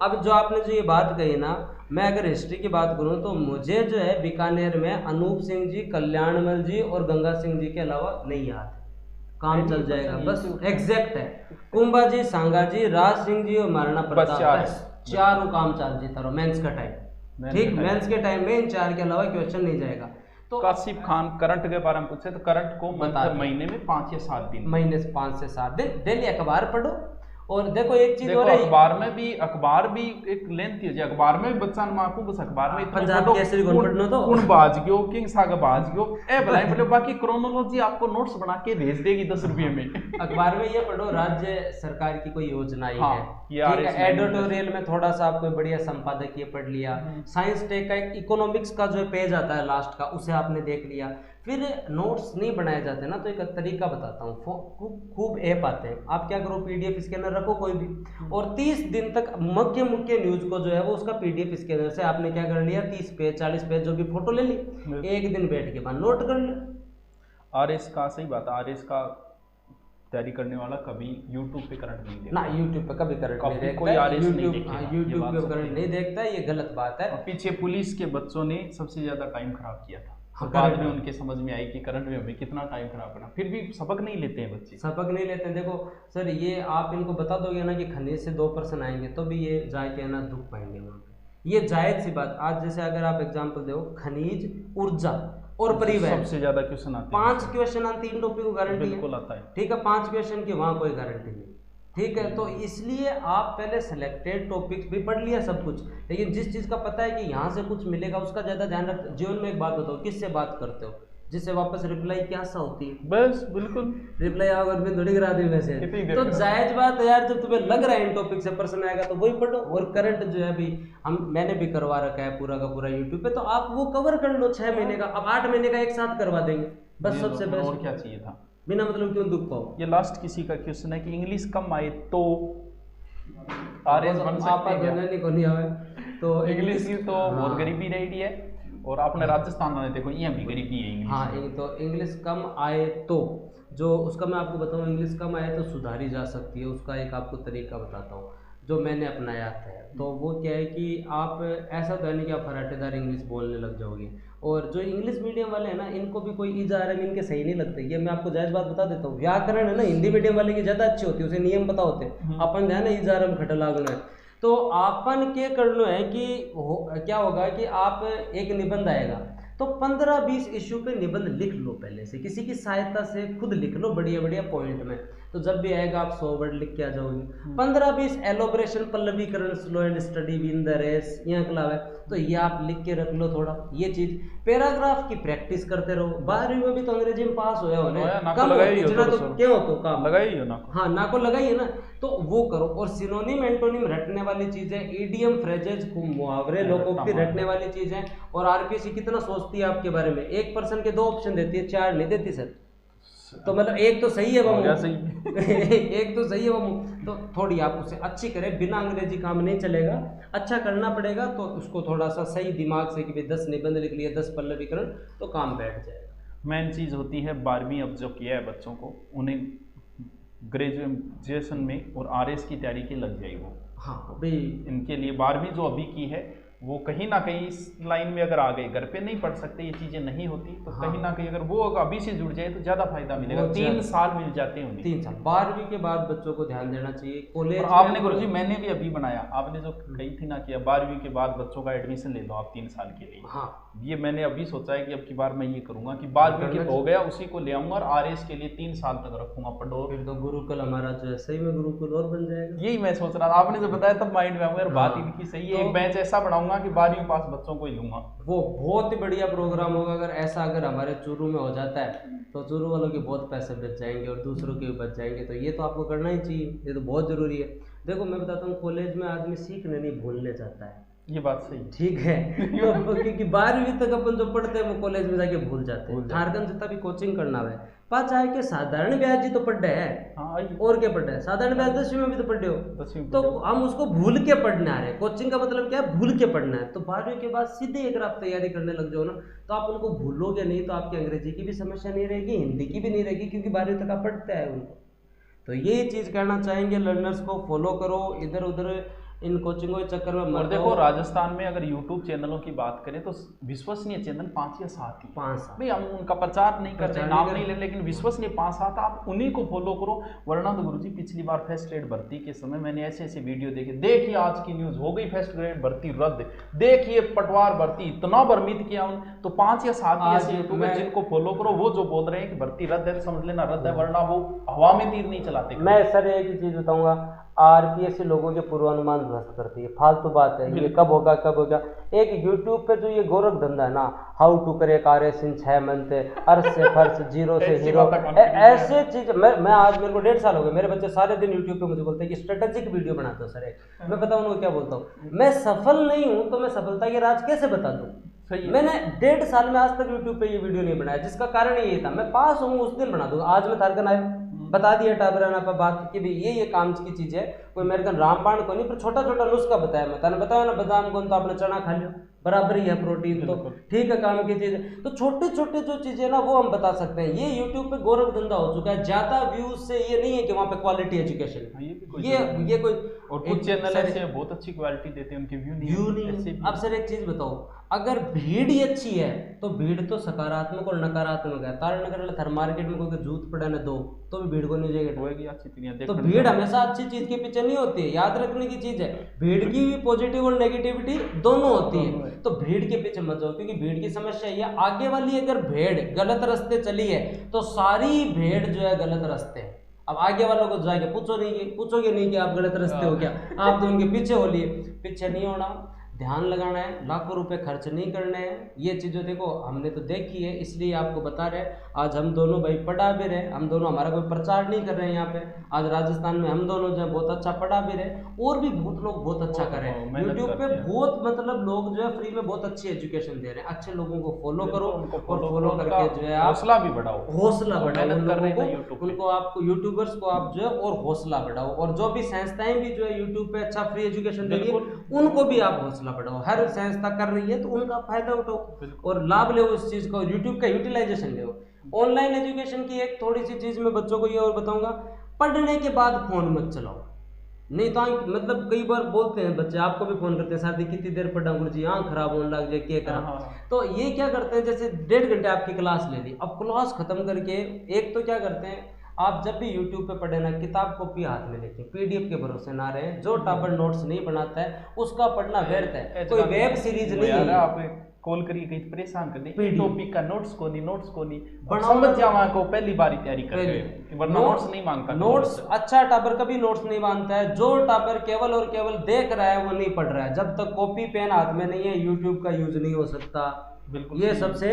अब जो आपने जो ये बात कही ना, मैं अगर हिस्ट्री की बात करूं तो मुझे जो है बीकानेर में अनूप सिंह जी, कल्याणमल जी और गंगा सिंह जी के अलावा नहीं याद, काम चल जाएगा, बस एग्जैक्ट है, कुंभा जी, सांगा जी, राज सिंह जी और महाराणा प्रताप, चारों काम चल जीता रहो मेंस का टाइम, ठीक, मेंस के टाइम में इन 4 के अलावा क्वेश्चन नहीं जाएगा। तो काशिफ खान करंट के बारे में पूछे तो करंट को मतलब महीने में 5 या 7 दिन, महीने से 5 से 7 दिन डेली अखबार पढ़ो। और देखो एक चीज और अखबार भी एक लेंथ है, अखबार में भी बच्चा माफू, बस अखबार में पंजाब केसरी कौन पढ़ना, तो कौन बाज गयो, किंग सागा बाज गयो, ए भलाई बोले, बाकी क्रोनोलॉजी आपको नोट्स बना के भेज देगी 10 रुपये में। अखबार में ये पढ़ो, राज्य सरकार की कोई योजना है, ठीक है, एडिटोरियल में थोड़ा सा आपको बढ़िया संपादकीय पढ़ लिया, साइंस टेक का एक इकोनॉमिक्स का जो पेज आता है लास्ट का, उसे आपने देख लिया। फिर नोट्स नहीं बनाए जाते ना, तो एक तरीका बताता हूँ, खूब ऐप आते हैं, आप क्या करो, पीडीएफ स्कैनर रखो कोई भी, और 30 दिन तक मुख्य न्यूज को जो है वो उसका पीडीएफ स्कैनर से आपने क्या कर लिया, 30 पेज 40 पेज जो भी फोटो ले ली, एक दिन बैठ के बाद नोट कर लिया। आरएस का सही बात है, आरएस का तैयारी करने वाला कभी यूट्यूब पे करंट नहीं देखता ना, यूट्यूब पे कभी करंट नहीं देखता, कोई आरएस यूट्यूब पे करंट नहीं देखता, ये गलत बात है। पीछे पुलिस के बच्चों ने सबसे ज्यादा टाइम खराब किया था, बाद में उनके समझ में आई कि करंट में हमें कितना टाइम खराब करना, फिर भी सबक नहीं लेते हैं बच्चे, सबक नहीं लेते हैं। देखो सर, ये आप इनको बता दोगे ना कि खनिज से 2% आएंगे, तो भी ये जाके ना दुख पाएंगे वहाँ पे, ये जायज सी बात। आज जैसे अगर आप एग्जांपल दो, खनिज, ऊर्जा और परिवहन, सबसे ज्यादा क्वेश्चन आते हैं, 5 क्वेश्चन आते हैं, 3 टॉपिक को गारंटी है, बिल्कुल आता है, ठीक है, 5 क्वेश्चन की वहाँ कोई गारंटी नहीं, ठीक है। तो इसलिए आप पहले सिलेक्टेड टॉपिक्स भी पढ़ लिया सब कुछ, लेकिन जिस चीज़ का पता है कि यहाँ से कुछ मिलेगा उसका ज़्यादा ध्यान रखते। जीवन में एक बात बताओ, किससे बात करते हो, जिससे वापस रिप्लाई क्या सा होती है, बस बिल्कुल रिप्लाई अगर मैं थोड़ी करा दी वैसे, तो जायज बात है यार, जब तुम्हें लग रहा है इन टॉपिक से प्रश्न आएगा तो वही पढ़ो। और करंट जो है अभी मैंने भी करवा रखा है पूरा का पूरा यूट्यूब पे, तो आप वो कवर कर लो 6 महीने का, अब 8 महीने का एक साथ करवा देंगे, बस सबसे बेस्ट। और क्या चाहिए था, बिना मतलब क्यों दुख पाओ। ये लास्ट किसी का क्वेश्चन है कि इंग्लिश कम आए तो आरएस बन सकते हैं, को नहीं आवे तो इंग्लिश की तो बहुत गरीबी रही है, और आपने राजस्थान में देखो यहाँ भी गरीबी है इंग्लिश। हाँ, तो इंग्लिश कम आए तो जो उसका मैं आपको बताऊँ, इंग्लिश कम आए तो सुधारी जा सकती है, उसका एक आपको तरीका बताता हूँ जो मैंने अपनाया है। तो वो क्या है कि आप ऐसा तो नहीं कि आप फराटेदार इंग्लिश बोलने लग जाओगे, और जो इंग्लिश मीडियम वाले हैं ना, इनको भी कोई इजारम इनके सही नहीं लगते। ये मैं आपको जायज़ बात बता देता हूँ, व्याकरण है ना हिंदी मीडियम वाले की ज़्यादा अच्छी होती है, उसे नियम पता होते हैं, अपन है ना इजारम खटलागुना है। तो आपन के करना है कि क्या होगा कि आप एक निबंध आएगा तो 15-20 इश्यू पे निबंध लिख लो, पहले से किसी की सहायता से खुद लिख लो बढ़िया बढ़िया पॉइंट में, तो जब भी आएगा आप 100 वर्ड लिख के आ जाओगे। 15-20 एलोब्रेशन, पल्लवीकरण, slow and steady win the race, यहाँ के अलावा तो ये आप लिख के रख लो थोड़ा, ये चीज। पैराग्राफ की प्रैक्टिस करते रहो। 12वीं में भी तो अंग्रेजी में पास होया होने, कम इतना तो क्यों हो तो काम लगाई हो ना, हाँ ना को लगाइए ना, तो वो करो। और सिनोनिम एंटोनिम रटने वाली चीजें, ईडीएम फ्रेजेज मुहावरे लोकोक्ति रटने वाली चीजें। और आरपीएससी कितना सोचती है आपके बारे में, 1% के 2 ऑप्शन देती है, 4 नहीं देती सर। तो मतलब एक तो सही है वो एक तो सही है वो, तो थोड़ी आप उसे अच्छी करें। बिना अंग्रेजी काम नहीं चलेगा, अच्छा करना पड़ेगा। तो उसको थोड़ा सा सही दिमाग से कि भाई 10 निबंध लिख लिए, 10 पल्लवीकरण, तो काम बैठ जाएगा। मेन चीज़ होती है 12वीं अब जो किया है बच्चों को, उन्हें ग्रेजुएशन में और आरएस की तैयारी की लग जाए वो। हाँ भाई इनके लिए 12वीं जो अभी की है वो कहीं ना कहीं इस लाइन में अगर आ गए, घर पे नहीं पढ़ सकते, ये चीज़ें नहीं होती, तो हाँ। कहीं ना कहीं अगर वो अभी से जुड़ जाए तो ज़्यादा फायदा मिलेगा। 3 साल मिल जाते हैं उन्हें, 3 साल। 12वीं के बाद बच्चों को ध्यान देना चाहिए। कॉलेज आपने गुरुजी मैंने भी अभी बनाया, आपने जो कही थी ना कि 12वीं के बाद बच्चों का एडमिशन ले लो आप 3 साल के लिए। हाँ ये मैंने अभी सोचा है कि अब की बार मैं ये करूंगा कि 12वीं के हो गया उसी को ले आऊंगा और आरएस के लिए 3 साल तक रखूंगा पढ़ो। फिर तो गुरुकुल हमारा जो है सही में गुरुकुल और बन जाएगा। यही मैं सोच रहा था, आपने जो बताया तब माइंड में आऊंगा यार, बात इनकी सही है। एक बैच ऐसा बनाऊंगा कि 12वीं पास बच्चों को ही लूंगा, वो बहुत ही बढ़िया प्रोग्राम होगा। अगर ऐसा अगर हमारे चूरू में हो जाता है तो चूरू वालों के बहुत पैसे बच जाएंगे और दूसरों के भी बच जाएंगे। तो ये तो आपको करना ही चाहिए, ये तो बहुत जरूरी है। देखो मैं बताता हूँ, कॉलेज में आदमी सीखने नहीं भूलने चाहता है, ये बात सही, ठीक है। तो क्योंकि 12वीं तक अपन जो पढ़ते हैं वो कॉलेज में जाके भूल जाते हैं। झारखंड जितना भी कोचिंग करना है, पाँच आए के साधारण ब्याज जी तो पढ़ रहे हैं। हाँ, और क्या पढ़ रहे हैं, साधारण ब्याज 10वीं में भी तो पढ़ रहे हो, तो हम उसको भूल के पढ़ने आ रहे हैं। कोचिंग का मतलब क्या है, भूल के पढ़ना है। तो 12वीं के बाद सीधे अगर आप तैयारी करने लग जाओ ना, तो आप उनको भूलोगे नहीं, तो आपकी अंग्रेजी की भी समस्या नहीं रहेगी, हिंदी की भी नहीं रहेगी, क्योंकि 12वीं तक आप पढ़ते आए उनको। तो यही चीज़ कहना चाहेंगे लर्नर्स को, फॉलो करो, इधर उधर इन कोचिंगों के चक्कर में। और देखो राजस्थान में अगर यूट्यूब चैनलों की बात करें तो विश्वसनीय चैनल 5 या 7 ही, 5 भाई हम उनका प्रचार नहीं करते, नाम नहीं ले, लेकिन विश्वसनीय 5-7 आप उन्हीं को फॉलो करो। वरना तो गुरुजी पिछली बार फर्स्ट ग्रेड भर्ती के समय मैंने ऐसे ऐसे वीडियो देखे, देखिए आज की न्यूज हो गई फर्स्ट ग्रेड भर्ती रद्द, देखिए पटवार भर्ती, इतना भ्रमित किया उन। तो 5 या 7 ऐसे यूट्यूब है जिनको फॉलो करो, वो जो बोल रहे हैं कि भर्ती रद्द है समझ लेना रद्द है, वरना वो हवा में तीर नहीं चलाते। मैं सर एक ही चीज बताऊंगा, आरपीएससी लोगों के पूर्वानुमान ध्वस्त करती है, फालतू बात है ये, कब होगा कब होगा। एक यूट्यूब पे जो ये गोरख धंधा है ना, हाउ टू करे आरएस इन 6 मंथ, अर्थ से फर्स्ट, जीरो से हीरो, ऐसे चीज। मैं आज मेरे को 1.5 साल हो गए, मेरे बच्चे सारे दिन यूट्यूब पे मुझे बोलते हैं कि स्ट्रेटेजिक वीडियो बनाते हो सर। मैं बताऊँ उनको क्या बोलता हूँ, मैं सफल नहीं हूँ तो मैं सफलता के राज कैसे बता दूँ। मैंने 1.5 साल में आज तक यूट्यूब पे ये वीडियो नहीं बनाया, जिसका कारण ये था, मैं पास हूँ उस दिन बना दूंगा। आज मैं थारकन आया, बता दिया टाबराना पर बात की भी ये काम की चीज है, कोई अमेरिकन रामबाण को नहीं, पर छोटा छोटा नुस्खा बताया। मैं तने बताया ना, बादाम को तो आपने चना खा लिया, बराबर ही है प्रोटीन, तो ठीक है काम की चीज। तो छोटे छोटे जो चीजें ना वो हम बता सकते हैं। ये यूट्यूब पे गोरख धंधा हो चुका है, ज्यादा व्यूज से ये नहीं है कि वहाँ पे क्वालिटी एजुकेशन है। ये कोई और कुछ चैनल ऐसे बहुत अच्छी क्वालिटी देते हैं, उनके व्यू नहीं। अब सर एक चीज बताओ, अगर भीड़ ही अच्छी है तो भीड़ तो सकारात्मक और नकारात्मक है। तारनगर थर मार्केट में कोई जूत पड़ा ना दो तो भी भीड़ को नहीं जाएगा, तो भीड़ हमेशा अच्छी चीज के पीछे नहीं होती है, याद रखने की चीज है। भीड़ की भी पॉजिटिव और नेगेटिविटी दोनों होती है, तो भीड़ के पीछे मत जाओ, क्योंकि भीड़ की समस्या ये, आगे वाली अगर भेड़ गलत रास्ते चली है तो सारी भेड़ जो है गलत रास्ते है। अब आगे वालों को जाके पूछोगे नहीं कि आप गलत रास्ते हो क्या, आप तो उनके पीछे हो लिए। पीछे नहीं होना, ध्यान लगाना है, लाखों रुपए खर्च नहीं करने हैं। ये चीज़ें देखो हमने तो देखी है, इसलिए आपको बता रहे हैं। आज हम दोनों भाई पढ़ा भी रहे, हम दोनों, हमारा कोई प्रचार नहीं कर रहे हैं यहाँ पे। आज राजस्थान में हम दोनों जो है बहुत अच्छा पढ़ा भी रहे, और भी बहुत लोग बहुत अच्छा कर रहे हैं। यूट्यूब पे बहुत मतलब लोग जो है फ्री में बहुत अच्छी एजुकेशन दे रहे हैं। अच्छे लोगों को फॉलो करो, और फॉलो करके जो है हौसला भी बढ़ाओ, हौसला बढ़ाओ उनको, आपको यूट्यूबर्स को आप जो है और हौसला बढ़ाओ। और जो भी संस्थाएं भी जो है यूट्यूब पे अच्छा फ्री एजुकेशन दे रही है, उनको भी आप हौसला बढ़ाओ। हर संस्था कर रही है तो उनका फायदा उठाओ और लाभ ले उस चीज को, यूट्यूब का यूटिलाइजेशन ले। ऑनलाइन एजुकेशन की एक थोड़ी सी चीज मैं बच्चों को ये और बताऊंगा, पढ़ने के बाद फोन मत चलाओ। नहीं तो मतलब कई बार बोलते हैं बच्चे, आपको भी फोन करते हैं, शादी कितनी देर पढ़ा गुरुजी, आंख खराब होने लग जाए, क्या करा। तो ये क्या करते हैं, जैसे 1.5 घंटे आपकी क्लास ले ली, अब क्लास खत्म करके एक तो क्या करते हैं, आप जब भी यूट्यूब पे पढ़े ना, किताब कॉपी हाथ में लेके पीडीएफ के भरोसे ना रहे। जो टॉपर नोट्स नहीं बनाता है उसका पढ़ना व्यर्थ है। कोई वेब सीरीज नहीं है, आप कॉल करिए कहीं परेशान कर दे टॉपिक का नोट्स को नहीं समझ जावा को पहली बारी तैयारी कर रहे, वरना नोट्स नहीं मांगता। नोट्स अच्छा टॉपर कभी नोट्स नहीं मांगता है। जो टॉपर केवल और केवल देख रहा है वो नहीं पढ़ रहा है। जब तक कॉपी पेन हाथ में नहीं है यूट्यूब का यूज नहीं हो सकता। बिल्कुल ये सबसे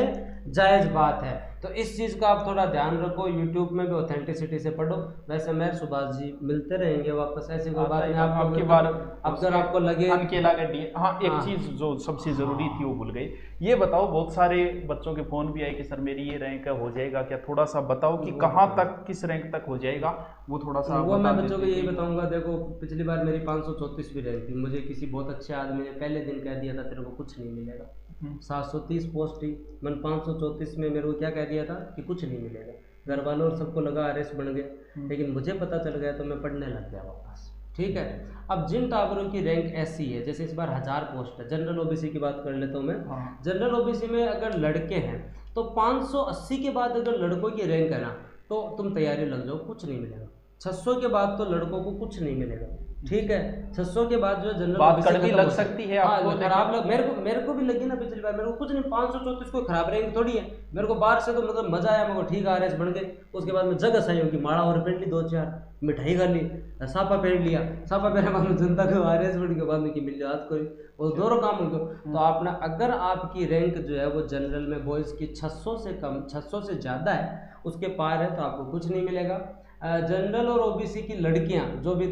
जायज बात है। तो इस चीज़ का आप थोड़ा ध्यान रखो। यूट्यूब में भी ऑथेंटिसिटी से पढ़ो। वैसे मैं सुभाष जी मिलते रहेंगे वापस, ऐसी कोई बात नहीं। आपकी बार अगर आपको लगे हाँ, एक चीज़ जो सबसे ज़रूरी थी वो भूल गई। ये बताओ, बहुत सारे बच्चों के फ़ोन भी आए कि सर मेरी ये रैंक हो जाएगा क्या, थोड़ा सा बताओ कि कहाँ तक किस रैंक तक हो जाएगा, वो थोड़ा सा। वो मैं बच्चों को यही बताऊंगा। देखो पिछली बार मेरी 534वीं रैंक थी। मुझे किसी बहुत अच्छे आदमी ने पहले दिन कह दिया था तेरे को कुछ नहीं मिलेगा। 730 पोस्ट थी, मैंने 534 में मेरे को क्या कह दिया था कि कुछ नहीं मिलेगा। घर वालों और सबको लगा आरएस बन गए, लेकिन मुझे पता चल गया तो मैं पढ़ने लग गया वापस। ठीक है। अब जिन टावरों की रैंक ऐसी है, जैसे इस बार 1000 पोस्ट है, जनरल ओबीसी की बात कर लेता हूँ मैं। जनरल ओबीसी में अगर लड़के हैं तो 580 के बाद अगर लड़कों की रैंक है ना, तो तुम तैयारी लग जाओ, कुछ नहीं मिलेगा। 600 के बाद तो लड़कों को कुछ नहीं मिलेगा। ठीक है। 600 के बाद जो जनरल बात कड़वी लग सकती है आपको, खराब लग, मेरे को भी लगी ना पिछली बार। मेरे को कुछ नहीं, 534 कोई खराब रैंक थोड़ी है। मेरे को बाहर से तो मतलब मजा आया, मेरे को ठीक आरएस बन गए। उसके बाद में जगह सही होगी, माड़ा और पहन ली 2-4, मिठाई खा ली, सापा पहन लिया, सापा पहने बाद में जनता को आरएस बन के बाद में कि मिल जाओ आज कोई, वो दोनों काम हो गए। तो आपने अगर आपकी रैंक जो है वो जनरल में बॉयज़ की 600 से कम, 600 से ज़्यादा है, उसके पार है, तो आपको कुछ नहीं मिलेगा। जनरल और ओबीसी की लड़कियां जो भी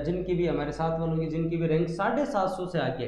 जिनकी भी हमारे साथ वालों की जिनकी भी रैंक 750 से आगे,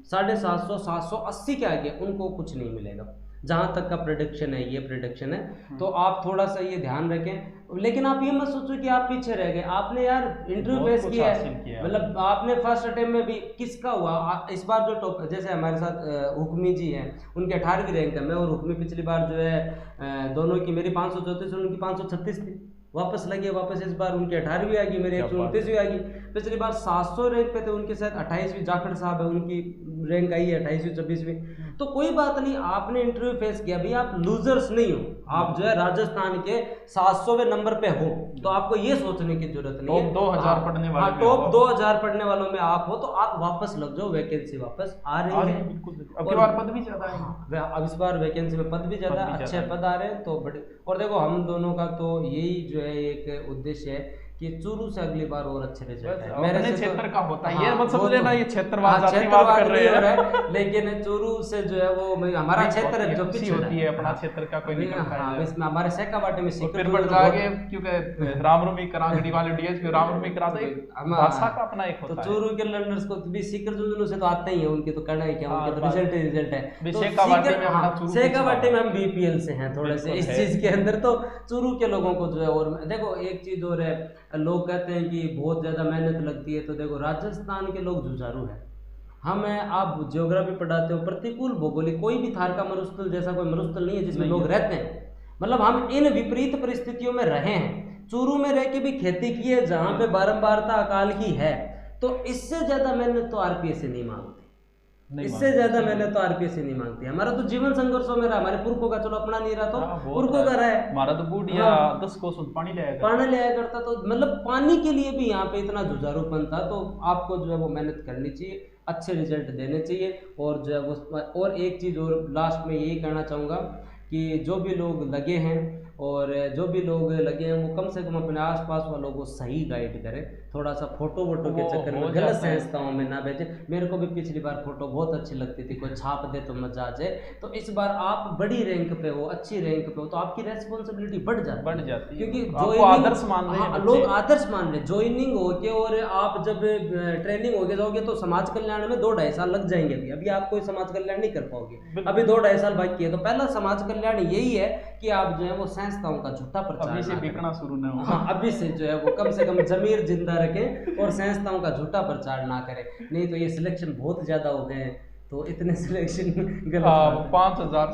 750, 780 के आगे, उनको कुछ नहीं मिलेगा। जहां तक का प्रेडिक्शन है, ये प्रेडिक्शन है। तो आप थोड़ा सा ये ध्यान रखें। लेकिन आप ये मत सोचो कि आप पीछे रह गए। आपने यार इंटरव्यू फेस किया है, मतलब आपने फर्स्ट अटेम्प्ट में भी किसका हुआ। इस बार जो टॉप, जैसे हमारे साथ हुक्मी जी हैं, उनके 18वीं रैंक है। मैं और हुक्मी पिछली बार जो है दोनों की, मेरी 534 उनकी 536 थी, वापस लगे। वापस इस बार उनकी 18वीं आ गई, मेरी 129वीं आ गई। पिछली बार 700 रैंक पे थे, उनके साथ 28वीं जाखड़ साहब है, उनकी रैंक आई है 28वीं 26वीं। तो कोई बात नहीं, आपने इंटरव्यू फेस किया, भाई आप लूजर्स नहीं हो। आप जो है राजस्थान के 700वें नंबर पे हो, तो आपको ये सोचने की जरूरत नहीं है। टॉप 2000 पढ़ने वाले, हाँ, टॉप 2000 पढ़ने वालों में आप हो, तो आप वापस लग जाओ। वैकेंसी वापस आ रही है, अब की बार पद भी ज्यादा है। अब इस बार वैकेंसी में पद भी ज्यादा, अच्छे पद आ रहे हैं, तो बड़े। और देखो हम दोनों का तो यही जो है एक उद्देश्य है कि चूरू से अगली बार और अच्छे रिजल्ट है। मेरे क्षेत्र का होता है, ये मत समझ लेना ये क्षेत्रवाद जातिवाद कर रहे हैं। लेकिन चूरू से जो है वो हमारा क्षेत्र है, जो पीछे होती है अपना क्षेत्र का कोई निकलता है। इसमें हमारे सेकावाटे में फिर बढ़ जाके, क्योंकि रामरूमी करांगड़ी वाले डीएसपी रामरूमी कराते हैं, भाषा का अपना एक होता है। तो चूरू के लर्नर्स को भी सीकर झुंझुनू से तो आते ही है, उनके तो करना है क्या, उनके तो रिजल्ट ही रिजल्ट है। सेकावाटे में हम बीपीएल से हैं थोड़े से इस चीज के अंदर, तो चूरू के लोगों को जो है। और देखो एक चीज और है, लोग कहते हैं कि बहुत ज़्यादा मेहनत लगती है, तो देखो राजस्थान के लोग जुझारू हैं। हमें आप ज्योग्राफी पढ़ाते हो, प्रतिकूल भौगोलिक, कोई भी थार का मरुस्थल जैसा कोई मरुस्थल नहीं है जिसमें लोग रहते हैं। मतलब हम इन विपरीत परिस्थितियों में रहे हैं। चूरू में रह के भी खेती की है, जहाँ पे बारंबारता अकाल की है, तो इससे ज़्यादा मेहनत तो आरपीएस से नहीं मांगती। इससे ज्यादा मेहनत तो आरपीएस नहीं मांगती। हमारा तो जीवन संघर्षों में रहा, हमारे पुरखों का, चलो अपना नहीं रहा तो पुरखों का रहा है। हमारा तो बूढ़िया 10 कोस पानी ले आया करता, तो मतलब पानी के लिए भी यहाँ पे इतना जुझारूपन था। तो आपको जो है वो मेहनत करनी चाहिए, अच्छे रिजल्ट देने चाहिए। और जो है वो, और एक चीज़ और लास्ट में यही कहना चाहूँगा कि जो भी लोग लगे हैं और जो भी लोग लगे हैं वो कम से कम अपने आसपास वालों को सही गाइड करें। थोड़ा सा फोटो वोटो के चक्कर में गलत संस्थाओं में ना भेजें। मेरे को भी पिछली बार फोटो बहुत अच्छी लगती थी, कोई छाप दे तो मजा आ जाए। तो इस बार आप बड़ी रैंक पे हो, अच्छी रैंक पे हो, तो आपकी रेस्पॉन्सिबिलिटी बढ़ जाती है, क्योंकि आदर्श मान रहे हैं लोग, आदर्श मान रहे। ज्वाइनिंग होके और आप जब ट्रेनिंग होके जाओगे तो समाज कल्याण में 2-2.5 साल लग जाएंगे। अभी आप कोई समाज कल्याण नहीं कर पाओगे, अभी 2-2.5 साल बाकी है। तो पहला समाज कल्याण यही है कि आप जो है वो संस्थाओं का झूठा प्रचार अभी से बिकना शुरू ना हो। हाँ, अभी से जो है वो कम से कम जमीर जिंदा रखें और संस्थाओं का झूठा प्रचार ना करें। नहीं तो ये सिलेक्शन बहुत ज्यादा हो गए हैं, तो इतने सिलेक्शन गलत 5000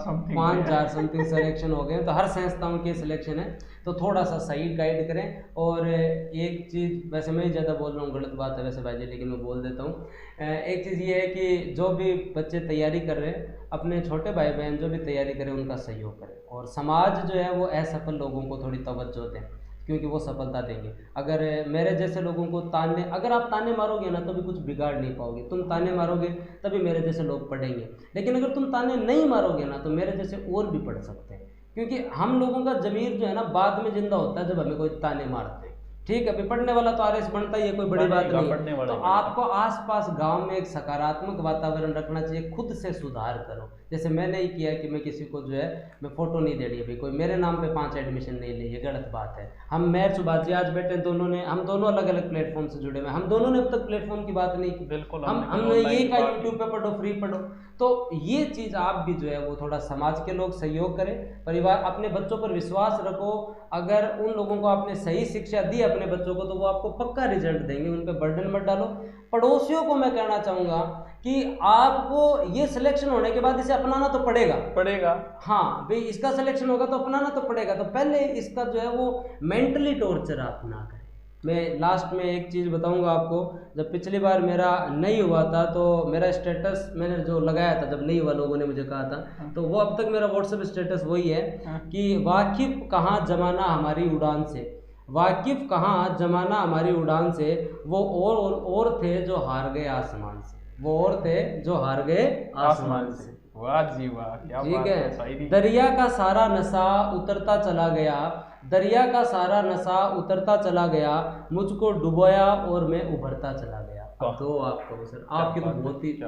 समथिंग सिलेक्शन हो गए, तो हर संस्थाओं के सिलेक्शन है। तो थोड़ा सा सही गाइड करें। और एक चीज़, वैसे मैं ज़्यादा बोल रहा हूँ, गलत बात है वैसे भाई जी, लेकिन मैं बोल देता हूँ। एक चीज़ ये है कि जो भी बच्चे तैयारी कर रहे हैं, अपने छोटे भाई बहन जो भी तैयारी करें उनका सहयोग करें, और समाज जो है वो असफल लोगों को थोड़ी तवज्जो दें। क्योंकि वो सफलता देंगे। अगर मेरे जैसे लोगों को ताने, अगर आप ताने मारोगे ना तो भी कुछ बिगाड़ नहीं पाओगे, तुम ताने मारोगे तभी मेरे जैसे लोग पढ़ेंगे, लेकिन अगर तुम ताने नहीं मारोगे ना तो मेरे जैसे और भी पढ़ सकते हैं, क्योंकि हम लोगों का ज़मीर जो है ना बाद में जिंदा होता है जब हमें कोई ताने मारते हैं। ठीक है, अभी पढ़ने वाला तो आरएस बनता ही है, कोई बड़ी बात नहीं है। तो आपको आसपास गांव में एक सकारात्मक वातावरण रखना चाहिए, खुद से सुधार करो। जैसे मैंने ही किया कि मैं किसी को जो है मैं फ़ोटो नहीं दे रही, अभी कोई मेरे नाम पे 5 एडमिशन नहीं ली, ये गलत बात है। हम मैं सुभाष आज बैठे दोनों ने, हम दोनों अलग अलग प्लेटफॉर्म से जुड़े हुए, हम दोनों ने अब तक प्लेटफॉर्म की बात नहीं की। बिल्कुल, हमने ये कहा यूट्यूब पे पढ़ो, फ्री पढ़ो। तो ये चीज़ आप भी जो है वो थोड़ा समाज के लोग सहयोग करें, परिवार, अपने बच्चों पर विश्वास रखो। अगर उन लोगों को आपने सही शिक्षा दी अपने बच्चों को तो वो आपको पक्का रिजल्ट देंगे, उन पर बर्डन मत डालो। पड़ोसियों को मैं कहना चाहूँगा कि आपको ये सिलेक्शन होने के बाद इसे अपनाना तो पड़ेगा। हाँ भाई, इसका सिलेक्शन होगा तो अपनाना तो पड़ेगा, तो पहले इसका जो है वो मेंटली टॉर्चर आप ना करें। मैं लास्ट में एक चीज़ बताऊंगा आपको, जब पिछली बार मेरा नहीं हुआ था तो मेरा स्टेटस मैंने जो लगाया था, जब नहीं हुआ लोगों ने मुझे कहा था, तो वो अब तक मेरा व्हाट्सएप स्टेटस वही है कि वाकिफ कहाँ जमाना हमारी उड़ान से, वाकिफ कहाँ जमाना हमारी उड़ान से, वो और थे जो हार गए आसमान से, वो और थे जो हार गए आसमान से। वाह जी वाह, क्या ठीक है। दरिया का सारा नशा उतरता चला गया, दरिया का सारा नशा उतरता चला गया, मुझको डुबोया और मैं उभरता चला गया। तो आपको सर, आपकी तो बहुत ही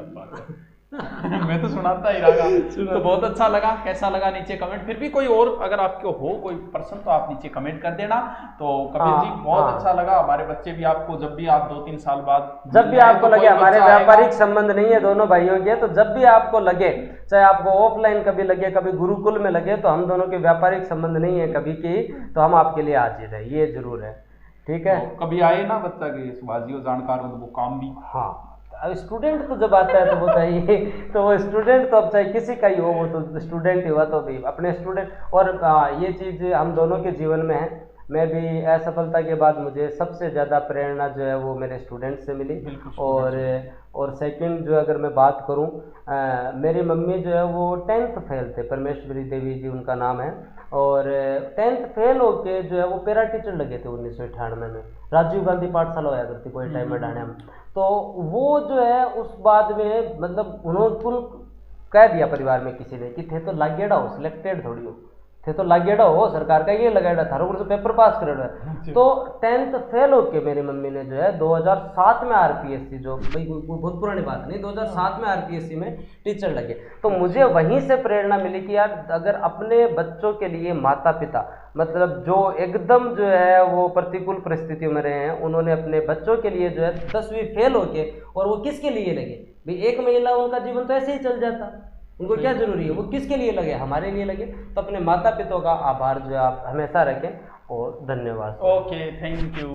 मैं तो सुनाता ही रहा। तो बहुत अच्छा लगा, कैसा लगा नीचे कमेंट, फिर भी कोई और अगर आपको हो कोई पर्सन तो आप नीचे कमेंट कर देना। तो कपिल जी बहुत अच्छा लगा, हमारे बच्चे भी आपको जब भी आप 2-3 साल बाद जब भी आपको लगे, हमारे व्यापारिक संबंध नहीं है दोनों भाइयों के, तो जब भी आपको लगे, चाहे आपको ऑफलाइन कभी लगे कभी गुरुकुल में लगे, तो हम दोनों के व्यापारिक संबंध नहीं है कभी की, तो हम आपके लिए हाजिर है, ये जरूर है। ठीक है, तो कभी आए ना बच्चा की बाजियो जानकार हो तो वो काम भी। हाँ, अब स्टूडेंट तो जब आता है तो वो चाहिए, तो वो स्टूडेंट तो अब चाहे किसी का ही हो, वो तो स्टूडेंट ही हुआ, तो भी अपने स्टूडेंट। और ये चीज़ हम दोनों के जीवन में है। मैं भी असफलता के बाद मुझे सबसे ज़्यादा प्रेरणा जो है वो मेरे स्टूडेंट से मिली। और सेकंड जो अगर मैं बात करूं, मेरी मम्मी जो है वो 10th फेल थे, परमेश्वरी देवी जी उनका नाम है, और 10th फेल होके जो है वो पैरा टीचर लगे थे 1998 में, राजीव गांधी पाठशाला होया करती कोई टाइम में। तो वो जो है उस बाद में मतलब उन्होंने कह दिया परिवार में किसी ने कि थे तो लागेड़ा हो, सिलेक्टेड थोड़ी हो, थे तो लागेड़ा हो, सरकार का ये लगाएड़ा था, से पेपर पास कर रहा है। तो 10th फेल होके मेरी मम्मी ने जो है 2007 में आरपीएससी, जो भाई कोई बहुत पुरानी बात नहीं, 2007 में आरपीएससी में टीचर लगे। तो मुझे वहीं से प्रेरणा मिली कि यार अगर अपने बच्चों के लिए माता पिता, मतलब जो एकदम जो है वो प्रतिकूल परिस्थितियों में रहे हैं, उन्होंने अपने बच्चों के लिए जो है 10वीं फेल होके, और वो किसके लिए लगे भाई, एक महिला उनका जीवन तो ऐसे ही चल जाता, उनको क्या जरूरी है, वो किसके लिए लगे, हमारे लिए लगे। तो अपने माता पिता का आभार जो है आप हमेशा रखें, और धन्यवाद। Okay, thank you.